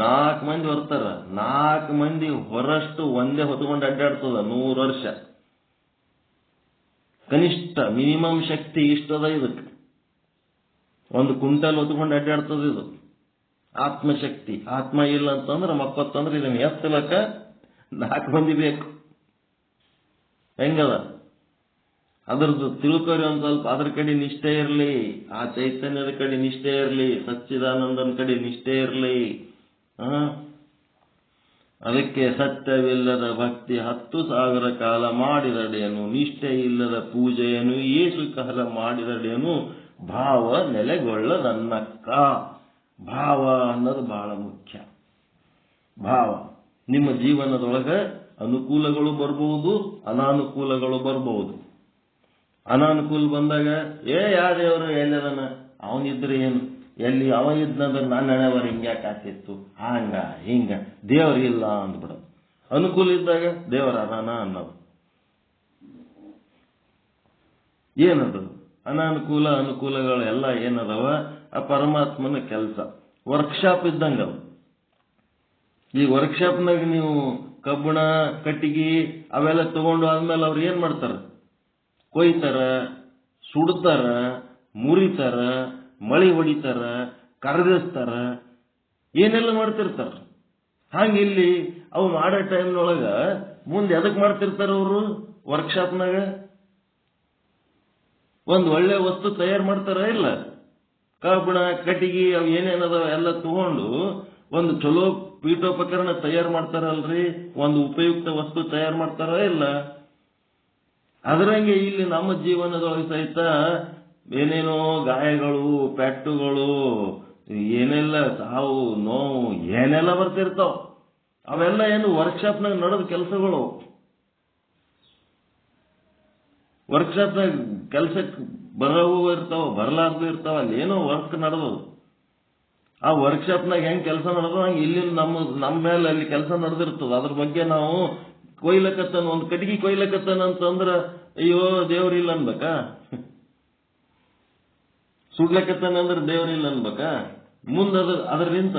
4 ಮಂದಿ ಹೊರ್ತಾರ. 4 ಮಂದಿ ಹೊರಷ್ಟು ಒಂದೇ ಹೊತ್ಕೊಂಡು ಅಡ್ಡಾಡ್ತದ 100 ವರ್ಷ. ಕನಿಷ್ಠ ಮಿನಿಮಮ್ ಶಕ್ತಿ ಇಷ್ಟದ ಇದಕ್ಕೆ. 1 ಕ್ವಿಂಟಲ್ ಹೊತ್ಕೊಂಡು ಅಡ್ಡಾಡ್ತದ ಇದು ಆತ್ಮಶಕ್ತಿ. ಆತ್ಮ ಇಲ್ಲ ಅಂತಂದ್ರೆ ಮಕ್ಕತ್ತಂದ್ರೆ ಇದನ್ನ ಎತ್ತಲಕ್ಕ 4 ಮಂದಿ ಬೇಕು. ಹೆಂಗದ ಅದ್ರದ್ದು ತಿಳ್ಕೊರಿ ಒಂದ್ ಸ್ವಲ್ಪ. ಅದ್ರ ಕಡೆ ನಿಷ್ಠೆ ಇರಲಿ, ಆ ಚೈತನ್ಯದ ಕಡೆ ನಿಷ್ಠೆ ಇರಲಿ, ಸಚ್ಚಿದಾನಂದನ ಕಡೆ ನಿಷ್ಠೆ ಇರಲಿ. ಅದಕ್ಕೆ ಸತ್ಯವಿಲ್ಲದ ಭಕ್ತಿ 10,000 ಕಾಲ ಮಾಡಿದಡೇನು, ನಿಷ್ಠೆ ಇಲ್ಲದ ಪೂಜೆಯನ್ನು ಏಸು ಕಾಲ ಮಾಡಿದಡೇನು, ಭಾವ ನೆಲೆಗೊಳ್ಳದನ್ನಕ್ಕ. ಭಾವ ಅನ್ನೋದು ಬಹಳ ಮುಖ್ಯ. ಭಾವ ನಿಮ್ಮ ಜೀವನದೊಳಗೆ ಅನುಕೂಲಗಳು ಬರ್ಬಹುದು, ಅನಾನುಕೂಲಗಳು ಬರ್ಬಹುದು. ಅನಾನುಕೂಲ ಬಂದಾಗ ಯಾವ ದೇವರು ಎಲ್ಲದನ, ಅವನಿದ್ರೆ ಏನು, ಎಲ್ಲಿ ಅವ ಇದ್ನಂದ್ರೆ ನನ್ನ ಹಣೆವರ ಹಿಂಗ್ಯಾಕೆ ಆಗ್ತಿತ್ತು, ಹಂಗ ಹಿಂಗ, ದೇವರಿಲ್ಲ ಅಂದ್ಬಿಡೋದು. ಅನುಕೂಲ ಇದ್ದಾಗ ದೇವರ ಅದಾನ ಅನ್ನೋದು. ಏನದು ಅನಾನುಕೂಲ ಅನುಕೂಲಗಳು ಎಲ್ಲ ಏನದವ? ಆ ಪರಮಾತ್ಮನ ಕೆಲಸ. ವರ್ಕ್ಶಾಪ್ ಇದ್ದಂಗ. ಈ ವರ್ಕ್ಶಾಪ್ನಾಗ ನೀವು ಕಬ್ಬಣ ಕಟ್ಟಿಗೆ ಅವೆಲ್ಲ ತಗೊಂಡು ಆದ್ಮೇಲೆ ಅವ್ರು ಏನ್ ಮಾಡ್ತಾರ? ಕೊಯ್ತಾರ, ಸುಡ್ತಾರ, ಮುರಿತಾರ, ಮಳಿ ಹೊಡಿತಾರ, ಕರಗಿಸ್ತಾರ, ಏನೆಲ್ಲ ಮಾಡ್ತಿರ್ತಾರ. ಹಂಗಿಲ್ಲಿ ಅವು ಮಾಡೋ ಟೈಮ್ನೊಳಗ ಮುಂದೆ ಎದಕ್ ಮಾಡ್ತಿರ್ತಾರ ಅವರು? ವರ್ಕ್ಶಾಪ್ನಾಗ ಒಂದು ಒಳ್ಳೆ ವಸ್ತು ತಯಾರು ಮಾಡ್ತಾರ ಇಲ್ಲ? ಕಬ್ಬಣ ಕಟ್ಟಿಗೆ ಅವು ಏನೇನದಾವ ಎಲ್ಲ ತಗೊಂಡು ಒಂದು ಚಲೋ ಪೀಠೋಪಕರಣ ತಯಾರು ಮಾಡ್ತಾರಲ್ರಿ, ಒಂದು ಉಪಯುಕ್ತ ವಸ್ತು ತಯಾರು ಮಾಡ್ತಾರ ಇಲ್ಲ? ಅದರಂಗೆ ಇಲ್ಲಿ ನಮ್ಮ ಜೀವನದೊಳಗೆ ಸಹಿತ ಏನೇನೋ ಗಾಯಗಳು, ಪೆಟ್ಟುಗಳು, ಏನೆಲ್ಲ ಸಾವು ನೋವು ಏನೆಲ್ಲ ಬರ್ತಿರ್ತಾವ. ಅವೆಲ್ಲ ಏನು ವರ್ಕ್ಶಾಪ್ನಾಗ ನಡೆದ ಕೆಲಸಗಳು. ವರ್ಕ್ಶಾಪ್ನಾಗ ಕೆಲ್ಸಕ್ಕೆ ಬರವು ಇರ್ತಾವ, ಬರಲಾರ್ದು ಇರ್ತಾವ. ಅಲ್ಲಿ ಏನೋ ವರ್ಕ್ ನಡೆದವು. ಆ ವರ್ಕ್ಶಾಪ್ನಾಗ ಹೆಂಗ್ ಕೆಲಸ ನಡೆದ ಹಂಗೆ ಇಲ್ಲಿ ನಮ್ಮ ಮೇಲೆ ಅಲ್ಲಿ ಕೆಲಸ ನಡೆದಿರ್ತದ. ಅದ್ರ ಬಗ್ಗೆ ನಾವು ಕೊಯ್ಲಕತ್ತನ, ಒಂದು ಕಟ್ಟಿಗೆ ಕೊಯ್ಲಕತ್ತನ ಅಂತಂದ್ರ ಅಯ್ಯೋ ದೇವ್ರಿಲ್ಲ ಅನ್ಬೇಕಾ? ಸುಡ್ಲಕತ್ತನ ಅಂದ್ರೆ ದೇವ್ರಿಲ್ಲ ಅನ್ಬೇಕಾ? ಮುಂದೆ ಅದರಿಂದ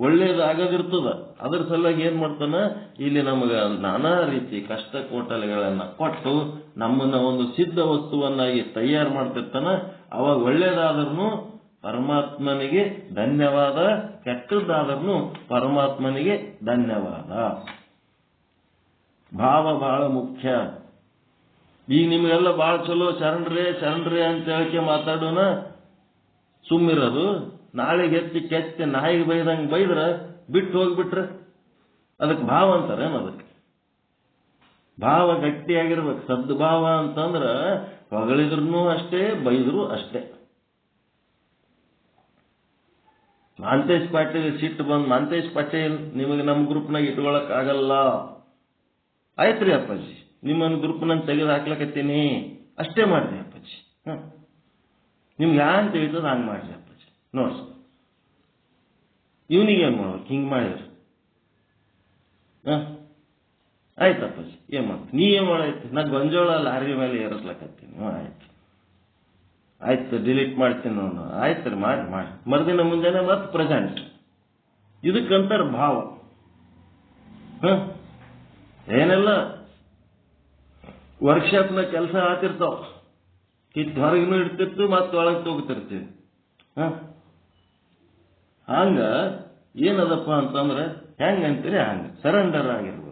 ಒಳ್ಳೇದಾಗದಿರ್ತದ. ಅದ್ರ ಸಲುವಾಗಿ ಏನ್ ಮಾಡ್ತಾನ, ಇಲ್ಲಿ ನಮಗ ನಾನಾ ರೀತಿ ಕಷ್ಟ ಕೋಟಲೆಗಳನ್ನ ಕೊಟ್ಟು ನಮ್ಮನ್ನ ಒಂದು ಸಿದ್ಧ ವಸ್ತುವನ್ನಾಗಿ ತಯಾರು ಮಾಡ್ತಿರ್ತಾನ. ಅವಾಗ ಒಳ್ಳೇದಾದ್ರೂ ಪರಮಾತ್ಮನಿಗೆ ಧನ್ಯವಾದ, ಕೆಟ್ಟದ್ದಾದ್ರೂ ಪರಮಾತ್ಮನಿಗೆ ಧನ್ಯವಾದ. ಭಾವ ಬಹಳ ಮುಖ್ಯ. ಈಗ ನಿಮಗೆಲ್ಲ ಬಹಳ ಚಲೋ ಶರಣರೇ ಶರಣರೇ ಅಂತ ಹೇಳಕ್ಕೆ ಮಾತಾಡೋಣ, ಸುಮ್ಮಿರೋದು. ನಾಳೆಗೆ ಎತ್ತಿ ಕೆತ್ತಿ ನಾಯಿಗೆ ಬೈದಂಗೆ ಬೈದ್ರ ಬಿಟ್ಟು ಹೋಗ್ಬಿಟ್ರೆ ಅದಕ್ಕೆ ಭಾವ ಅಂತಾರೆ. ಅದಕ್ಕೆ ಭಾವ ಗಟ್ಟಿಯಾಗಿರ್ಬೇಕು. ಸದ್ಭಾವ ಅಂತಂದ್ರ ಹೊಗಳಿದ್ರು ಅಷ್ಟೇ, ಬೈದ್ರು ಅಷ್ಟೇ. ಮಾಂತೇಶ್ ಪಾಟೀಲ್ ಸಿಟ್ಟು ಬಂದ್, ಮಾಂತೇಶ್ ಪಾಟೀಲ್ ನಿಮಗೆ ನಮ್ಮ ಗ್ರೂಪ್ನಾಗ ಇಟ್ಕೊಳಕ್ ಆಗಲ್ಲ. ಆಯ್ತ್ರಿ ಅಪ್ಪಾಜಿ, ನಿಮ್ಮನ್ನು ಗ್ರೂಪ್ನಾಗ ತೆಗೆದು ಹಾಕ್ಲಕತ್ತೀನಿ, ಅಷ್ಟೇ ಮಾಡ್ರಿ ಅಪ್ಪಾಜಿ. ನಿಮ್ಗೆ ಹ್ಯಾಂಗ ತಿಳಿತದ ಹಂಗೆ ಮಾಡ್ರಿ ಅಪ್ಪಾಜಿ. ನೋಡ್ರಿ, ಇವನಿಗೇನು ಮಾಡ್ಬೇಕು? ಹಿಂಗೆ ಮಾಡಿರಿ ಆಯ್ತಪ್ಪಾಜಿ, ಏನ್ ಮಾಡ್ತೀನಿ? ನೀ ಏನ್ ಮಾಡಾಯ್ತು? ನಾ ಗೊಂಜೋಳ ಲಾರಿ ಮೇಲೆ ಏರಿಸ್ಲಕತ್ತೀನಿ. ಆಯ್ತು, ಡಿಲೀಟ್ ಮಾಡ್ತೀನಿ ನಾನು. ಆಯ್ತು ರೀ, ಮಾಡಿ ಮರುದಿನ ಮುಂಜಾನೆ ಮತ್ತೆ ಪ್ರೆಸೆಂಟ್. ಇದಕ್ಕಂತಾರ ಭಾವ. ಏನೆಲ್ಲ ವರ್ಕ್ಶಾಪ್ನ ಕೆಲಸ ಆತಿರ್ತಾವ, ಕಿತ್ತು ಹೊರಗಿನೂ ಇಡ್ತಿರ್ತೀವಿ, ಮತ್ತೆ ಒಳಗೆ ತಗೋತಿರ್ತೀವಿ. ಹಂಗ ಏನದಪ್ಪ ಅಂತಂದ್ರೆ ಹೆಂಗಂತೀರಿ ಹಂಗ ಸರೆಂಡರ್ ಆಗಿರ್ಬೇಕು.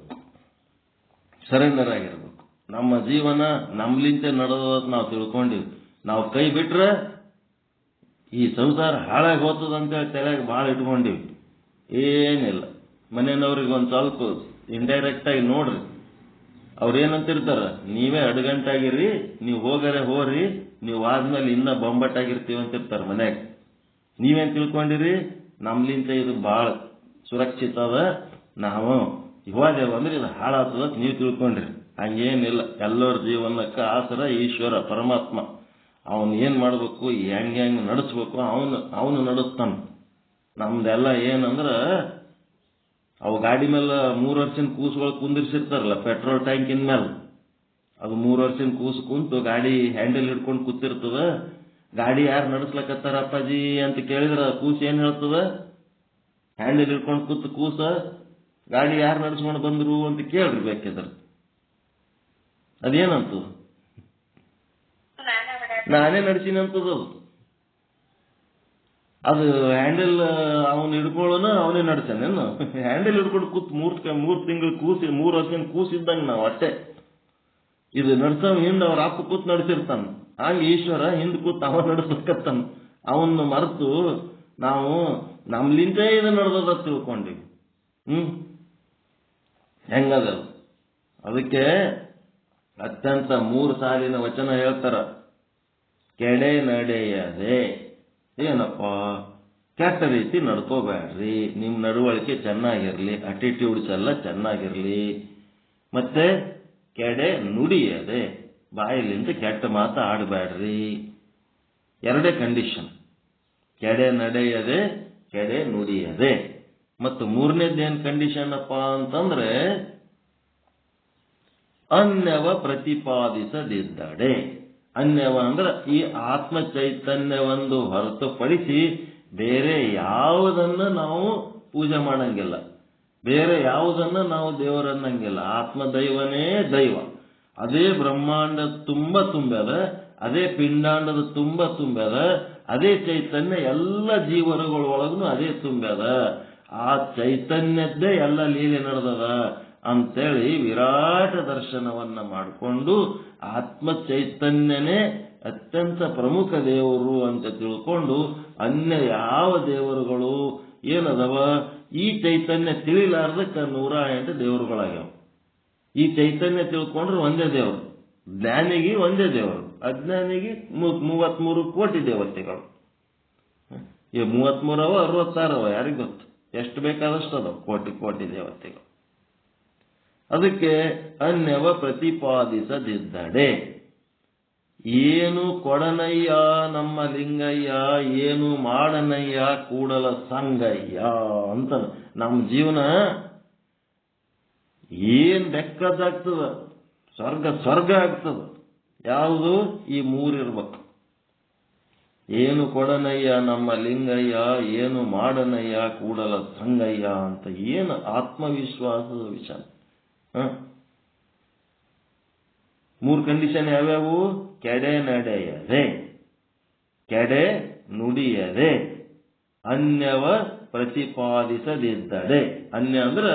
ನಮ್ಮ ಜೀವನ ನಮ್ಲಿಂತೆ ನಡೆದ ನಾವು ತಿಳ್ಕೊಂಡಿವಿ. ನಾವು ಕೈ ಬಿಟ್ರೆ ಈ ಸಂಸಾರ ಹಾಳಾಗಿ ಹೋಗ್ತದ ಅಂತೇಳಿ ತಲೆಯಾಗ ಭಾಳ ಇಟ್ಕೊಂಡಿವಿ. ಏನಿಲ್ಲ, ಮನೆಯವ್ರಿಗೆ ಒಂದು ಸ್ವಲ್ಪ ಇಂಡೈರೆಕ್ಟ್ ಆಗಿ ನೋಡ್ರಿ. ಅವ್ರೇನಂತಿರ್ತಾರ, ನೀವೇ ಅಡ್ಗಂಟಾಗಿರಿ, ನೀವು ಹೋಗರೆ ಹೋರಿ, ನೀವು ಆದ್ಮೇಲೆ ಇನ್ನ ಬೊಂಬಟ್ಟಾಗಿರ್ತೀವಿ ಅಂತಿರ್ತಾರ ಮನ್ಯಾಗ. ನೀವೇನ್ ತಿಳ್ಕೊಂಡಿರಿ? ನಮ್ಲಿಂತ ಇದು ಭಾಳ ಸುರಕ್ಷಿತ ಅದ, ನಾವು ಹೋದೇವ ಅಂದ್ರೆ ಇದು ಹಾಳಾಗ್ತದ ನೀವು ತಿಳ್ಕೊಂಡ್ರಿ. ಹಂಗೇನಿಲ್ಲ. ಎಲ್ಲರ ಜೀವನಕ್ಕೆ ಆಸರ ಈಶ್ವರ ಪರಮಾತ್ಮ. ಅವನು ಏನ್ ಮಾಡ್ಬೇಕು, ಹೆಂಗ್ ನಡೆಸ್ಬೇಕು ಅವನು ನಡೆಸ್ತಾನ. ನಮ್ದೆಲ್ಲ ಏನಂದ್ರ ಅವು ಗಾಡಿ ಮೇಲೆ 3 ವರ್ಷದ ಕೂಸುಗಳು ಕುಂದಿರ್ಸಿರ್ತಾರಲ್ಲ ಪೆಟ್ರೋಲ್ ಟ್ಯಾಂಕಿನ ಮೇಲೆ, ಅದು 3 ವರ್ಷದ ಕೂಸು ಕುಂತು ಗಾಡಿ ಹ್ಯಾಂಡಲ್ ಹಿಡ್ಕೊಂಡು ಕೂತಿರ್ತದ. ಗಾಡಿ ಯಾರು ನಡೆಸ್ಲಕತ್ತಾರ ಅಪ್ಪಾಜಿ ಅಂತ ಕೇಳಿದ್ರ ಕೂಸು ಏನ್ ಹೇಳ್ತದ? ಹ್ಯಾಂಡಲ್ ಹಿಡ್ಕೊಂಡು ಕೂತು ಕೂಸ, ಗಾಡಿ ಯಾರು ನಡೆಸ್ಕೊಂಡು ಬಂದ್ರು ಅಂತ ಕೇಳ್ರಿ ಬೇಕಿದ್ರ. ಅದೇನಂತ? ನಾನೇ ನಡೆಸಿನಿ ಅಂತದ. ಅದು ಹ್ಯಾಂಡಲ್ ಅವನು ಹಿಡ್ಕೊಳ್ಳೋಣ, ಅವನೇ ನಡೆಸಾನೇನು? ಹ್ಯಾಂಡಲ್ ಹಿಡ್ಕೊಂಡು ಕೂತ್ 3 ತಿಂಗಳು ಕೂಸಿ 3 ವರ್ಷದ ಕೂಸಿದ್ದಂಗ ನಾವು ಅಷ್ಟೇ. ಇದು ನಡ್ಸವ್ ಹಿಂದ್ ಅವ್ರ ಅಪ್ಪ ಕೂತ್ ನಡೆಸಿರ್ತಾನ. ಹಂಗ ಈಶ್ವರ ಹಿಂದ್ ಕೂತ್ ಅವ ನಡೆಸ್ಬೇಕತ್ತಾನ. ಅವನ್ನ ಮರೆತು ನಾವು ನಮ್ಲಿಂದೇ ಇದು ನಡೆದ ತಿಳ್ಕೊಂಡಿವಿ. ಹೆಂಗದ? ಅದಕ್ಕೆ ಅತ್ಯಂತ 3 ಸಾಲಿನ ವಚನ ಹೇಳ್ತಾರ. ಕೆಡೆ ನಡೆಯದೆ, ಏನಪ್ಪ, ಕೆಟ್ಟ ರೀತಿ ನಡ್ಕೋಬೇಡ್ರಿ, ನಿಮ್ ನಡವಳಿಕೆ ಚೆನ್ನಾಗಿರ್ಲಿ, ಅಟಿಟ್ಯೂಡ್ಸ್ ಎಲ್ಲ ಚೆನ್ನಾಗಿರ್ಲಿ. ಮತ್ತೆ ಕೆಡೆ ನುಡಿಯದೆ, ಬಾಯಿಲಿಂದ ಕೆಟ್ಟ ಮಾತು ಆಡಬೇಡ್ರಿ. 2 ಕಂಡೀಷನ್, ಕೆಡೆ ನಡೆಯದೆ, ಕೆಡೆ ನುಡಿಯದೆ. ಮತ್ತು 3ನೇದೇನ್ ಕಂಡೀಷನ್ ಅಪ್ಪ ಅಂತಂದ್ರೆ ಅನ್ಯವ ಪ್ರತಿಪಾದಿಸದಿದ್ದಡೆ. ಅನ್ಯವ ಅಂದ್ರೆ ಈ ಆತ್ಮ ಚೈತನ್ಯವೊಂದು ಹೊರತುಪಡಿಸಿ ಬೇರೆ ಯಾವುದನ್ನ ನಾವು ಪೂಜೆ ಮಾಡಂಗಿಲ್ಲ, ಬೇರೆ ಯಾವುದನ್ನ ನಾವು ದೇವರನ್ನಂಗಿಲ್ಲ. ಆತ್ಮದೈವನೇ ದೈವ. ಅದೇ ಬ್ರಹ್ಮಾಂಡ ತುಂಬದ, ಅದೇ ಪಿಂಡಾಂಡದ ತುಂಬದ, ಅದೇ ಚೈತನ್ಯ ಎಲ್ಲ ಜೀವನಗಳೊಳಗೂ ಅದೇ ತುಂಬ್ಯದ. ಆ ಚೈತನ್ಯದ್ದೇ ಎಲ್ಲ ಲೀಲೆ ನಡೆದದ ಅಂತೇಳಿ ವಿರಾಟ ದರ್ಶನವನ್ನ ಮಾಡಿಕೊಂಡು ಆತ್ಮ ಚೈತನ್ಯನೇ ಅತ್ಯಂತ ಪ್ರಮುಖ ದೇವರು ಅಂತ ತಿಳ್ಕೊಂಡು ಅನ್ಯ ಯಾವ ದೇವರುಗಳು ಏನದವ ಈ ಚೈತನ್ಯ ತಿಳಿಲಾರ್ದಕ್ಕೆ 108 ದೇವರುಗಳಾಗ್ಯಾವ. ಈ ಚೈತನ್ಯ ತಿಳ್ಕೊಂಡ್ರೆ ಒಂದೇ ದೇವರು. ಜ್ಞಾನಿಗೆ ಒಂದೇ ದೇವರು, ಅಜ್ಞಾನಿಗೆ 33 ಕೋಟಿ ದೇವತೆಗಳು. 33 ಅವ 66 ಅವ, ಯಾರಿಗ ಗೊತ್ತು? ಎಷ್ಟು ಬೇಕಾದಷ್ಟು ಅದಾವ, ಕೋಟಿ ದೇವತೆಗಳು. ಅದಕ್ಕೆ ಅನ್ಯವ ಪ್ರತಿಪಾದಿಸದಿದ್ದಡೆ. ಏನು ಕೊಡನಯ್ಯ ನಮ್ಮ ಲಿಂಗಯ್ಯ, ಏನು ಮಾಡನಯ್ಯ ಕೂಡಲ ಸಂಗಯ್ಯ ಅಂತ. ನಮ್ಮ ಜೀವನ ಏನ್ ಬೆಕ್ಕದಾಗ್ತದ, ಸ್ವರ್ಗ ಆಗ್ತದ. ಯಾವುದು? ಈ 3 ಇರ್ಬೇಕು. ಏನು ಕೊಡನಯ್ಯ ನಮ್ಮ ಲಿಂಗಯ್ಯ, ಏನು ಮಾಡನಯ್ಯ ಕೂಡಲ ಸಂಗಯ್ಯ ಅಂತ. ಏನು ಆತ್ಮವಿಶ್ವಾಸದ ವಿಷಯ. 3 ಕಂಡೀಷನ್ ಯಾವ್ಯಾವು? ಕೆಡೆ ನಡೆಯದೆ, ಕೆಡೆ ನುಡಿಯದೆ, ಅನ್ಯವ ಪ್ರತಿಪಾದಿಸದಿದ್ದಡೆ. ಅನ್ಯ ಅಂದ್ರೆ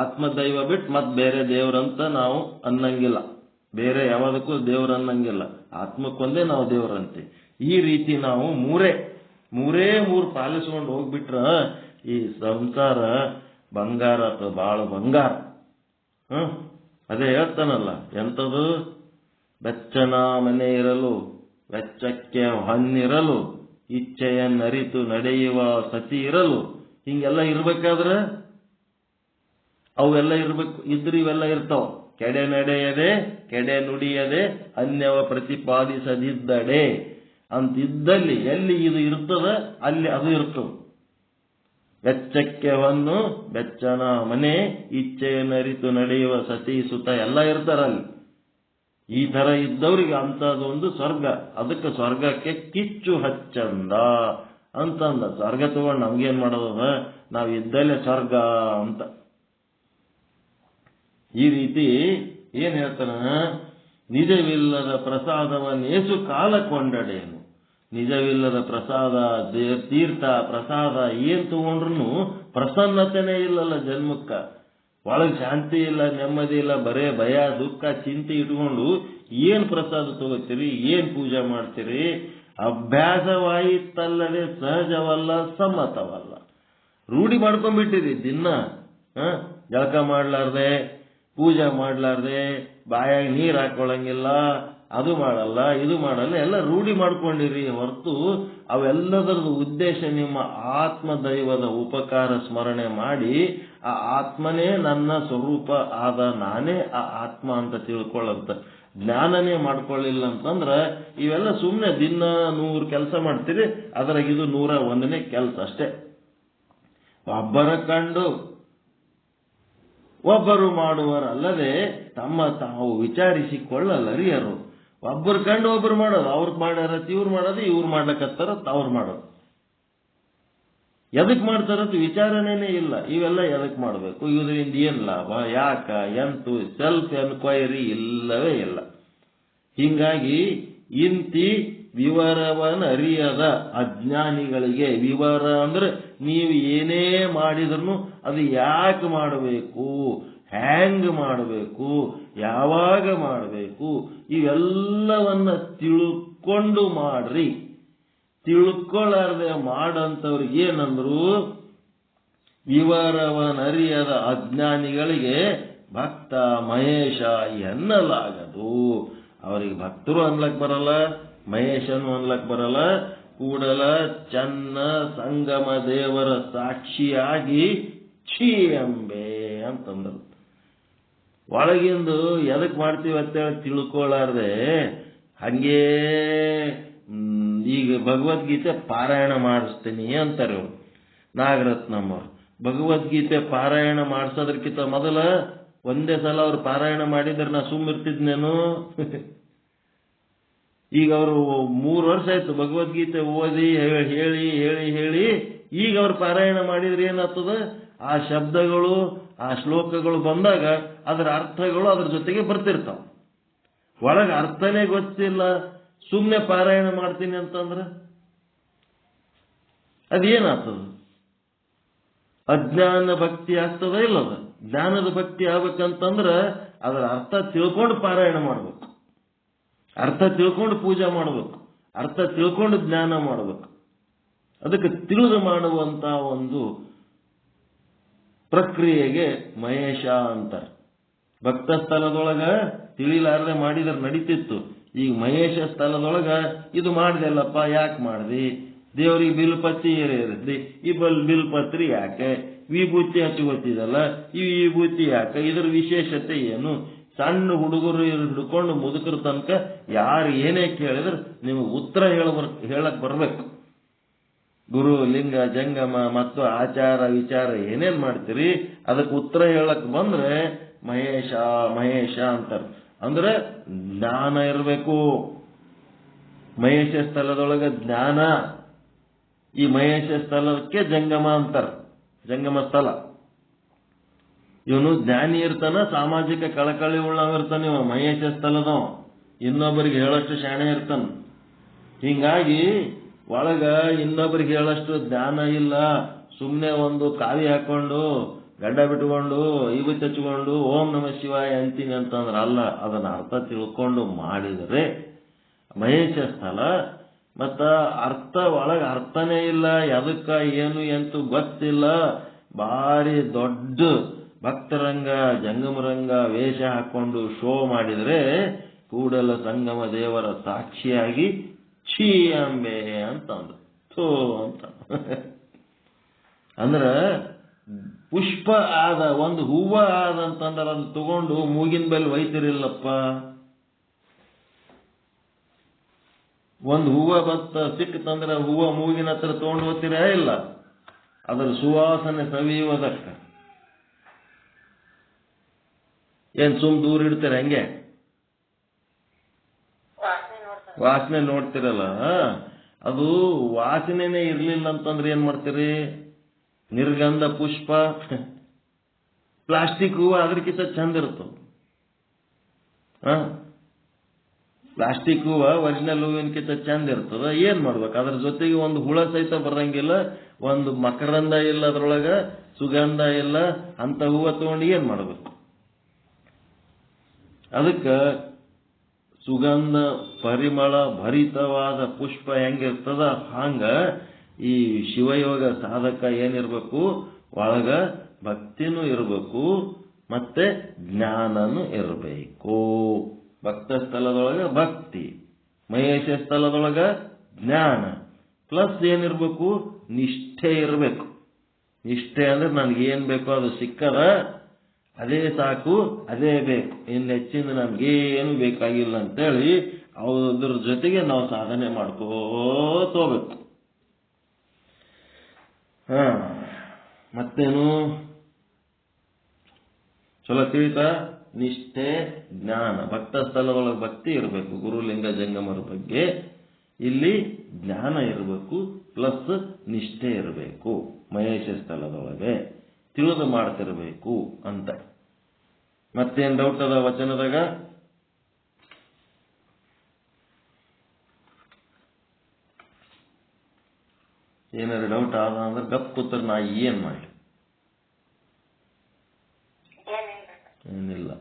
ಆತ್ಮದೈವ ಬಿಟ್ಟು ಮತ್ ಬೇರೆ ದೇವರಂತ ನಾವು ಅನ್ನಂಗಿಲ್ಲ, ಬೇರೆ ಯಾವುದಕ್ಕೂ ದೇವರನ್ನಂಗಿಲ್ಲ. ಆತ್ಮಕ್ಕೊಂದೇ ನಾವು ದೇವರಂತೆ. ಈ ರೀತಿ ನಾವು ಮೂರೇ ಪಾಲಿಸ್ಕೊಂಡು ಹೋಗ್ಬಿಟ್ರ ಈ ಸಂಸಾರ ಬಂಗಾರ ಅಥವಾ ಬಾಳ ಬಂಗಾರ. ಅದೇ ಹೇಳ್ತಾನಲ್ಲ, ಎಂಥದು? ಬೆಚ್ಚನ ಮನೆ ಇರಲು ವೆಚ್ಚಕ್ಕೆ ಹೊನ್ನಿರಲು, ಇಚ್ಛೆಯನ್ನರಿತು ನಡೆಯುವ ಸತಿ ಇರಲು. ಹಿಂಗೆಲ್ಲ ಇರ್ಬೇಕಾದ್ರೆ ಅವೆಲ್ಲ ಇರ್ಬೇಕು. ಇದ್ರೆ ಇವೆಲ್ಲ ಇರ್ತಾವ. ಕೆಡೆ ನಡೆಯದೆ, ಕೆಡೆ ನುಡಿಯದೆ, ಅನ್ಯವ ಪ್ರತಿಪಾದಿಸದಿದ್ದಡೆ. ಅಂತಿದ್ದಲ್ಲಿ ಎಲ್ಲಿ ಇದು ಇರ್ತದ ಅಲ್ಲಿ ಅದು ಇರ್ತದೆ. ವೆಚ್ಚಕ್ಕೆ ಹೊನ್ನು ಬೆಚ್ಚನ ಮನೆ, ಇಚ್ಛೆಯನ್ನರಿತು ನಡೆಯುವ ಸತಿ ಸುತ ಎಲ್ಲ ಇರ್ತಾರಲ್ಲಿ. ಈ ತರ ಇದ್ದವ್ರಿಗೆ ಅಂತದೊಂದು ಸ್ವರ್ಗ. ಅದಕ್ಕೆ ಸ್ವರ್ಗಕ್ಕೆ ಕಿಚ್ಚು ಹಚ್ಚಂದ ಅಂತಂದ. ಸ್ವರ್ಗ ತಗೊಂಡು ನಮ್ಗೇನ್ ಮಾಡೋದ, ನಾವ್ ಇದ್ದಲ್ಲೇ ಸ್ವರ್ಗ ಅಂತ. ಈ ರೀತಿ ಏನ್ ಹೇಳ್ತಾನ, ನಿಜವಿಲ್ಲದ ಪ್ರಸಾದವನ್ನೇಸು ಕಾಲ ಕೊಂಡಡೇನು. ನಿಜವಿಲ್ಲದ ಪ್ರಸಾದ, ತೀರ್ಥ ಪ್ರಸಾದ ಏನ್ ತಗೊಂಡ್ರು ಪ್ರಸನ್ನತೆನೇ ಇಲ್ಲಲ್ಲ ಜನ್ಮಕ್ಕ. ಒಳಗೆ ಶಾಂತಿ ಇಲ್ಲ, ನೆಮ್ಮದಿ ಇಲ್ಲ, ಬರೇ ಭಯ ದುಃಖ ಚಿಂತೆ ಇಟ್ಕೊಂಡು ಏನ್ ಪ್ರಸಾದ ತಗೋತೀರಿ, ಏನ್ ಪೂಜೆ ಮಾಡ್ತೀರಿ? ಅಭ್ಯಾಸವಾಯಿತಲ್ಲದೆ ಸಹಜವಲ್ಲ, ಸಮ್ಮತವಲ್ಲ. ರೂಢಿ ಮಾಡ್ಕೊಂಡ್ಬಿಟ್ಟಿರಿ. ದಿನ ಜಳಕ ಮಾಡ್ಲಾರ್ದೆ, ಪೂಜೆ ಮಾಡ್ಲಾರ್ದೆ, ಬಾಯಾಗ ನೀರ್ ಹಾಕೊಳಂಗಿಲ್ಲ, ಅದು ಮಾಡಲ್ಲ ಇದು ಮಾಡಲ್ಲ, ಎಲ್ಲ ರೂಢಿ ಮಾಡ್ಕೊಂಡಿರಿ. ಹೊರತು ಅವೆಲ್ಲದರದ ಉದ್ದೇಶ ನಿಮ್ಮ ಆತ್ಮದೈವದ ಉಪಕಾರ ಸ್ಮರಣೆ ಮಾಡಿ ಆ ಆತ್ಮನೇ ನನ್ನ ಸ್ವರೂಪ ಆದ, ನಾನೇ ಆ ಆತ್ಮ ಅಂತ ತಿಳ್ಕೊಳ್ಳಂತ ಜ್ಞಾನನೇ ಮಾಡ್ಕೊಳ್ಳಿಲ್ಲ ಅಂತಂದ್ರ ಇವೆಲ್ಲ ಸುಮ್ಮನೆ ದಿನ 100 ಕೆಲಸ ಮಾಡ್ತೀರಿ, ಅದ್ರಾಗ ಇದು 101ನೇ ಕೆಲಸ ಅಷ್ಟೇ. ಒಬ್ಬರ ಕಂಡು ಒಬ್ಬರು ಮಾಡುವರಲ್ಲದೆ ತಮ್ಮ ತಾವು ವಿಚಾರಿಸಿಕೊಳ್ಳಲರಿಯರು. ಒಬ್ಬರು ಕಂಡು ಒಬ್ಬರು ಮಾಡೋದು, ಅವ್ರಿಗೆ ಮಾಡ್ಯಾರತ್ ಇವ್ರು ಮಾಡೋದು, ಇವ್ರು ಮಾಡ್ಲಕತ್ತಾರತ್ ಅವ್ರು ಮಾಡೋದು. ಎದಕ್ ಮಾಡ್ತಾರತ್ ವಿಚಾರಣೆನೇ ಇಲ್ಲ. ಇವೆಲ್ಲ ಎದಕ್ ಮಾಡಬೇಕು, ಇದರಿಂದ ಏನ್ ಲಾಭ, ಯಾಕ, ಎಂತು ಸೆಲ್ಫ್ ಎನ್ಕ್ವೈರಿ ಇಲ್ಲವೇ ಇಲ್ಲ. ಹಿಂಗಾಗಿ ಇಂತಿ ವಿವರವನ್ನರಿಯದ ಅಜ್ಞಾನಿಗಳಿಗೆ, ವಿವರ ಅಂದ್ರೆ ನೀವು ಏನೇ ಮಾಡಿದ್ರು ಅದು ಯಾಕೆ ಮಾಡಬೇಕು, ಹ್ಯಾಂಗ್ ಮಾಡಬೇಕು, ಯಾವಾಗ ಮಾಡಬೇಕು, ಇವೆಲ್ಲವನ್ನ ತಿಳ್ಕೊಂಡು ಮಾಡ್ರಿ. ತಿಳ್ಕೊಳ್ಳಾರ್ದೆ ಮಾಡಂತವ್ರಿಗೆ ಏನಂದ್ರು, ವಿವರವನ್ನರಿಯದ ಅಜ್ಞಾನಿಗಳಿಗೆ ಭಕ್ತ ಮಹೇಶ ಎನ್ನಲಾಗದು. ಅವರಿಗೆ ಭಕ್ತರು ಅನ್ಲಕ್ ಬರಲ್ಲ, ಮಹೇಶನು ಅನ್ಲಕ್ ಬರಲ್ಲ. ಕೂಡಲ ಚನ್ನ ಸಂಗಮ ದೇವರ ಸಾಕ್ಷಿಯಾಗಿ ಛೀ ಎಂಬೆ ಅಂತಂದ್ರು. ಒಳಗಿಂದು ಎದಕ್ ಮಾಡ್ತೀವಿ ಅಂತೇಳಿ ತಿಳ್ಕೊಳ್ಳಾರ್ದೆ ಹಂಗೇ ಈಗ ಭಗವದ್ಗೀತೆ ಪಾರಾಯಣ ಮಾಡಿಸ್ತೀನಿ ಅಂತಾರೆ ಇವ್ರು ನಾಗರತ್ನಮ್ಮವ್ರು. ಭಗವದ್ಗೀತೆ ಪಾರಾಯಣ ಮಾಡಿಸೋದಕ್ಕಿಂತ ಮೊದಲ ಒಂದೇ ಸಲ ಅವ್ರು ಪಾರಾಯಣ ಮಾಡಿದ್ರೆ ನಾ ಸುಮ್ಮಿರ್ತಿದ್ನೇನು? ಈಗ ಅವರು 3 ವರ್ಷ ಆಯ್ತು ಭಗವದ್ಗೀತೆ ಓದಿ ಹೇಳಿ ಹೇಳಿ ಹೇಳಿ ಈಗ ಅವ್ರು ಪಾರಾಯಣ ಮಾಡಿದ್ರೆ ಏನಾಗ್ತದ, ಆ ಶಬ್ದಗಳು ಆ ಶ್ಲೋಕಗಳು ಬಂದಾಗ ಅದರ ಅರ್ಥಗಳು ಅದ್ರ ಜೊತೆಗೆ ಬರ್ತಿರ್ತಾವ. ಒಳಗೆ ಅರ್ಥನೇ ಗೊತ್ತಿಲ್ಲ, ಸುಮ್ಮನೆ ಪಾರಾಯಣ ಮಾಡ್ತೀನಿ ಅಂತಂದ್ರೆ ಅದೇನಾಗ್ತದ? ಅಜ್ಞಾನ ಭಕ್ತಿ ಆಗ್ತದ ಇಲ್ಲದ? ಜ್ಞಾನದ ಭಕ್ತಿ ಆಗ್ಬೇಕಂತಂದ್ರ ಅದರ ಅರ್ಥ ತಿಳ್ಕೊಂಡು ಪಾರಾಯಣ ಮಾಡ್ಬೇಕು, ಅರ್ಥ ತಿಳ್ಕೊಂಡು ಪೂಜೆ ಮಾಡ್ಬೇಕು, ಅರ್ಥ ತಿಳ್ಕೊಂಡು ಜ್ಞಾನ ಮಾಡ್ಬೇಕು. ಅದಕ್ಕೆ ತಿಳಿದು ಮಾಡುವಂತ ಒಂದು ಪ್ರಕ್ರಿಯೆಗೆ ಮಹೇಶ ಅಂತಾರೆ. ಭಕ್ತ ಸ್ಥಳದೊಳಗ ತಿಳಿಲಾರದೆ ಮಾಡಿದ್ರೆ ನಡೀತಿತ್ತು. ಈಗ ಮಹೇಶ ಸ್ಥಳದೊಳಗ ಇದು ಮಾಡ್ದಲ್ಲಪ್ಪ, ಯಾಕೆ ಮಾಡ್ದಿ? ದೇವರಿಗೆ ಬಿಲ್ಪತ್ರಿ ಇರದಿ, ಈ ಬಿಲ್ಪತ್ರಿ ಯಾಕೆ? ವಿಭೂತಿ ಹಚ್ಕೋತಿದಲ್ಲ, ಈ ವಿಭೂತಿ ಯಾಕೆ? ಇದ್ರ ವಿಶೇಷತೆ ಏನು? ಸಣ್ಣ ಹುಡುಗರು ಹಿಡ್ಕೊಂಡು ಮುದುಕರ ತನಕ ಯಾರು ಏನೇ ಕೇಳಿದ್ರೆ ನಿಮಗೆ ಉತ್ತರ ಹೇಳಕ್ ಬರ್ಬೇಕು. ಗುರು ಲಿಂಗ ಜಂಗಮ ಮತ್ತು ಆಚಾರ ವಿಚಾರ ಏನೇನ್ ಮಾಡ್ತೀರಿ ಅದಕ್ಕೆ ಉತ್ತರ ಹೇಳಕ್ ಬಂದ್ರೆ ಮಹೇಶ ಮಹೇಶ ಅಂತಾರೆ. ಅಂದ್ರೆ ಜ್ಞಾನ ಇರಬೇಕು. ಮಹೇಶ ಸ್ಥಳದೊಳಗೆ ಜ್ಞಾನ. ಈ ಮಹೇಶ ಸ್ಥಳಕ್ಕೆ ಜಂಗಮ ಅಂತಾರೆ, ಜಂಗಮ ಸ್ಥಳ. ಇವನು ಜ್ಞಾನಿ ಇರ್ತಾನ, ಸಾಮಾಜಿಕ ಕಳಕಳಿ ಉಳ್ಳವಿರ್ತಾನೆ ಇವ ಮಹೇಶ ಸ್ಥಳದವ. ಇನ್ನೊಬ್ಬರಿಗೆ ಹೇಳಷ್ಟು ಶಾಣೆ ಇರ್ತಾನ. ಹಿಂಗಾಗಿ ಒಳಗ ಇನ್ನೊಬ್ಬರಿಗೆ ಹೇಳಷ್ಟು ಜ್ಞಾನ ಇಲ್ಲ. ಸುಮ್ಮನೆ ಒಂದು ಕಾವಿ ಹಾಕೊಂಡು ಗಡ್ಡ ಬಿಟ್ಕೊಂಡು ವಿಭೂತಿ ಹಚ್ಕೊಂಡು ಓಂ ನಮ ಶಿವಾಯ ಅಂತೀನಿ ಅಂತಂದ್ರ ಅಲ್ಲ. ಅದನ್ನ ಅರ್ಥ ತಿಳ್ಕೊಂಡು ಮಾಡಿದರೆ ಮಹೇಶ ಸ್ಥಳ. ಮತ್ತ ಅರ್ಥ ಒಳಗೆ ಅರ್ಥನೇ ಇಲ್ಲ, ಎದಕ್ಕ ಏನು ಎಂತೂ ಗೊತ್ತಿಲ್ಲ. ಭಾರಿ ದೊಡ್ಡ ಭಕ್ತರಂಗ ಜಂಗಮರಂಗ ವೇಷ ಹಾಕೊಂಡು ಶೋ ಮಾಡಿದ್ರೆ ಕೂಡಲ ಸಂಗಮ ದೇವರ ಸಾಕ್ಷಿಯಾಗಿ ಛೀ ಅಂಬೆ ಅಂತ ಅಂದ್ರು. ಥೋ ಅಂತ ಅಂದ್ರ ಪುಷ್ಪ ಆದ ಒಂದು ಹೂವ ಆದಂತಂದ್ರೆ ಅದು ತಗೊಂಡು ಮೂಗಿನ ಬೆಲ್ ಒಯ್ತಿರಿಲ್ಲಪ್ಪ. ಒಂದು ಹೂವು ಸಿಕ್ಕಂದ್ರೆ ಹೂವು ಮೂಗಿನ ಹತ್ರ ತಗೊಂಡು ಹೋಗ್ತೀರಾ ಇಲ್ಲ, ಅದರ ಸುವಾಸನೆ ಸವಿಯುವುದಕ್ಕ ಏನ್ ಸುಮ್ ದೂರ ಇಡ್ತೀರ? ಹಂಗೆ ವಾಸನೆ ನೋಡ್ತಿರಲ್ಲ, ಅದು ವಾಸನೆನೇ ಇರ್ಲಿಲ್ಲ ಅಂತಂದ್ರೆ ಏನ್ ಮಾಡ್ತೀರಿ? ನಿರ್ಗಂಧ ಪುಷ್ಪ ಪ್ಲಾಸ್ಟಿಕ್ ಹೂವು ಅದಕ್ಕಿಂತ ಚಂದ ಇರ್ತದೆ. ಪ್ಲಾಸ್ಟಿಕ್ ಹೂವು ಒರಿಜಿನಲ್ ಹೂವಿನಕಿಂತ ಚಂದ ಇರ್ತದ. ಏನ್ ಮಾಡ್ಬೇಕು? ಅದ್ರ ಜೊತೆಗೆ ಒಂದು ಹುಳ ಸಹಿತ ಬರಂಗಿಲ್ಲ, ಒಂದು ಮಕರಂದ ಇಲ್ಲ, ಅದ್ರೊಳಗ ಸುಗಂಧ ಇಲ್ಲ, ಅಂತ ಹೂವು ತಗೊಂಡು ಏನ್ ಮಾಡ್ಬೇಕು? ಅದಕ್ಕ ಸುಗಂಧ ಪರಿಮಳ ಭರಿತವಾದ ಪುಷ್ಪ ಹೆಂಗಿರ್ತದ ಹಂಗ ಈ ಶಿವಯೋಗ ಸಾಧಕ ಏನಿರ್ಬೇಕು? ಒಳಗ ಭಕ್ತಿನೂ ಇರಬೇಕು, ಮತ್ತೆ ಜ್ಞಾನನೂ ಇರಬೇಕು. ಭಕ್ತ ಸ್ಥಳದೊಳಗ ಭಕ್ತಿ, ಮಹೇಶ ಸ್ಥಳದೊಳಗ ಜ್ಞಾನ, ಪ್ಲಸ್ ಏನಿರ್ಬೇಕು? ನಿಷ್ಠೆ ಇರಬೇಕು. ನಿಷ್ಠೆ ಅಂದ್ರೆ ನನಗೇನ್ ಬೇಕೋ ಅದು ಸಿಕ್ಕದ, ಅದೇ ಸಾಕು, ಅದೇ ಬೇಕು, ಇನ್ನು ಹೆಚ್ಚಿಂದ ನಮ್ಗೇನು ಬೇಕಾಗಿಲ್ಲ ಅಂತೇಳಿ ಅದ್ರ ಜೊತೆಗೆ ನಾವು ಸಾಧನೆ ಮಾಡ್ಕೋಬೇಕು. ಮತ್ತೇನು ಚಲೋ ತಿಳಿತಾ? ನಿಷ್ಠೆ, ಜ್ಞಾನ. ಭಕ್ತ ಸ್ಥಳದೊಳಗೆ ಭಕ್ತಿ ಇರಬೇಕು, ಗುರುಲಿಂಗ ಜಂಗಮರ ಬಗ್ಗೆ. ಇಲ್ಲಿ ಜ್ಞಾನ ಇರಬೇಕು, ಪ್ಲಸ್ ನಿಷ್ಠೆ ಇರಬೇಕು. ಮಹೇಶ ಸ್ಥಳದೊಳಗೆ ತಿಳಿದು ಮಾಡ್ತಿರ್ಬೇಕು ಅಂತ. ಮತ್ತೇನ್ ಡೌಟ್ ಅದ ವಚನದಾಗ? ಏನಾದ್ರು ಡೌಟ್ ಆದ ಅಂದ್ರೆ ಗಪ್ ಕೂತ್ರ ನಾ ಏನ್ ಮಾಡಿ? ಏನಿಲ್ಲ.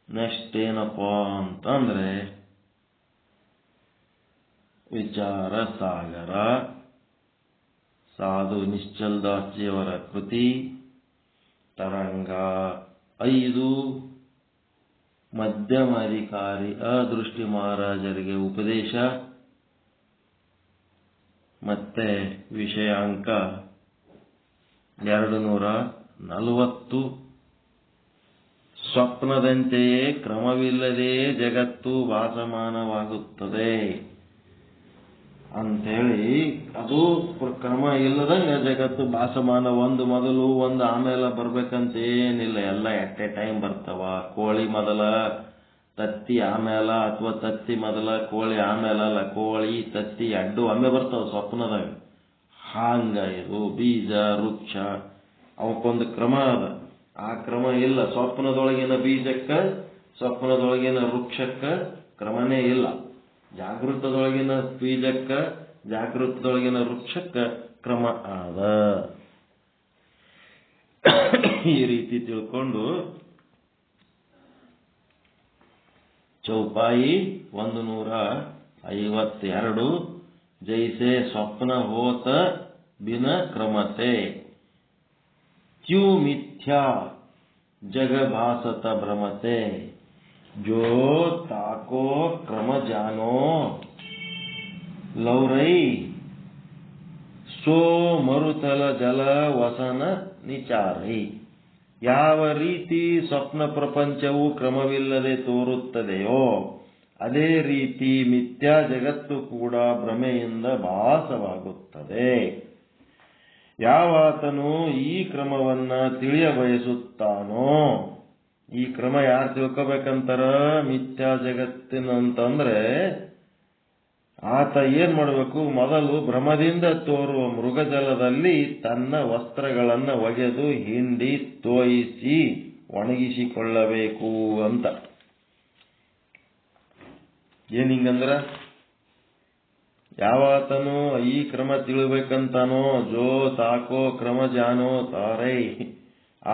ನೆಕ್ಸ್ಟ್ ಏನಪ್ಪಾ ಅಂತಂದ್ರೆ ವಿಚಾರ ಸಾಗರ, ಸಾಧು ನಿಶ್ಚಲ್ ದಾಸ್ಜಿಯವರ ಕೃತಿ, ತರಂಗ 5, ಮಧ್ಯಮಾಧಿಕಾರಿ ಅದೃಷ್ಟಿ ಮಹಾರಾಜರಿಗೆ ಉಪದೇಶ, ಮತ್ತೆ ವಿಷಯಾಂಕ 240. ಸ್ವಪ್ನದಂತೆಯೇ ಕ್ರಮವಿಲ್ಲದೆ ಜಗತ್ತು ಭಾಸಮಾನವಾಗುತ್ತದೆ ಅಂಥೇಳಿ, ಅದು ಕ್ರಮ ಇಲ್ಲದಂಗ ಜಗತ್ತು ಭಾಸಮಾನ, ಒಂದು ಮೊದಲು ಒಂದು ಆಮೇಲೆ ಬರ್ಬೇಕಂತ ಏನಿಲ್ಲ, ಎಲ್ಲ ಎಟ್ ಎ ಟೈಮ್ ಬರ್ತಾವ. ಕೋಳಿ ಮೊದಲ, ತತ್ತಿ ಆಮೇಲ, ಅಥವಾ ತತ್ತಿ ಮೊದಲ ಕೋಳಿ ಆಮೇಲಲ್ಲ, ಕೋಳಿ ತತ್ತಿ ಅಡ್ಡು ಒಮ್ಮೆ ಬರ್ತಾವ ಸ್ವಪ್ನದಾಗ. ಹಾಂಗ ಇದು ಬೀಜ ವೃಕ್ಷ ಅವಕ್ಕೊಂದು ಕ್ರಮ ಅದ, ಆ ಕ್ರಮ ಇಲ್ಲ. ಸ್ವಪ್ನದೊಳಗಿನ ಬೀಜಕ್ಕ, ಸ್ವಪ್ನದೊಳಗಿನ ವೃಕ್ಷಕ್ಕ ಕ್ರಮನೇ ಇಲ್ಲ. ಜಾಗೃತದೊಳಗಿನ ಬೀಜಕ್ಕ, ಜಾಗೃತದೊಳಗಿನ ವೃಕ್ಷಕ್ಕ ಕ್ರಮ ಅದ. ಈ ರೀತಿ ತಿಳ್ಕೊಂಡು ಚೌಪಾಯಿ 152, ಜೈಸೆ ಸ್ವಪ್ನ ಹೋತ ಬಿನ ಕ್ರಮತೆ, ಕ್ಯೂ ಮಿಥ್ಯಾ ಜಗ ಭಾಸತ ಭ್ರಮತೆ, ಜೋ ತಾಕೋ ಕ್ರಮ ಜಾನೋ ಲೌರೈ, ಸೋ ಮರುತಲ ಜಲ ವಸನ ನಿಚಾರೈ. ಯಾವ ರೀತಿ ಸ್ವಪ್ನ ಪ್ರಪಂಚವು ಕ್ರಮವಿಲ್ಲದೆ ತೋರುತ್ತದೆಯೋ ಅದೇ ರೀತಿ ಮಿಥ್ಯಾ ಜಗತ್ತು ಕೂಡ ಭ್ರಮೆಯಿಂದ ಭಾಸವಾಗುತ್ತದೆ. ಯಾವಾತನು ಈ ಕ್ರಮವನ್ನ ತಿಳಿಯ ಬಯಸುತ್ತಾನೋ, ಈ ಕ್ರಮ ಯಾರು ತಿಳ್ಕೋಬೇಕಂತಾರ? ಮಿಥ್ಯಾ ಜಗತ್ತಿನಂತಂದ್ರೆ ಆತ ಏನ್ ಮಾಡಬೇಕು? ಮೊದಲು ಭ್ರಮದಿಂದ ತೋರುವ ಮೃಗಜಲದಲ್ಲಿ ತನ್ನ ವಸ್ತ್ರಗಳನ್ನ ಒಗೆದು ಹಿಂಡಿ ತೋಯಿಸಿ ಒಣಗಿಸಿಕೊಳ್ಳಬೇಕು ಅಂತ. ಏನಿಂಗಂದ್ರ ಯಾವಾತನು ಈ ಕ್ರಮ ತಿಳಿಬೇಕಂತಾನೋ, ಜೋ ತಾಕೋ ಕ್ರಮ ಜಾನೋ ತಾರೈ,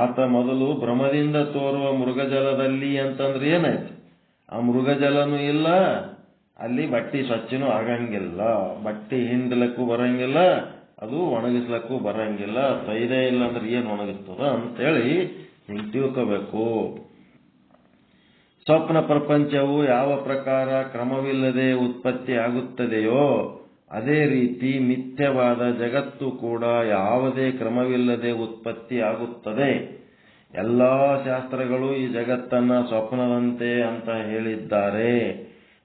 ಆತ ಮೊದಲು ಭ್ರಮದಿಂದ ತೋರುವ ಮೃಗಜಲದಲ್ಲಿ ಅಂತಂದ್ರೆ ಏನಾಯ್ತು? ಆ ಮೃಗಜಲನೂ ಇಲ್ಲ, ಅಲ್ಲಿ ಬಟ್ಟಿ ಸ್ವಚ್ಛನೂ ಆಗಂಗಿಲ್ಲ, ಬಟ್ಟೆ ಹಿಂಡ್ಲಕ್ಕೂ ಬರಂಗಿಲ್ಲ, ಅದು ಒಣಗಿಸ್ಲಕ್ಕೂ ಬರಂಗಿಲ್ಲ. ತೊಯ್ದೇ ಇಲ್ಲ ಅಂದ್ರೆ ಏನ್ ಒಣಗಿಸ್ತದ ಅಂತೇಳಿ ಹಿಂಗೆ ತಿಳ್ಕೋಬೇಕು. ಸ್ವಪ್ನ ಪ್ರಪಂಚವು ಯಾವ ಪ್ರಕಾರ ಕ್ರಮವಿಲ್ಲದೆ ಉತ್ಪತ್ತಿ ಆಗುತ್ತದೆಯೋ ಅದೇ ರೀತಿ ಮಿಥ್ಯವಾದ ಜಗತ್ತು ಕೂಡ ಯಾವುದೇ ಕ್ರಮವಿಲ್ಲದೆ ಉತ್ಪತ್ತಿ ಆಗುತ್ತದೆ. ಎಲ್ಲಾ ಶಾಸ್ತ್ರಗಳು ಈ ಜಗತ್ತನ್ನ ಸ್ವಪ್ನದಂತೆ ಅಂತ ಹೇಳಿದ್ದಾರೆ.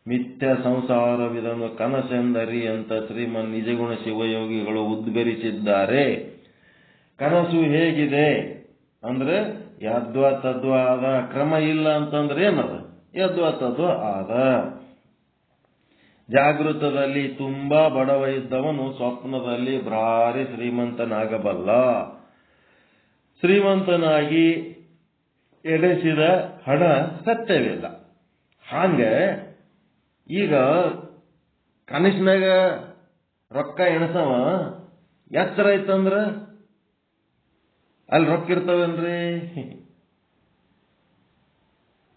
ಮಿಥ್ಯ ಸಂಸಾರವಿದನ್ನು ಕನಸೆಂದರಿ ಅಂತ ಶ್ರೀಮನ್ ನಿಜಗುಣ ಶಿವಯೋಗಿಗಳು ಉದ್ಗರಿಸಿದ್ದಾರೆ. ಕನಸು ಹೇಗಿದೆ ಅಂದ್ರೆ ಯದ್ವಾ ತದ್ವಾ ಆದ. ಕ್ರಮ ಇಲ್ಲ ಅಂತಂದ್ರೆ ಏನದ? ಯದ್ವಾ ತದ್ವಾ ಆದ. ಜಾಗೃತದಲ್ಲಿ ತುಂಬಾ ಬಡವ ಇದ್ದವನು ಸ್ವಪ್ನದಲ್ಲಿ ಭಾರಿ ಶ್ರೀಮಂತನಾಗಬಲ್ಲ. ಶ್ರೀಮಂತನಾಗಿ ಎಡೆಸಿದ ಹಣ ಸತ್ಯವಿಲ್ಲ. ಹಾಗೆ ಈಗ ಕನಸಿನಾಗ ರೊಕ್ಕ ಎಣಸವ ಎತ್ತರ ಐತಂದ್ರ ಅಲ್ಲಿ ರೊಕ್ಕ ಇರ್ತಾವೇನ್ರಿ?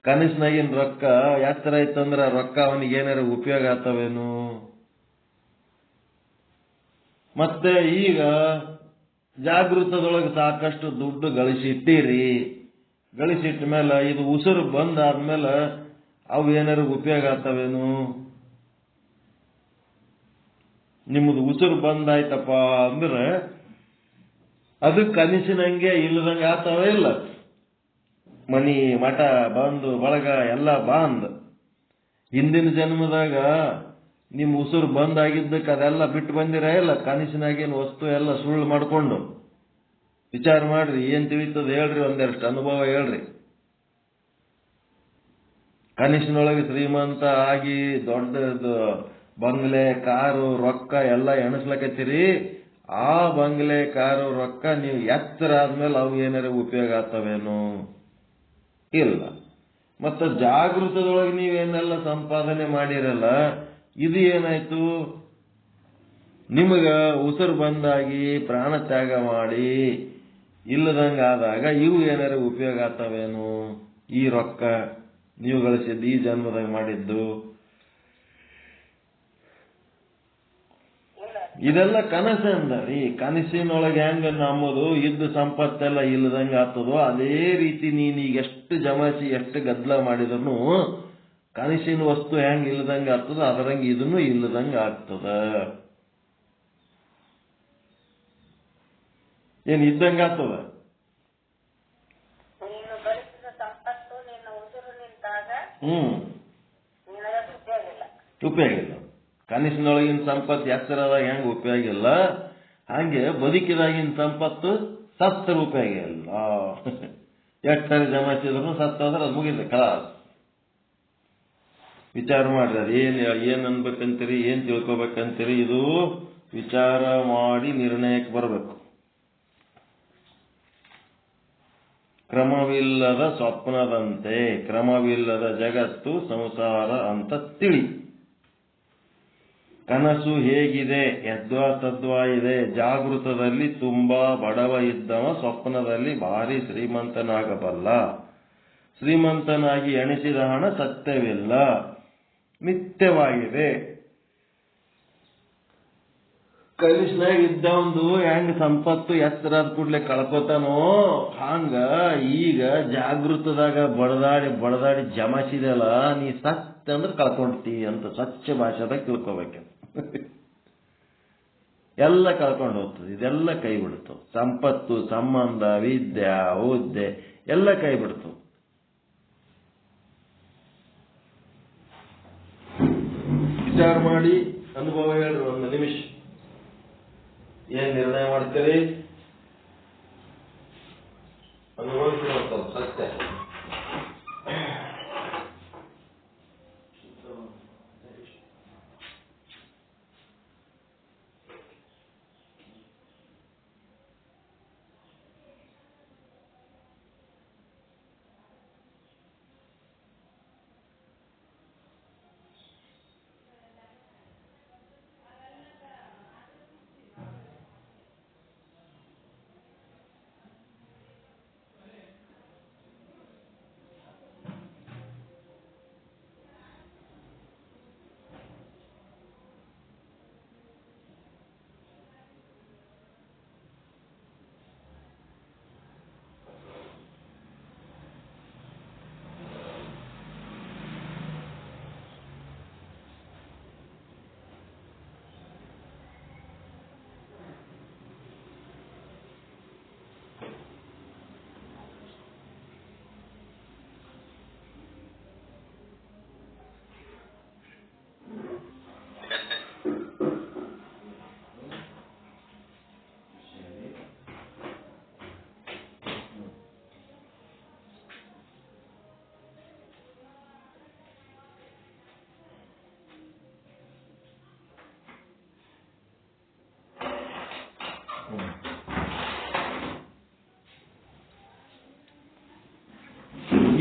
ಕನಸಿನಾಗಿನ ರೊಕ್ಕ ಎತ್ತರ ಐತಂದ್ರ ರೊಕ್ಕ ಅವನಿಗೆ ಏನಾರ ಉಪಯೋಗ ಆಗ್ತವೇನು? ಮತ್ತೆ ಈಗ ಜಾಗೃತದೊಳಗೆ ಸಾಕಷ್ಟು ದುಡ್ಡು ಗಳಿಸಿಟ್ಟಿರಿ. ಗಳಿಸಿಟ್ಟ ಮೇಲೆ ಇದು ಉಸಿರು ಬಂದಾದ್ಮೇಲೆ ಅವು ಏನಾರು ಉಪಯೋಗ ಆಗ್ತವೇನು? ನಿಮ್ಮದು ಉಸಿರು ಬಂದಾಯ್ತಪ್ಪ ಅಂದ್ರೆ ಅದು ಕನಸಿನಂಗೆ ಇಲ್ಲದಂಗೆ ಆಗ್ತಾವ ಇಲ್ಲ? ಮನಿ ಮಠ ಬಂದು ಬಳಗ ಎಲ್ಲ ಬಂದ್ ಹಿಂದಿನ ಜನ್ಮದಾಗ ನಿಮ್ಮ ಉಸಿರು ಬಂದಾಗಿದ್ದಕ್ಕೆ ಅದೆಲ್ಲ ಬಿಟ್ಟು ಬಂದಿರ ಇಲ್ಲ? ಕನಸಿನಾಗೇನು ವಸ್ತು ಎಲ್ಲ ಸುಳ್ಳು ಮಾಡ್ಕೊಂಡು ವಿಚಾರ ಮಾಡ್ರಿ. ಏನ್ ತಿಳಿತದ ಹೇಳ್ರಿ, ಒಂದೆರಷ್ಟು ಅನುಭವ ಹೇಳ್ರಿ. ಕನಸಿನೊಳಗೆ ಶ್ರೀಮಂತ ಆಗಿ ದೊಡ್ಡದು ಬಂಗ್ಲೆ ಕಾರು ರೊಕ್ಕ ಎಲ್ಲ ಎಣಸ್ಲಕತ್ತೀರಿ. ಆ ಬಂಗ್ಲೆ ಕಾರು ರೊಕ್ಕ ನೀವು ಎತ್ತರ ಆದ್ಮೇಲೆ ಅವು ಏನಾರ ಉಪಯೋಗ ಆಗ್ತವೇನು? ಇಲ್ಲ. ಮತ್ತೆ ಜಾಗೃತದೊಳಗೆ ನೀವೇನೆಲ್ಲ ಸಂಪಾದನೆ ಮಾಡಿರಲ್ಲ, ಇದು ಏನಾಯ್ತು? ನಿಮಗ ಉಸಿರು ಬಂದಾಗಿ ಪ್ರಾಣ ತ್ಯಾಗ ಮಾಡಿ ಇಲ್ಲದಂಗ ಆದಾಗ ಇವು ಏನಾರ ಉಪಯೋಗ ಆಗ್ತವೇನು? ಈ ರೊಕ್ಕ ನೀವು ಗಳಿಸಿದ್ದು ಈ ಜನ್ಮದಾಗ ಮಾಡಿದ್ದು ಇದೆಲ್ಲ ಕನಸು ಅಂದರಿ. ಕನಸಿನೊಳಗೆ ಹೆಂಗ ನಮ್ಮದು ಇದ್ದ ಸಂಪತ್ತೆಲ್ಲ ಇಲ್ಲದಂಗ ಆಗ್ತದೋ ಅದೇ ರೀತಿ ನೀನೀಗ ಎಷ್ಟು ಜಮಾಯಿಸಿ ಎಷ್ಟು ಗದ್ದಲ ಮಾಡಿದ್ರು ಕನಸಿನ ವಸ್ತು ಹೆಂಗ್ ಇಲ್ಲದಂಗ ಆಗ್ತದ ಅದರಂಗ ಇದನ್ನು ಇಲ್ಲದಂಗ ಆಗ್ತದ. ಏನ್ ಇದ್ದಂಗ ಆಗ್ತದ? ಉಪಯೋಗ ಇಲ್ಲ. ಕನಸಿನೊಳಗಿನ ಸಂಪತ್ತು ಎಚ್ಚರದಾಗ ಹೆಂಗ ಉಪಯೋಗ ಇಲ್ಲ, ಹಂಗೆ ಬದುಕಿದಾಗಿನ ಸಂಪತ್ತು ಸತ್ತರ ಉಪಯೋಗ ಇಲ್ಲ. ಎಷ್ಟರ ಜಮಾಯಿಸಿದ್ರು ಸತ್ತಾದ್ರೆ ಅದು ಮುಗಿದ ಕಲಾಸ್. ವಿಚಾರ ಮಾಡ್ರಿ. ಅದು ಏನ್ ಅನ್ಬೇಕಂತೀರಿ, ಏನ್ ತಿಳ್ಕೊಬೇಕಂತೀರಿ, ಇದು ವಿಚಾರ ಮಾಡಿ ನಿರ್ಣಯಕ್ಕೆ ಬರಬೇಕು. ಕ್ರಮವಿಲ್ಲದ ಸ್ವಪ್ನದಂತೆ ಕ್ರಮವಿಲ್ಲದ ಜಗತ್ತು ಸಂಸಾರ ಅಂತ ತಿಳಿ. ಕನಸು ಹೇಗಿದೆ? ಯದ್ವಾ ತದ್ವಾ ಇದೆ. ಜಾಗೃತದಲ್ಲಿ ತುಂಬಾ ಬಡವ ಇದ್ದವ ಸ್ವಪ್ನದಲ್ಲಿ ಭಾರಿ ಶ್ರೀಮಂತನಾಗಬಲ್ಲ. ಶ್ರೀಮಂತನಾಗಿ ಎಣಿಸಿದ ಹಣ ಸತ್ಯವಿಲ್ಲ, ಮಿಥ್ಯವಾಗಿದೆ. ಕನಸಿನಾಗ ಇದ್ದವಂದು ಹೆಂಗ ಸಂಪತ್ತು ಎತ್ತರಾದ ಕೂಡ್ಲೆ ಕಳ್ಕೊತಾನೋ ಹಂಗ ಈಗ ಜಾಗೃತದಾಗ ಬಡದಾಡಿ ಜಮಾಯಿಸಿದಲ್ಲ, ನೀ ಸತ್ಯ ಅಂದ್ರೆ ಕಳ್ಕೊಂಡ್ತಿ ಅಂತ ಸ್ವಚ್ಛ ಭಾಷೆದಾಗ ತಿಳ್ಕೊಬೇಕು. ಎಲ್ಲ ಕಳ್ಕೊಂಡು ಹೋಗ್ತದೆ. ಇದೆಲ್ಲ ಕೈ ಬಿಡ್ತು. ಸಂಪತ್ತು, ಸಂಬಂಧ, ವಿದ್ಯೆ, ಹುದ್ದೆ ಎಲ್ಲ ಕೈ ಬಿಡ್ತು. ವಿಚಾರ ಮಾಡಿ ಅನುಭವ ಹೇಳ್ರಿ. ಒಂದು ನಿಮಿಷ ಏನ್ ನಿರ್ಣಯ ಮಾಡ್ತೀರಿ? ಅನುಭವಿಸಿರುವಂತ ಸತ್ಯ.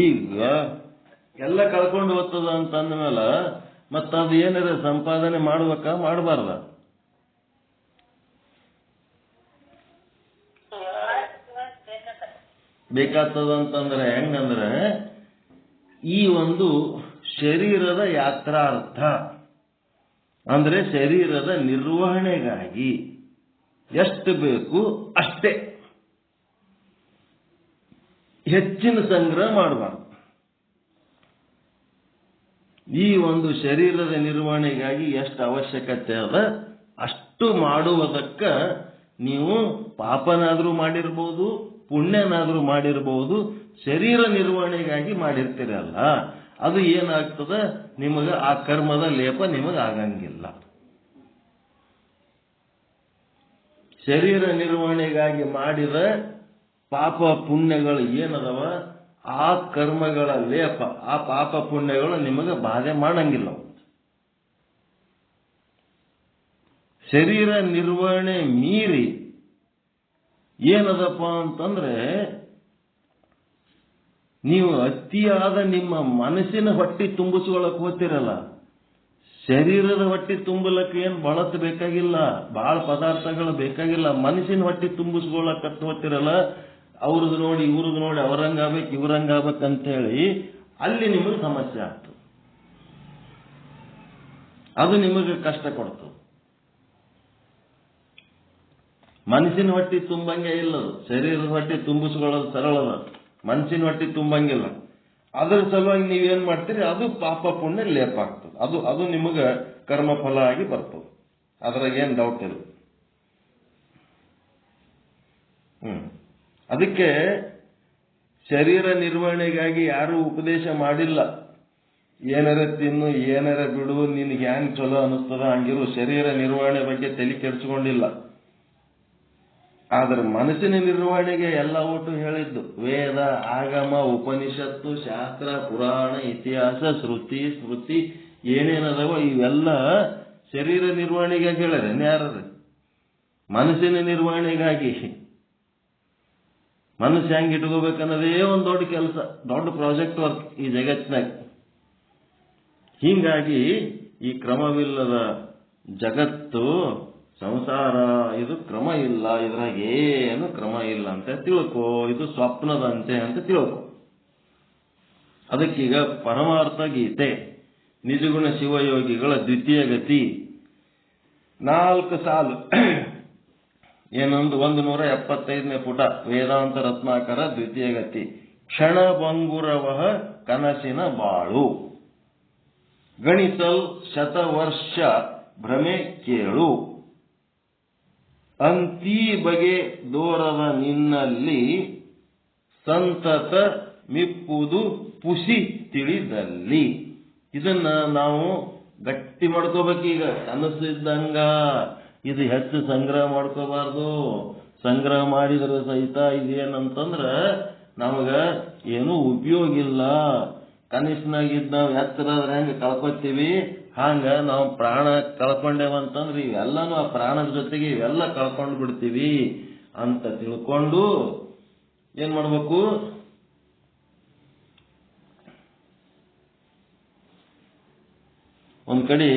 ಈಗ ಎಲ್ಲ ಕಳ್ಕೊಂಡು ಹೋಗ್ತದ ಅಂತ ಅಂದ್ಮೇಲೆ ಮತ್ತ ಅದು ಏನಾರ ಸಂಪಾದನೆ ಮಾಡ್ಬೇಕಾ ಮಾಡಬಾರ್ದ? ಬೇಕಾಗ್ತದ ಅಂತಂದ್ರೆ ಹೆಂಗಂದ್ರೆ ಈ ಒಂದು ಶರೀರದ ಯಾತ್ರಾರ್ಥ ಅಂದ್ರೆ ಶರೀರದ ನಿರ್ವಹಣೆಗಾಗಿ ಎಷ್ಟು ಬೇಕು ಅಷ್ಟೇ, ಹೆಚ್ಚಿನ ಸಂಗ್ರಹ ಮಾಡಬಾರ್ದು. ಈ ಒಂದು ಶರೀರದ ನಿರ್ವಹಣೆಗಾಗಿ ಎಷ್ಟು ಅವಶ್ಯಕತೆ ಅದ ಅಷ್ಟು ಮಾಡುವುದಕ್ಕ ನೀವು ಪಾಪನಾದ್ರೂ ಮಾಡಿರ್ಬೋದು, ಪುಣ್ಯನಾದ್ರೂ ಮಾಡಿರ್ಬೋದು, ಶರೀರ ನಿರ್ವಹಣೆಗಾಗಿ ಮಾಡಿರ್ತೀರಲ್ಲ, ಅದು ಏನಾಗ್ತದ, ನಿಮಗೆ ಆ ಕರ್ಮದ ಲೇಪ ನಿಮಗೆ ಆಗಂಗಿಲ್ಲ. ಶರೀರ ನಿರ್ವಹಣೆಗಾಗಿ ಮಾಡಿದ ಪಾಪ ಪುಣ್ಯಗಳು ಏನದವ, ಆ ಕರ್ಮಗಳ ಲೇಪ, ಆ ಪಾಪ ಪುಣ್ಯಗಳು ನಿಮಗೆ ಬಾಧೆ ಮಾಡಂಗಿಲ್ಲ. ಶರೀರ ನಿರ್ವಹಣೆ ಮೀರಿ ಏನದಪ್ಪ ಅಂತಂದ್ರೆ ನೀವು ಅತಿಯಾದ ನಿಮ್ಮ ಮನಸ್ಸಿನ ಹೊಟ್ಟಿ ತುಂಬಿಸ್ಕೊಳಕ್ ಹೋಗ್ತಿರಲ್ಲ, ಶರೀರದ ಹೊಟ್ಟಿ ತುಂಬಲಕ್ಕೆ ಏನ್ ಬಳತ್ ಬೇಕಾಗಿಲ್ಲ, ಬಹಳ ಪದಾರ್ಥಗಳು ಬೇಕಾಗಿಲ್ಲ. ಮನಸ್ಸಿನ ಹೊಟ್ಟಿ ತುಂಬಿಸ್ಕೊಳಕ್ ಹೋಗ್ತಿರಲ್ಲ, ಅವ್ರದ್ದು ನೋಡಿ ಇವ್ರದ್ದು ನೋಡಿ ಅವರಂಗಾಗ್ಬೇಕು ಇವ್ರಂಗಾಗ್ಬೇಕಂತ ಹೇಳಿ ಅಲ್ಲಿ ನಿಮಗೆ ಸಮಸ್ಯೆ ಆಗ್ತದೆ, ಅದು ನಿಮಗೆ ಕಷ್ಟ ಕೊಡ್ತದೆ. ಮನಸ್ಸಿನ ಹೊಟ್ಟಿ ತುಂಬಂಗೆ ಇಲ್ಲದು, ಶರೀರದ ಹೊಟ್ಟಿ ತುಂಬಿಸ್ಕೊಳ್ಳೋದು ಸರಳದ, ಮನಸ್ಸಿನ ಹೊಟ್ಟಿ ತುಂಬಂಗಿಲ್ಲ. ಅದರ ಸಲುವಾಗಿ ನೀವೇನ್ ಮಾಡ್ತೀರಿ, ಅದು ಪಾಪ ಪುಣ್ಯ ಲೇಪ ಆಗ್ತದೆ, ಅದು ನಿಮಗೆ ಕರ್ಮಫಲ ಆಗಿ ಬರ್ತದೆ, ಅದ್ರಾಗ ಏನ್ ಡೌಟ್ ಇಲ್ಲ. ಅದಕ್ಕೆ ಶರೀರ ನಿರ್ವಹಣೆಗಾಗಿ ಯಾರು ಉಪದೇಶ ಮಾಡಿಲ್ಲ, ಏನಾರ ತಿನ್ನು ಏನಾರ ಬಿಡು, ನಿನ್ಗೆ ಹ್ಯಾಂಗ್ ಚಲೋ ಅನಿಸ್ತದ ಹಂಗಿರು, ಶರೀರ ನಿರ್ವಹಣೆ ಬಗ್ಗೆ ತಲೆ ಕೆಡಿಸ್ಕೊಂಡಿಲ್ಲ. ಆದ್ರೆ ಮನಸ್ಸಿನ ನಿರ್ವಹಣೆಗೆ ಎಲ್ಲ ಒಟ್ಟು ಹೇಳಿದ್ದು ವೇದ, ಆಗಮ, ಉಪನಿಷತ್ತು, ಶಾಸ್ತ್ರ, ಪುರಾಣ, ಇತಿಹಾಸ, ಶ್ರುತಿ, ಸ್ಮೃತಿ ಏನೇನದವ ಇವೆಲ್ಲ ಶರೀರ ನಿರ್ವಹಣೆಗಾಗಿ ಹೇಳ್ಯಾರ. ಯಾರ್ರಿ? ಮನಸ್ಸಿನ ನಿರ್ವಹಣೆಗಾಗಿ. ಮನಸ್ಸು ಹೆಂಗ್ ಇಟ್ಕೋಬೇಕನ್ನೋದೇ ಒಂದು ದೊಡ್ಡ ಕೆಲಸ, ದೊಡ್ಡ ಪ್ರಾಜೆಕ್ಟ್ ವರ್ಕ್ ಈ ಜಗತ್ತಿನಾಗ. ಹೀಗಾಗಿ ಈ ಕ್ರಮವಿಲ್ಲದ ಜಗತ್ತು ಸಂಸಾರ, ಇದು ಕ್ರಮ ಇಲ್ಲ, ಇದ್ರಾಗ ಏನು ಕ್ರಮ ಇಲ್ಲ ಅಂತ ತಿಳ್ಕೋ, ಇದು ಸ್ವಪ್ನದಂತೆ ಅಂತ ತಿಳ್ಕೋ. ಅದಕ್ಕೀಗ ಪರಮಾರ್ಥ ಗೀತೆ ನಿಜಗುಣ ಶಿವಯೋಗಿಗಳ ದ್ವಿತೀಯ ಗತಿ 4 ಸಾಲು, ಏನೊಂದು 175ನೇ ಪುಟ, ವೇದಾಂತ ರತ್ನಾಕರ ದ್ವಿತೀಯ ಗತಿ. ಕ್ಷಣಭಂಗುರವಹ ಕನಸಿನ ಬಾಳು, ಗಣಿಸಲ್ ಶತವರ್ಷ ಭ್ರಮೆ ಕೇಳು, ಅಂತೀ ಬಗೆ ದೋರದ ನಿನ್ನಲ್ಲಿ ಸಂತತ ಮಿಪ್ಪುದು ಪುಸಿ ತಿಳಿದಲ್ಲಿ. ಇದನ್ನ ನಾವು ಗಟ್ಟಿ ಮಾಡ್ಕೋಬೇಕೀಗ, ಕನಸಿದ್ದಂಗ. ಇದು ಹೆಚ್ಚು ಸಂಗ್ರಹ ಮಾಡ್ಕೋಬಾರ್ದು. ಸಂಗ್ರಹ ಮಾಡಿದ್ರೆ ಸಹಿತ ಇದೇನಂತಂದ್ರ ನಮಗ ಏನೂ ಉಪಯೋಗ ಇಲ್ಲ. ಕನಸಿನಾಗಿದ್ದ ನಾವು ಎತ್ತರಾದ್ರೆ ಹೆಂಗೆ ಕಳ್ಕೊತೀವಿ, ಹಂಗ ನಾವು ಪ್ರಾಣ ಕಳ್ಕೊಂಡೇವಂತಂದ್ರೆ ಇವೆಲ್ಲನೂ ಆ ಪ್ರಾಣದ ಜೊತೆಗೆ ಇವೆಲ್ಲ ಕಳ್ಕೊಂಡು ಬಿಡ್ತೀವಿ ಅಂತ ತಿಳ್ಕೊಂಡು ಏನ್ ಮಾಡ್ಬೇಕು, ಒಂದ್ ಕಡೆ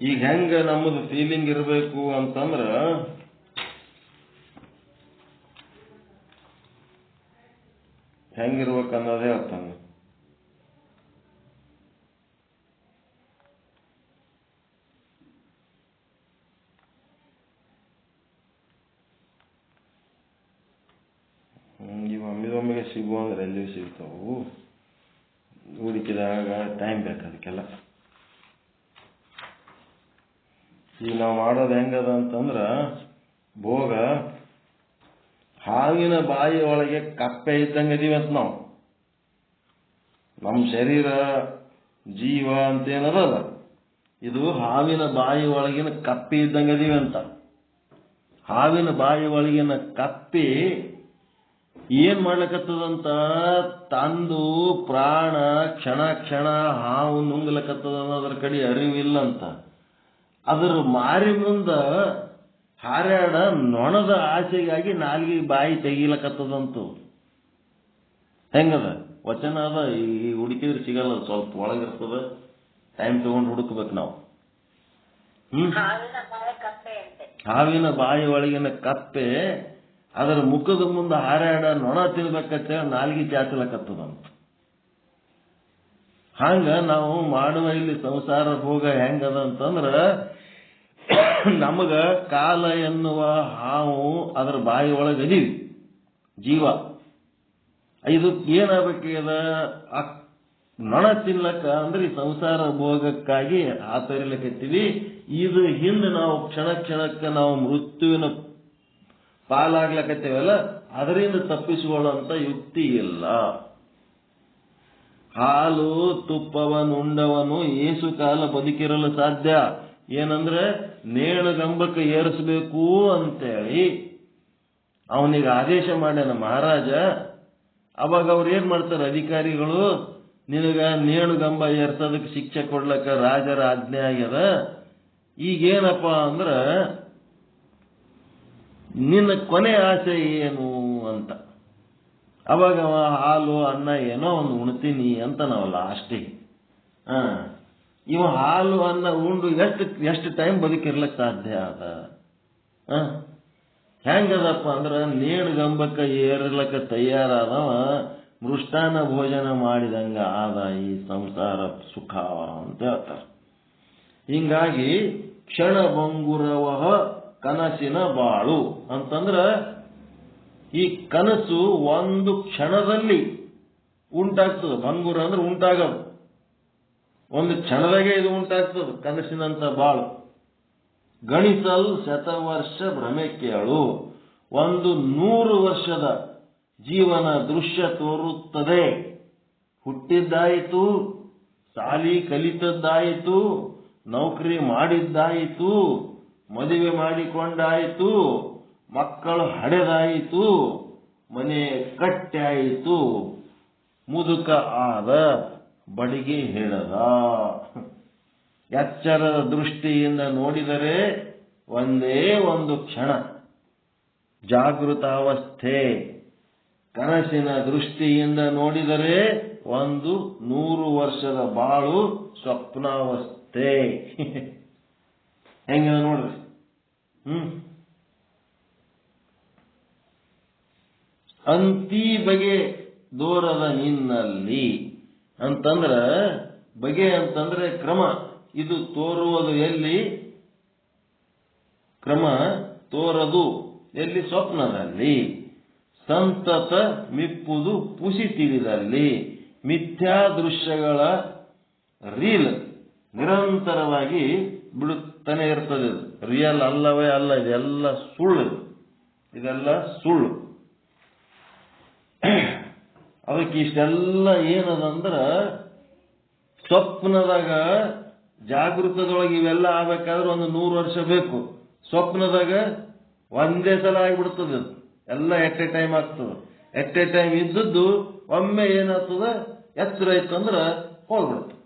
ಈಗ ಹೆಂಗ ನಮ್ಮದು ಫೀಲಿಂಗ್ ಇರಬೇಕು ಅಂತಂದ್ರ, ಹೆಂಗಿರ್ಬೇಕನ್ನೋದೇ ಹೇಳ್ತಾನೆ. ಇವು ಒಮ್ಮಿದೊಮ್ಮೆಗೆ ಸಿಗುವ ಅಂದ್ರೆ ಎಲ್ಲಿ ಸಿಗ್ತಾವು, ಹುಡುಕಿದಾಗ ಟೈಮ್ ಬೇಕು ಅದಕ್ಕೆಲ್ಲ. ಈಗ ನಾವು ಮಾಡೋದು ಹೆಂಗದ ಅಂತಂದ್ರ, ಭೋಗ ಹಾವಿನ ಬಾಯಿ ಒಳಗೆ ಕಪ್ಪೆ ಇದ್ದಂಗೆ ಇದೀವಿ ಅಂತ ನಾವು. ನಮ್ಮ ಶರೀರ ಜೀವ ಅಂತೇನದಲ್ಲ, ಇದು ಹಾವಿನ ಬಾಯಿ ಒಳಗಿನ ಕಪ್ಪೆ ಇದ್ದಂಗೆ ಇದೀವಿ ಅಂತ. ಹಾವಿನ ಬಾಯಿ ಒಳಗಿನ ಕಪ್ಪೆ ಏನ್ ಮಾಡ್ಲಕತ್ತದಂತ, ತಂದು ಪ್ರಾಣ ಕ್ಷಣ ಕ್ಷಣ ಹಾವು ನುಂಗ್ಲಕತ್ತದ ಅನ್ನೋದ್ರ ಕಡೆ ಅರಿವಿಲ್ಲಂತ. ಅದ್ರ ಮಾರಿ ಮುಂದ ಹಾರ್ಯಾಡ ನೊಣದ ಆಸೆಗಾಗಿ ನಾಲ್ಗೆ ಬಾಯಿ ತೆಗಿಲಕತ್ತದಂತು. ಹೆಂಗದ ವಚನ ಅದ, ಈ ಹುಡುಕಿದ್ರೆ ಸಿಗಲ್ಲ, ಸ್ವಲ್ಪ ಒಳಗಿರ್ತದ, ಟೈಮ್ ತಗೊಂಡು ಹುಡುಕ್ಬೇಕು ನಾವು. ಹಾವಿನ ಬಾಯಿ ಒಳಗಿನ ಕಪ್ಪೆ ಅದರ ಮುಖದ ಮುಂದೆ ಹಾರಾಡ ನೊಣ ತಿನ್ಬೇಕಂತೇಳಿ ನಾಲ್ಗಿ ಚಾಚಲಕತ್ತದಂತ. ಹಂಗ ನಾವು ಮಾಡುವ ಇಲ್ಲಿ ಸಂಸಾರ ಭೋಗ ಹೆಂಗದ ಅಂತಂದ್ರ, ನಮಗ ಕಾಲ ಎನ್ನುವ ಹಾವು ಅದರ ಬಾಯಿ ಒಳಗೆ ಅದೀವಿ ಜೀವ. ಇದಕ್ಕೆ ಏನಾಗಬೇಕದ, ನೊಣ ತಿನ್ಲಕ್ಕ ಅಂದ್ರೆ ಈ ಸಂಸಾರ ಭೋಗಕ್ಕಾಗಿ ಆತರಿಲಕತ್ತೀವಿ. ಇದು ಹಿಂದೆ ನಾವು ಕ್ಷಣ ಕ್ಷಣಕ್ಕೆ ನಾವು ಮೃತ್ಯುವಿನ ಪಾಲಾಗ್ಲಕತ್ತೇವಲ್ಲ, ಅದರಿಂದ ತಪ್ಪಿಸಿಕೊಳ್ಳುವಂತ ಯುಕ್ತಿ ಇಲ್ಲ. ಹಾಲು ತುಪ್ಪವನ್ನುಂಡವನು ಏಸು ಕಾಲ ಬದುಕಿರಲು ಸಾಧ್ಯ. ಏನಂದ್ರೆ ನೇಣುಗಂಬಕ್ಕೆ ಏರಿಸಬೇಕು ಅಂತೇಳಿ ಅವನಿಗೆ ಆದೇಶ ಮಾಡ್ಯಾನ ಮಹಾರಾಜ. ಅವಾಗ ಅವ್ರು ಏನ್ ಮಾಡ್ತಾರೆ ಅಧಿಕಾರಿಗಳು, ನಿನಗ ನೇಣುಗಂಬ ಏರ್ಸೋದಕ್ಕೆ ಶಿಕ್ಷೆ ಕೊಡ್ಲಕ್ಕ ರಾಜರ ಆಜ್ಞೆ ಆಗ್ಯದ, ಈಗೇನಪ್ಪ ಅಂದ್ರ ನಿನ್ನ ಕೊನೆ ಆಸೆ ಏನು ಅಂತ. ಅವಾಗ ಹಾಲು ಅನ್ನ ಏನೋ ಒಂದು ಉಣ್ತೀನಿ ಅಂತ ನಾವಲ್ಲ ಅಷ್ಟೇ. ಇವ ಹಾಲು ಅನ್ನ ಉಂಡು ಎಷ್ಟು ಟೈಮ್ ಬದುಕಿರ್ಲಕ್ ಸಾಧ್ಯ ಅದ? ಹೆಂಗದಪ್ಪ ಅಂದ್ರ ನೇಣುಗಂಬಕ್ಕ ಏರ್ಲಕ್ಕ ತಯಾರಾದವ ಮೃಷ್ಟಾನ ಭೋಜನ ಮಾಡಿದಂಗ ಆದ ಈ ಸಂಸಾರ ಸುಖ ಅಂತ ಹೇಳ್ತಾರೆ. ಹಿಂಗಾಗಿ ಕ್ಷಣ ಭಂಗುರವ ಕನಸಿನ ಬಾಳು ಅಂತಂದ್ರ ಈ ಕನಸು ಒಂದು ಕ್ಷಣದಲ್ಲಿ ಉಂಟಾಗ್ತದೆ. ಭಂಗುರ ಅಂದ್ರೆ ಉಂಟಾಗದು, ಒಂದು ಕ್ಷಣದಾಗೆ ಇದು ಉಂಟಾಗ್ತದೆ ಕನಸಿನಂತ ಬಾಳು. ಗಣಿಸಲ್ ಶತವರ್ಷ ಭ್ರಮೆ ಕೇಳು, 100 ವರ್ಷದ ಜೀವನ ದೃಶ್ಯ ತೋರುತ್ತದೆ. ಹುಟ್ಟಿದ್ದಾಯಿತು, ಸಾಲಿ ಕಲಿತದ್ದಾಯಿತು, ನೌಕರಿ ಮಾಡಿದ್ದಾಯಿತು, ಮದುವೆ ಮಾಡಿಕೊಂಡಾಯಿತು, ಮಕ್ಕಳು ಹಡೆದಾಯಿತು, ಮನೆ ಕಟ್ಟಾಯಿತು, ಮುದುಕ ಆದ ಬಡಿಗೆ ಹಿಡದ. ಎಚ್ಚರದ ದೃಷ್ಟಿಯಿಂದ ನೋಡಿದರೆ ಒಂದೇ ಒಂದು ಕ್ಷಣ ಜಾಗೃತಾವಸ್ಥೆ, ಕನಸಿನ ದೃಷ್ಟಿಯಿಂದ ನೋಡಿದರೆ 100 ವರ್ಷದ ಬಾಳು ಸ್ವಪ್ನಾವಸ್ಥೆ. ಹೆಂಗ ನೋಡ್ರಿ. ಅಂತಿ ಬಗೆ ದೋರದ ನಿನ್ನಲ್ಲಿ ಅಂತಂದ್ರ, ಬಗೆ ಅಂತಂದ್ರೆ ಕ್ರಮ. ಇದು ತೋರುವುದು ಎಲ್ಲಿ? ಕ್ರಮ ತೋರದು ಎಲ್ಲಿ? ಸ್ವಪ್ನದಲ್ಲಿ. ಸಂತತ ಮಿಪ್ಪುದು ಪುಸಿ ತಿಳಿದಲ್ಲಿ. ಮಿಥ್ಯಾ ದೃಶ್ಯಗಳ ರೀಲ್ ನಿರಂತರವಾಗಿ ಬಿಡುತ್ತಾನೆ ಇರ್ತದೆ. ರಿಯಲ್ ಅಲ್ಲವೇ ಅಲ್ಲ, ಇದೆಲ್ಲ ಸುಳ್ಳು, ಇದೆಲ್ಲ ಸುಳ್ಳು. ಅದಕ್ಕೆ ಇಷ್ಟೆಲ್ಲ ಏನದಂದ್ರ, ಸ್ವಪ್ನದಾಗ ಜಾಗೃತದೊಳಗೆ ಇವೆಲ್ಲ ಆಗ್ಬೇಕಾದ್ರೆ 100 ವರ್ಷ ಬೇಕು. ಸ್ವಪ್ನದಾಗ ಒಂದೇ ಸಲ ಆಗಿಬಿಡ್ತದೆ, ಎಲ್ಲ ಎಟ್ ಎ ಟೈಮ್ ಆಗ್ತದೆ. ಎಟ್ ಎ ಟೈಮ್ ಇದ್ದದ್ದು ಒಮ್ಮೆ ಏನಾಗ್ತದ, ಎತ್ತರ ಇತ್ತಂದ್ರ ಹೋಗ್ಬಿಡ್ತದೆ,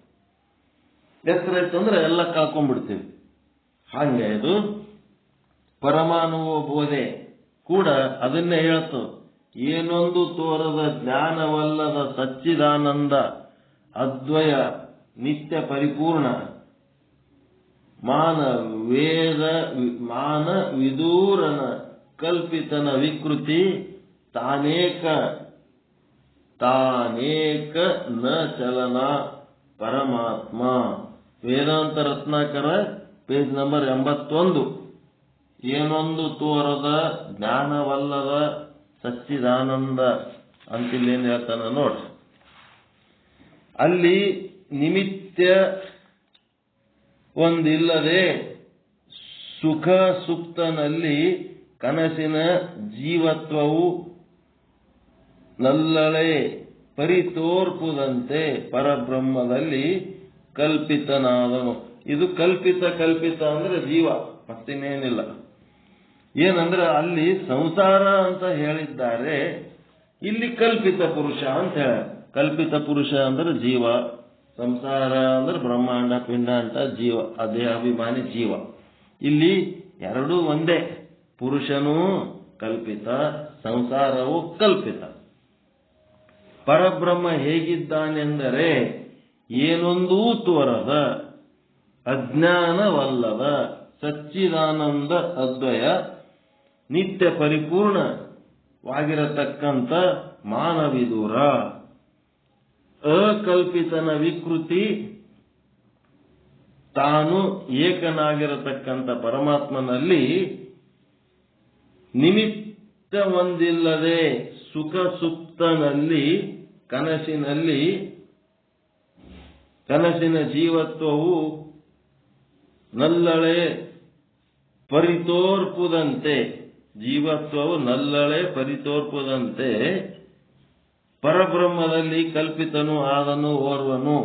ಎತ್ತರ ಇತ್ತಂದ್ರೆ ಎಲ್ಲ ಕಳ್ಕೊಂಡ್ಬಿಡ್ತೀವಿ. ಹಾಗೆ ಇದು ಪರಮಾನುಭವ ಬೋಧೆ ಕೂಡ ಅದನ್ನೇ ಹೇಳ್ತು. ಏನೊಂದು ತೋರದ ಜ್ಞಾನವಲ್ಲದ ಸಚ್ಚಿದಾನಂದ ಅದ್ವಯ ನಿತ್ಯ ಪರಿಪೂರ್ಣ ಮಾನ ವಿದೂರನ ಕಲ್ಪಿತನ ವಿಕೃತಿ ತಾನೇಕ ನ ಚಲನ ಪರಮಾತ್ಮ. ವೇದಾಂತ ರತ್ನಾಕರ ಪೇಜ್ ನಂಬರ್ 81. ಏನೊಂದು ತೋರದ ಜ್ಞಾನವಲ್ಲದ ಸಚ್ಚಿದಾನಂದ ಅಂತಿಲ್ಲೇನು ಹೇಳ್ತಾನ ನೋಡ್ರಿ. ಅಲ್ಲಿ ನಿಮಿತ್ತ ಒಂದಿಲ್ಲದೆ ಸುಖ ಸುಪ್ತನಲ್ಲಿ ಕನಸಿನ ಜೀವತ್ವವು ನಲ್ಲಳೆ ಪರಿತೋರ್ಪುದಂತೆ ಪರಬ್ರಹ್ಮದಲ್ಲಿ ಕಲ್ಪಿತನಾದನು. ಇದು ಕಲ್ಪಿತ ಅಂದ್ರೆ ಜೀವ, ಮತ್ತಿನ್ನೇನಿಲ್ಲ. ಏನಂದ್ರೆ ಅಲ್ಲಿ ಸಂಸಾರ ಅಂತ ಹೇಳಿದ್ದಾರೆ, ಇಲ್ಲಿ ಕಲ್ಪಿತ ಪುರುಷ ಅಂತ ಹೇಳ. ಕಲ್ಪಿತ ಪುರುಷ ಅಂದ್ರೆ ಜೀವ, ಸಂಸಾರ ಅಂದ್ರೆ ಬ್ರಹ್ಮಾಂಡ ಪಿಂಡ ಅಂತ ಜೀವ, ಅದೇ ಅಭಿಮಾನಿ ಜೀವ. ಇಲ್ಲಿ ಎರಡೂ ಒಂದೇ, ಪುರುಷನೂ ಕಲ್ಪಿತ, ಸಂಸಾರವೂ ಕಲ್ಪಿತ. ಪರಬ್ರಹ್ಮ ಹೇಗಿದ್ದಾನೆಂದರೆ ಏನೊಂದೂ ತೋರದ ಅಜ್ಞಾನವಲ್ಲದ ಸಚ್ಚಿದಾನಂದ ಅದ್ವಯ ನಿತ್ಯ ಪರಿಪೂರ್ಣವಾಗಿರತಕ್ಕಂಥ ಮಾನವಿದೂರ ಅಕಲ್ಪಿತನ ವಿಕೃತಿ ತಾನು ಏಕನಾಗಿರತಕ್ಕಂಥ ಪರಮಾತ್ಮನಲ್ಲಿ ನಿಮಿತ್ತ ಹೊಂದಿಲ್ಲದೆ ಸುಖ ಸುಪ್ತನಲ್ಲಿ ಕನಸಿನ ಜೀವತ್ವವು ನಲ್ಲಳೆ ಪರಿತೋರ್ಪುದಂತೆ ಪರಬ್ರಹ್ಮದಲ್ಲಿ ಕಲ್ಪಿತನು ಆದನು ಓರ್ವನು.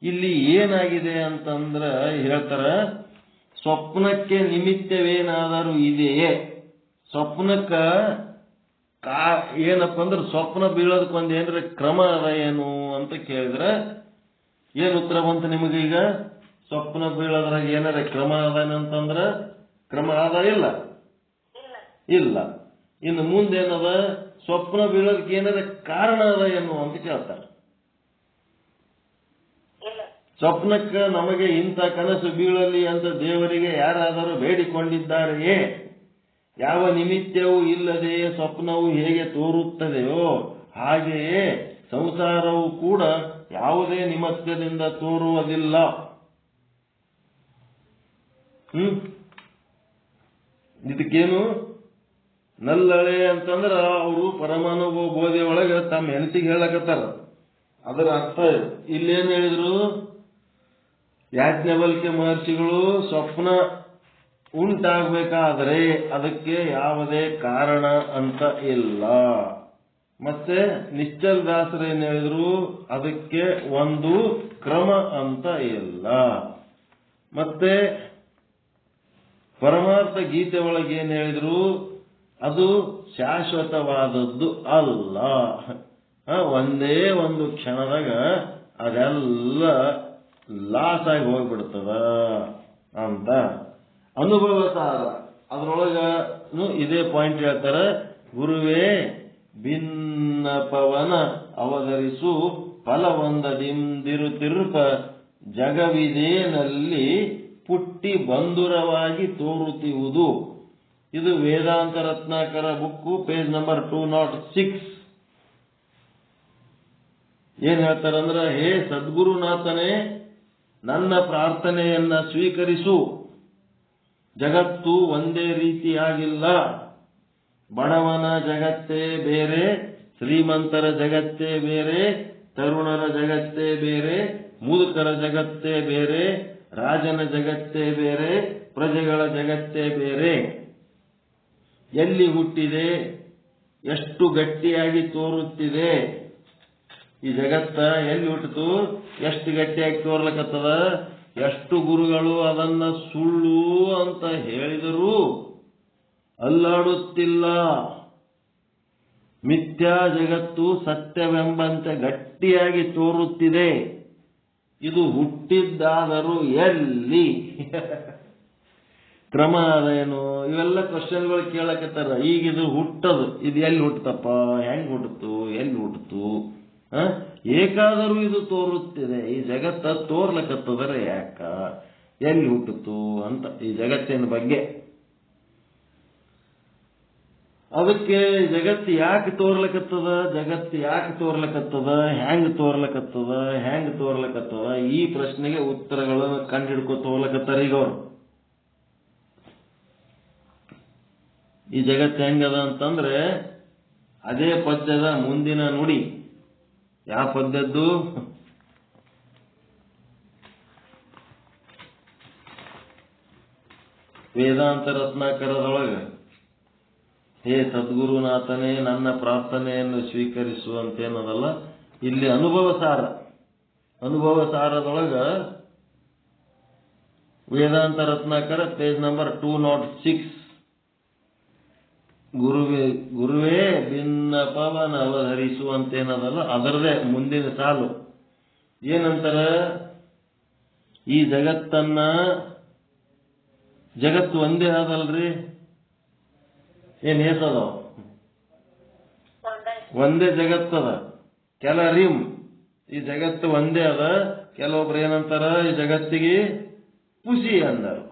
ಇಲ್ಲಿ ಏನಾಗಿದೆ ಅಂತಂದ್ರ ಹೇಳ್ತಾರ, ಸ್ವಪ್ನಕ್ಕೆ ನಿಮಿತ್ತವೇನಾದರೂ ಇದೆಯೇ? ಸ್ವಪ್ನಕ್ಕ ಏನಪ್ಪ ಅಂದ್ರೆ ಸ್ವಪ್ನ ಬೀಳೋದಕ್ಕೊಂದು ಏನ್ರ ಕ್ರಮ ಅದ ಏನು ಅಂತ ಕೇಳಿದ್ರೆ ಏನ್ ಉತ್ತರ ಬಂತು ನಿಮಗೀಗ? ಸ್ವಪ್ನ ಬೀಳೋದ್ರಾಗ ಏನಾರ ಕ್ರಮ ಅದಾನಂತಂದ್ರ ಕ್ರಮ ಅದ ಇಲ್ಲ. ಇನ್ನು ಮುಂದೇನದ? ಸ್ವಪ್ನ ಬೀಳೋದಕ್ಕೆ ಏನಾರ ಕಾರಣ ಅದ ಏನು ಅಂತ ಕೇಳ್ತಾರೆ. ಸ್ವಪ್ನಕ್ಕೆ ನಮಗೆ ಇಂಥ ಕನಸು ಬೀಳಲಿ ಅಂತ ದೇವರಿಗೆ ಯಾರಾದರೂ ಬೇಡಿಕೊಂಡಿದ್ದಾರೆಯೇ? ಯಾವ ನಿಮಿತ್ತವೂ ಇಲ್ಲದೆಯೇ ಸ್ವಪ್ನವು ಹೇಗೆ ತೋರುತ್ತದೆಯೋ ಹಾಗೆಯೇ ಸಂಸಾರವು ಕೂಡ ಯಾವುದೇ ನಿಮಿತ್ತದಿಂದ ತೋರುವುದಿಲ್ಲ. ಇದಕ್ಕೇನು ನಲ್ಲಳೆ ಅಂತಂದ್ರ ಅವರು ಪರಮಾನುಭವ ಬೋಧೆ ಒಳಗೆ ತಮ್ಮ ಹೆಂಡತಿಗೆ ಹೇಳಕತ್ತಾರ. ಅದರ ಅರ್ಥ ಇಲ್ಲೇನ್ ಹೇಳಿದ್ರು? ಯಾಜ್ಞವಲ್ಕ್ಯ ಮಹರ್ಷಿಗಳು ಸ್ವಪ್ನ ಉಂಟಾಗಬೇಕಾದ್ರೆ ಅದಕ್ಕೆ ಯಾವುದೇ ಕಾರಣ ಅಂತ ಇಲ್ಲ. ಮತ್ತೆ ನಿಶ್ಚಲ್ ದಾಸರು ಏನ್ ಹೇಳಿದ್ರು? ಅದಕ್ಕೆ ಒಂದು ಕ್ರಮ ಅಂತ ಇಲ್ಲ. ಮತ್ತೆ ಪರಮಾರ್ಥ ಗೀತೆ ಒಳಗೆ ಏನ್ ಹೇಳಿದ್ರು? ಅದು ಶಾಶ್ವತವಾದದ್ದು ಅಲ್ಲ. ಒಂದೇ ಒಂದು ಕ್ಷಣದಾಗ ಅದೆಲ್ಲ ಲಾಸ್ ಆಗಿ ಹೋಗ್ಬಿಡ್ತದ ಅಂತ ಅನುಭವ ಸಾರ. ಅದ್ರೊಳಗ ಇದೇ ಪಾಯಿಂಟ್ ಹೇಳ್ತಾರ, ಗುರುವೇ ಭಿನ್ನಪವನ ಅವತರಿಸು ಫಲವೊಂದದಿಂದಿರುತ್ತಿರುಪ ಜಗವಿದೇನಲ್ಲಿ ಪುಟ್ಟಿ ಬಂಧುರವಾಗಿ ತೋರುತ್ತಿರುವುದು. ಇದು ವೇದಾಂತ ರತ್ನಾಕರ ಬುಕ್ಕು, ಪೇಜ್ ನಂಬರ್ 206. ಏನ್ ಹೇಳ್ತಾರಂದ್ರ, ಹೇ ಸದ್ಗುರುನಾಥನೇ, ನನ್ನ ಪ್ರಾರ್ಥನೆಯನ್ನ ಸ್ವೀಕರಿಸು. ಜಗತ್ತು ಒಂದೇ ರೀತಿಯಾಗಿಲ್ಲ. ಬಡವನ ಜಗತ್ತೇ ಬೇರೆ, ಶ್ರೀಮಂತರ ಜಗತ್ತೇ ಬೇರೆ, ತರುಣರ ಜಗತ್ತೇ ಬೇರೆ, ಮುದುಕರ ಜಗತ್ತೇ ಬೇರೆ, ರಾಜನ ಜಗತ್ತೇ ಬೇರೆ, ಪ್ರಜೆಗಳ ಜಗತ್ತೇ ಬೇರೆ. ಎಲ್ಲಿ ಹುಟ್ಟಿದೆ, ಎಷ್ಟು ಗಟ್ಟಿಯಾಗಿ ತೋರುತ್ತಿದೆ ಈ ಜಗತ್ತ, ಎಲ್ಲಿ ಹುಟ್ಟಿತು, ಎಷ್ಟು ಗಟ್ಟಿಯಾಗಿ ತೋರ್ಲಕತ್ತದ. ಎಷ್ಟು ಗುರುಗಳು ಅದನ್ನ ಸುಳ್ಳು ಅಂತ ಹೇಳಿದರೂ ಅಲ್ಲಾಡುತ್ತಿಲ್ಲ. ಮಿಥ್ಯಾ ಜಗತ್ತು ಸತ್ಯವೆಂಬಂತೆ ಗಟ್ಟಿಯಾಗಿ ತೋರುತ್ತಿದೆ. ಇದು ಹುಟ್ಟಿದ್ದಾದರೂ ಎಲ್ಲಿ? ಕ್ರಮ ಅದೇನು? ಇವೆಲ್ಲ ಕ್ವಶನ್ಗಳು ಕೇಳಕತ್ತಾರ. ಈಗ ಇದು ಹುಟ್ಟದು, ಇದು ಎಲ್ಲಿ ಹುಟ್ಟತಪ್ಪ, ಹೆಂಗ್ ಹುಟ್ಟಿತು, ಎಲ್ಲಿ ಹುಟ್ಟಿತು? ಏಕಾದರೂ ಇದು ತೋರುತ್ತಿದೆ. ಈ ಜಗತ್ತ ತೋರ್ಲಕತ್ತದರೆ ಯಾಕ, ಎಲ್ಲಿ ಹುಟ್ಟಿತು ಅಂತ ಈ ಜಗತ್ತಿನ ಬಗ್ಗೆ. ಅದಕ್ಕೆ ಜಗತ್ತು ಯಾಕೆ ತೋರ್ಲಕತ್ತದ, ಹೆಂಗ್ ತೋರ್ಲಕತ್ತದ, ಈ ಪ್ರಶ್ನೆಗೆ ಉತ್ತರಗಳನ್ನು ಕಂಡಿಡ್ಕೊ ತೋರ್ಲಕತ್ತಾರ ಈಗ ಅವರು. ಈ ಜಗತ್ತು ಹೆಂಗದ ಅಂತಂದ್ರೆ ಅದೇ ಪದ್ಯದ ಮುಂದಿನ ನುಡಿ. ಯಾವ ಪದ್ಯದ್ದು? ವೇದಾಂತ ರತ್ನಾಕರದೊಳಗ, ಹೇ ಸದ್ಗುರುನಾಥನೇ, ನನ್ನ ಪ್ರಾರ್ಥನೆಯನ್ನು ಸ್ವೀಕರಿಸುವಂತೇನದಲ್ಲ, ಇಲ್ಲಿ ಅನುಭವ ಸಾರದೊಳಗ ವೇದಾಂತ ರತ್ನಾಕರ ಪೇಜ್ ನಂಬರ್ 206. ಗುರುವೇ ಭಿನ್ನಪವನ ಅವತರಿಸುವಂತೇನದಲ್ಲ, ಅದರದೇ ಮುಂದಿನ ಸಾಲು ಏನಂತಾರ? ಈ ಜಗತ್ತು ಒಂದೇ ಅದಲ್ರಿ, ಏನ್ ಹೇಸದ? ಒಂದೇ ಜಗತ್ತದ. ಕೆಲರಿಂ ಈ ಜಗತ್ತು ಒಂದೇ ಅದ. ಕೆಲವೊಬ್ರು ಏನಂತಾರ ಈ ಜಗತ್ತಿಗೆ ಪುಸಿ ಅಂದರು.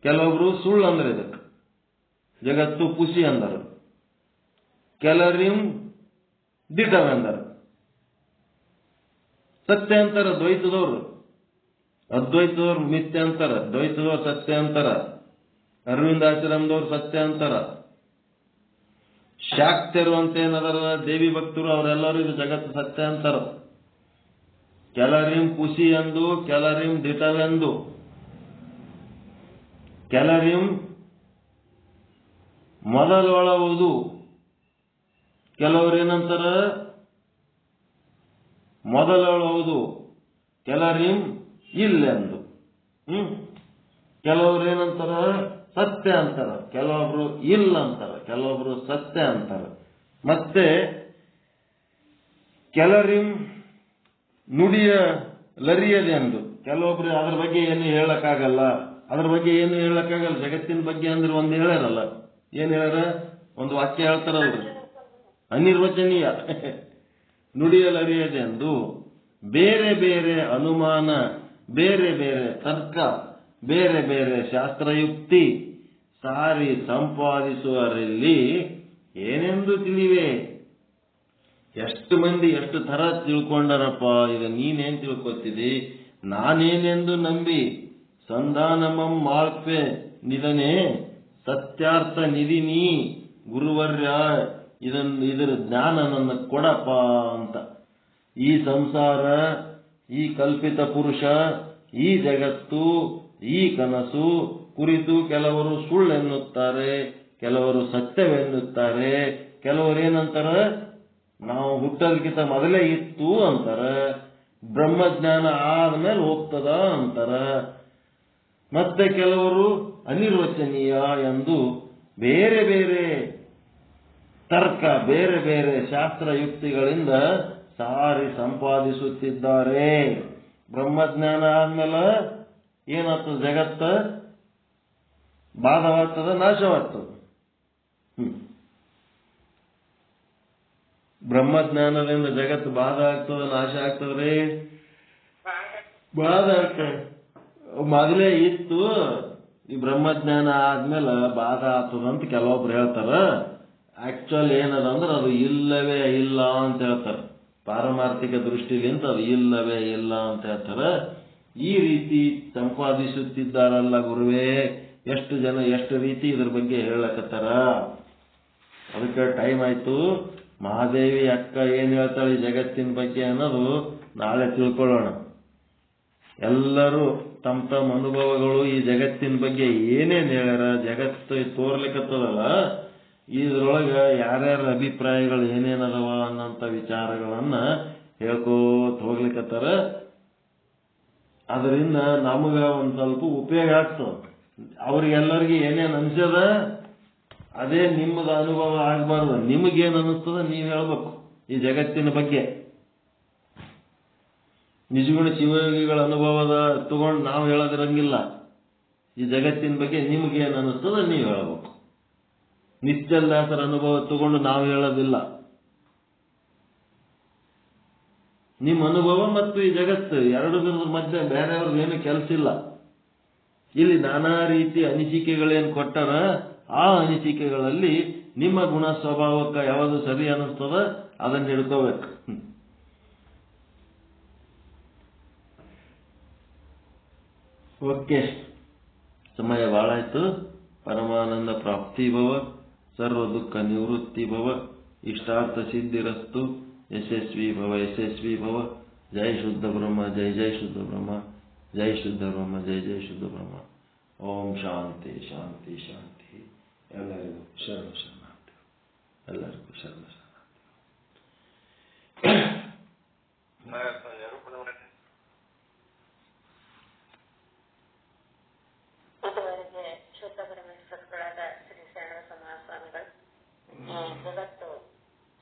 ಕೆಲವೊಬ್ರು ಸುಳ್ಳು ಅಂದ್ರೆ ಇದಕ್ಕೆ ಜಗತ್ತು ಪುಸಿ ಅಂದರು. ಕೆಲರಿಂ ದಿಟವೆಂದರು. ಸತ್ಯ ಅಂತಾರ ದ್ವೈತದವ್ರು, ಅದ್ವೈತದವ್ರು ಮಿಥ್ಯ ಅಂತಾರ, ದ್ವೈತದವ್ರು ಸತ್ಯ ಅಂತಾರ, ಅರವಿಂದಾಶ್ರಮದವ್ರು ಸತ್ಯ ಅಂತಾರ, ಶಾಕ್ತರು ಅಂತ ಏನದರ ದೇವಿ ಭಕ್ತರು ಅವರೆಲ್ಲರೂ ಇದು ಜಗತ್ತು ಸತ್ಯ ಅಂತಾರ. ಕೆಲರಿಂ ಪುಸಿ ಎಂದು, ಕೆಲರಿಂ ದಿಟವೆಂದು. ಕೆಲರಿಂ ಮೊದಲೊಳವುದು. ಕೆಲವರು ಏನಂತಾರ ಮೊದಲೊಳವುದು, ಕೆಲರಿಂ ಇಲ್ಲೆಂದು. ಕೆಲವರು ಏನಂತಾರ ಸತ್ಯ ಅಂತಾರ, ಕೆಲವೊಬ್ರು ಇಲ್ಲ ಅಂತಾರ, ಕೆಲವೊಬ್ರು ಸತ್ಯ ಅಂತಾರ. ಮತ್ತೆ ಕೆಲರಿಂ ನುಡಿಯ ಲರಿಯದೆಂದು. ಕೆಲವೊಬ್ರು ಅದ್ರ ಬಗ್ಗೆ ಏನು ಹೇಳಕ್ಕಾಗಲ್ಲ, ಅದ್ರ ಬಗ್ಗೆ ಏನು ಹೇಳಕ್ಕಾಗಲ್ಲ. ಜಗತ್ತಿನ ಬಗ್ಗೆ ಅಂದ್ರೆ ಒಂದು ಹೇಳ್ಯಾರಲ್ಲ, ಏನ್ ಹೇಳ್ಯಾರ, ಒಂದು ವಾಕ್ಯ ಹೇಳ್ತಾರಲ್ರಿ, ಅನಿರ್ವಚನೀಯ. ನುಡಿಯಲರಿಯದೆಂದು ಬೇರೆ ಬೇರೆ ಅನುಮಾನ, ಬೇರೆ ಬೇರೆ ತರ್ಕ, ಬೇರೆ ಬೇರೆ ಶಾಸ್ತ್ರಯುಕ್ತಿ ಸಾರಿ ಸಂಪಾದಿಸುವರಲ್ಲಿ ಏನೆಂದು ತಿಳಿವೆ. ಎಷ್ಟು ಮಂದಿ ಎಷ್ಟು ತರ ತಿಳ್ಕೊಂಡರಪ್ಪ. ಈಗ ನೀನೇನ್ ತಿಳ್ಕೊತಿದಿ, ನಾನೇನೆಂದು ನಂಬಿ ಸಂಧಾನಮಂ ಮಾಳ್ಪೆ ನಿಧನೆ ಸತ್ಯಾರ್ಥ ನಿಧಿ ನೀ ಗುರುವರ್ಯ, ಇದರ ಜ್ಞಾನ ನನ್ನ ಕೊಡಪ್ಪ ಅಂತ. ಈ ಸಂಸಾರ, ಈ ಕಲ್ಪಿತ ಪುರುಷ, ಈ ಜಗತ್ತು, ಈ ಕನಸು ಕುರಿತು ಕೆಲವರು ಸುಳ್ಳೆನ್ನುತ್ತಾರೆ, ಕೆಲವರು ಸತ್ಯವೆನ್ನುತ್ತಾರೆ, ಕೆಲವರು ಏನಂತಾರ ನಾವು ಹುಟ್ಟೋದಕ್ಕಿಂತ ಮೊದಲೇ ಇತ್ತು ಅಂತಾರ, ಬ್ರಹ್ಮಜ್ಞಾನ ಆದ್ಮೇಲೆ ಹೋಗ್ತದ ಅಂತಾರ. ಮತ್ತೆ ಕೆಲವರು ಅನಿರ್ವಚನೀಯ ಎಂದು ಬೇರೆ ಬೇರೆ ತರ್ಕ, ಬೇರೆ ಬೇರೆ ಶಾಸ್ತ್ರಯುಕ್ತಿಗಳಿಂದ ಸಾರಿ ಸಂಪಾದಿಸುತ್ತಿದ್ದಾರೆ. ಬ್ರಹ್ಮಜ್ಞಾನ ಆದ್ಮೇಲೆ ಏನಾಗ್ತದ, ಜಗತ್ತ ಬಾಧವಾಗ್ತದ, ನಾಶವಾಗ್ತದ. ಬ್ರಹ್ಮಜ್ಞಾನದಿಂದ ಜಗತ್ತು ಬಾಧ ಆಗ್ತದ, ನಾಶ ಆಗ್ತದ್ರಿ, ಬಾಧ ಆಗ್ತದೆ. ಮೊದಲೇ ಇತ್ತು, ಈ ಬ್ರಹ್ಮಜ್ಞಾನ ಆದ್ಮೇಲೆ ಬಾಧ ಆಗ್ತದಂತ ಕೆಲವೊಬ್ರು ಹೇಳ್ತಾರ. ಆಕ್ಚುಲ್ ಏನದ ಅಂದ್ರೆ ಅದು ಇಲ್ಲವೇ ಇಲ್ಲ ಅಂತ ಹೇಳ್ತಾರ. ಪಾರಮಾರ್ಥಿಕ ದೃಷ್ಟಿಲಿಂತ ಅದು ಇಲ್ಲವೇ ಇಲ್ಲ ಅಂತ ಹೇಳ್ತಾರ. ಈ ರೀತಿ ಸಂಪಾದಿಸುತ್ತಿದ್ದಾರಲ್ಲ ಗುರುವೇ, ಎಷ್ಟು ಜನ ಎಷ್ಟು ರೀತಿ ಇದ್ರ ಬಗ್ಗೆ ಹೇಳಕತ್ತಾರ. ಅದಕ್ಕೆ ಟೈಮ್ ಆಯ್ತು. ಮಹಾದೇವಿ ಅಕ್ಕ ಏನ್ ಹೇಳ್ತಾಳೆ ಜಗತ್ತಿನ ಬಗ್ಗೆ ಅನ್ನೋದು ನಾಳೆ ತಿಳ್ಕೊಳ್ಳೋಣ. ಎಲ್ಲರೂ ತಮ್ಮ ತಮ್ಮ ಅನುಭವಗಳು ಈ ಜಗತ್ತಿನ ಬಗ್ಗೆ ಏನೇನ್ ಹೇಳ್ಯಾರ, ಜಗತ್ತು ತೋರ್ಲಿಕ್ಕತ್ತದಲ್ಲ, ಇದ್ರೊಳಗ ಯಾರ್ಯಾರ ಅಭಿಪ್ರಾಯಗಳು ಏನೇನದವ ಅನ್ನೋಂಥ ವಿಚಾರಗಳನ್ನ ಹೇಳ್ಕೋತ ಹೋಗ್ಲಿಕ್ಕತ್ತಾರ. ಅದರಿಂದ ನಮಗ ಒಂದ್ ಸ್ವಲ್ಪ ಉಪಯೋಗ ಆಗ್ತದ. ಅವ್ರಿಗೆಲ್ಲರಿಗೆ ಏನೇನ್ ಅನ್ಸದ ಅದೇ ನಿಮ್ಮದ ಅನುಭವ ಆಗ್ಬಾರ್ದು. ನಿಮಗೇನ್ ಅನಿಸ್ತದ ನೀವ್ ಹೇಳ್ಬೇಕು ಈ ಜಗತ್ತಿನ ಬಗ್ಗೆ. ನಿಜಗುಣ ಶಿವಯೋಗಿಗಳ ಅನುಭವದ ತಗೊಂಡು ನಾವು ಹೇಳೋದಿರಂಗಿಲ್ಲ. ಈ ಜಗತ್ತಿನ ಬಗ್ಗೆ ನಿಮ್ಗೇನ್ ಅನಿಸ್ತದ ನೀವ್ ಹೇಳ್ಬೇಕು. ನಿಶ್ಚಲ್ದಾಸರ ಅನುಭವ ತಗೊಂಡು ನಾವು ಹೇಳೋದಿಲ್ಲ. ನಿಮ್ಮ ಅನುಭವ ಮತ್ತು ಈ ಜಗತ್ತು ಎರಡರ ಮಧ್ಯೆ ಬೇರೆಯವ್ರದ್ದು ಏನು ಕೆಲಸ ಇಲ್ಲ. ಇಲ್ಲಿ ನಾನಾ ರೀತಿ ಅನಿಸಿಕೆಗಳೇನು ಕೊಟ್ಟಾರ, ಆ ಅನಿಸಿಕೆಗಳಲ್ಲಿ ನಿಮ್ಮ ಗುಣ ಸ್ವಭಾವಕ್ಕೆ ಯಾವುದು ಸರಿ ಅನ್ನಿಸ್ತದ ಅದನ್ನ ಹಿಡ್ಕೋಬೇಕು. ಓಕೆ, ಸಮಯ ಬಹಳ ಆಯ್ತು. ಪರಮಾನಂದ ಪ್ರಾಪ್ತಿ ಭವ, ಸರ್ವ ದುಃಖ ನಿವೃತ್ತಿ ಭವ, ಇಷ್ಟಾರ್ಥ ಸಿದ್ಧಿರಸ್ತು, ಯಶಸ್ವಿ ಭವ ಯಶಸ್ವಿ ಭವ. ಜೈ ಶುದ್ಧ ಬ್ರಹ್ಮ, ಜೈ ಜೈ ಶುದ್ಧ ಬ್ರಹ್ಮ, ಜೈ ಶುದ್ಧ ಬ್ರಹ್ಮ, ಜೈ ಜೈ ಶುದ್ಧ ಬ್ರಹ್ಮ. ಓಂ ಶಾಂತಿ ಶಾಂತಿ ಶಾಂತಿ. ಎಲ್ಲರಿಗೂ ಶರಣ ಶರಣಾರ್ಥಿ, ಎಲ್ಲರಿಗೂ ಶರಣ ಶರಣಾರ್ಥಿ. ಇದುವರೆಗೆ ಶುದ್ಧ ಪರಮೇಶ್ವರಗಳಾದ ಶ್ರೀ ಶರಣ ಮಹಾಸ್ವಾಮಿಗಳು ಜಗತ್ತು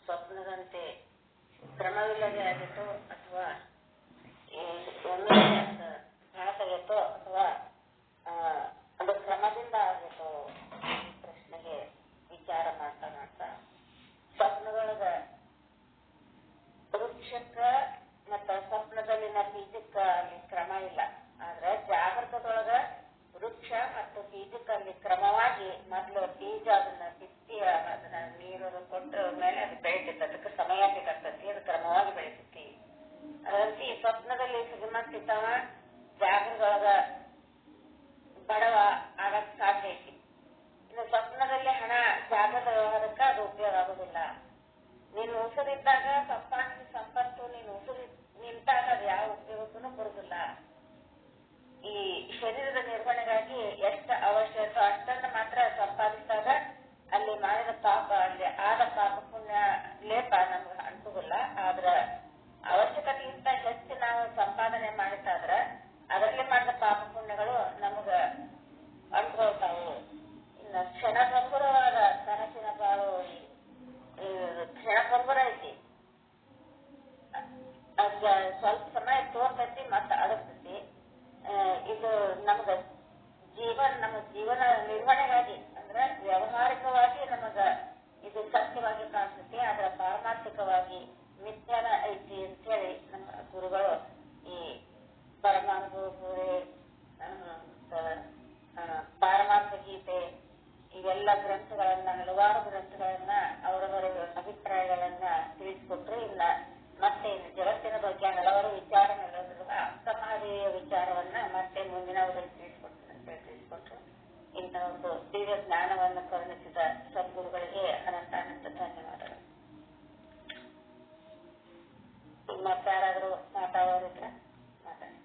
ಸ್ವಪ್ನದಂತೆ ಕ್ರಮವಿಲ್ಲದೆ ಆಗಿತ್ತು ಅಥವಾ ಕಾಣತಗಿತ್ತೋ ಅಥವಾ ಅದು ಕ್ರಮದಿಂದ ಆಗಿತ್ತು ಪ್ರಶ್ನೆಗೆ ವಿಚಾರ ಮಾಡ್ತಾರಂತ. ಸ್ವಪ್ನದೊಳಗ ವೃಕ್ಷಕ್ಕ ಮತ್ತ ಸ್ವಪ್ನದಲ್ಲಿನ ಬೀಜಕ್ಕ ಅಲ್ಲಿ ಕ್ರಮ ಇಲ್ಲ. ಆದ್ರೆ ಜಾಗೃತದೊಳಗ ವೃಕ್ಷ ಮತ್ತು ಬೀಜಕ್ಕಲ್ಲಿ ಕ್ರಮವಾಗಿ ಮೊದಲು ಬೀಜ ಅದನ್ನ ಬಿತ್ತಿ ಅದನ್ನ ನೀರು ಕೊಟ್ಟ ಮೇಲೆ ಅದು ಬೆಳಿತೈತಿ. ಅದಕ್ಕೆ ಸಮಯ ಬೇಕಾಗ್ತತಿ. ಅದು ಕ್ರಮವಾಗಿ ಬೆಳಿತೈತಿ. ಅದಂತಿ ಸ್ವಪ್ನದಲ್ಲಿ ಶ್ರೀಮಂತಿದ್ದವ ಜಾಗೃತದೊಳಗ ಬಡವ ಆಗಕ್ ಸಾಧ್ಯ ಐತಿ. ಇನ್ನು ಸ್ವಪ್ನದಲ್ಲಿ ಹಣ ಜಾಗದ ವ್ಯವಹಾರಕ್ಕೆ ಅದು ಉಪಯೋಗ ಆಗುದಿಲ್ಲ. ನೀನು ಉಸಿರಿದ್ದಾಗ ಸಂಪಾದಿಸಿದ ಸಂಪತ್ತು ನೀನು ಉಸಿರಿ ನಿಂತಾಗ ಅದು ಯಾವ ಉಪಯೋಗಕ್ಕೂ ಬರುದಿಲ್ಲ. ಈ ಶರೀರದ ನಿರ್ವಹಣೆಗಾಗಿ ಎಷ್ಟು ಅವಶ್ಯಕತೆ ಅಷ್ಟನ್ನು ಮಾತ್ರ ಸಂಪಾದಿಸಿದಾಗ ಅಲ್ಲಿ ಮಾಡಿದ ಪಾಪ ಅಲ್ಲಿ ಆದ ಪಾಪ ಪುಣ್ಯ ಲೇಪ ನಮ್ಗೆ ಅನ್ಕೋದಿಲ್ಲ. ಆದ್ರ ಅವಶ್ಯಕತೆಗಿಂತ ಹೆಚ್ಚು ನಾವು ಸಂಪಾದನೆ ಮಾಡಿದ್ದಾದ್ರ ಅದರಲ್ಲಿ ಮಾಡಿದ ಪಾಪ ಪುಣ್ಯಗಳು ನಮಗ ಅನುಭವಿಸ್ತಾವು. ಇನ್ನು ಕ್ಷಣಭಂಗುರವಾದ ಕನಸಿನ ಬಾಳು ಕ್ಷಣಭಂಗುರ ಐತಿ. ಅದ ಸ್ವಲ್ಪ ಸಮಯ ತೋರ್ತೈತಿ ಮತ್ತ ಅಡಸ್ತೈತಿ. ಇದು ನಮಗ ನಮ್ಮ ಜೀವನ ನಿರ್ವಹಣೆಗಾಗಿ ಅಂದ್ರೆ ವ್ಯಾವಹಾರಿಕವಾಗಿ ನಮಗ ಇದು ಸತ್ಯವಾಗಿ ಕಾಣಿಸ್ತೈತಿ. ಆದ್ರೆ ಪಾರಮಾರ್ಥಿಕವಾಗಿ ಮಿಥ್ಯಾನ ಐತಿ ಅಂತ ಹೇಳಿ ನಮ್ಮ ಗುರುಗಳು ಈ ಪರಮಾನುಭವ ಪಾರಮಾರ್ಥ ಗೀತೆ ಇವೆಲ್ಲ ಗ್ರಂಥಗಳನ್ನ ಹಲವಾರು ಗ್ರಂಥಗಳನ್ನ ಅವರವರ ಅಭಿಪ್ರಾಯಗಳನ್ನ ತಿಳಿಸಿಕೊಟ್ರು. ಇನ್ನ ಮತ್ತೆ ಜಗತ್ತಿನ ಬಗ್ಗೆ ಹಲವಾರು ವಿಚಾರಗಳಿರುವ ಅಷ್ಟಮಹಾದೇವಿಯ ವಿಚಾರವನ್ನ ಮತ್ತೆ ಮುಂದಿನ ಅವರಲ್ಲಿ ತಿಳಿಸಿಕೊಟ್ರು. ಇಂಥ ಒಂದು ದಿವ್ಯ ಜ್ಞಾನವನ್ನು ಕರುಣಿಸಿದ ಸದ್ಗುರುಗಳಿಗೆ ಅನಂತ ಅನಂತ ಧನ್ಯವಾದಗಳು. ಮತ್ತೆ ಯಾರಾದರೂ ಮಾತಾಡೋರಿದ್ರ ಮಾತಾಡಿ.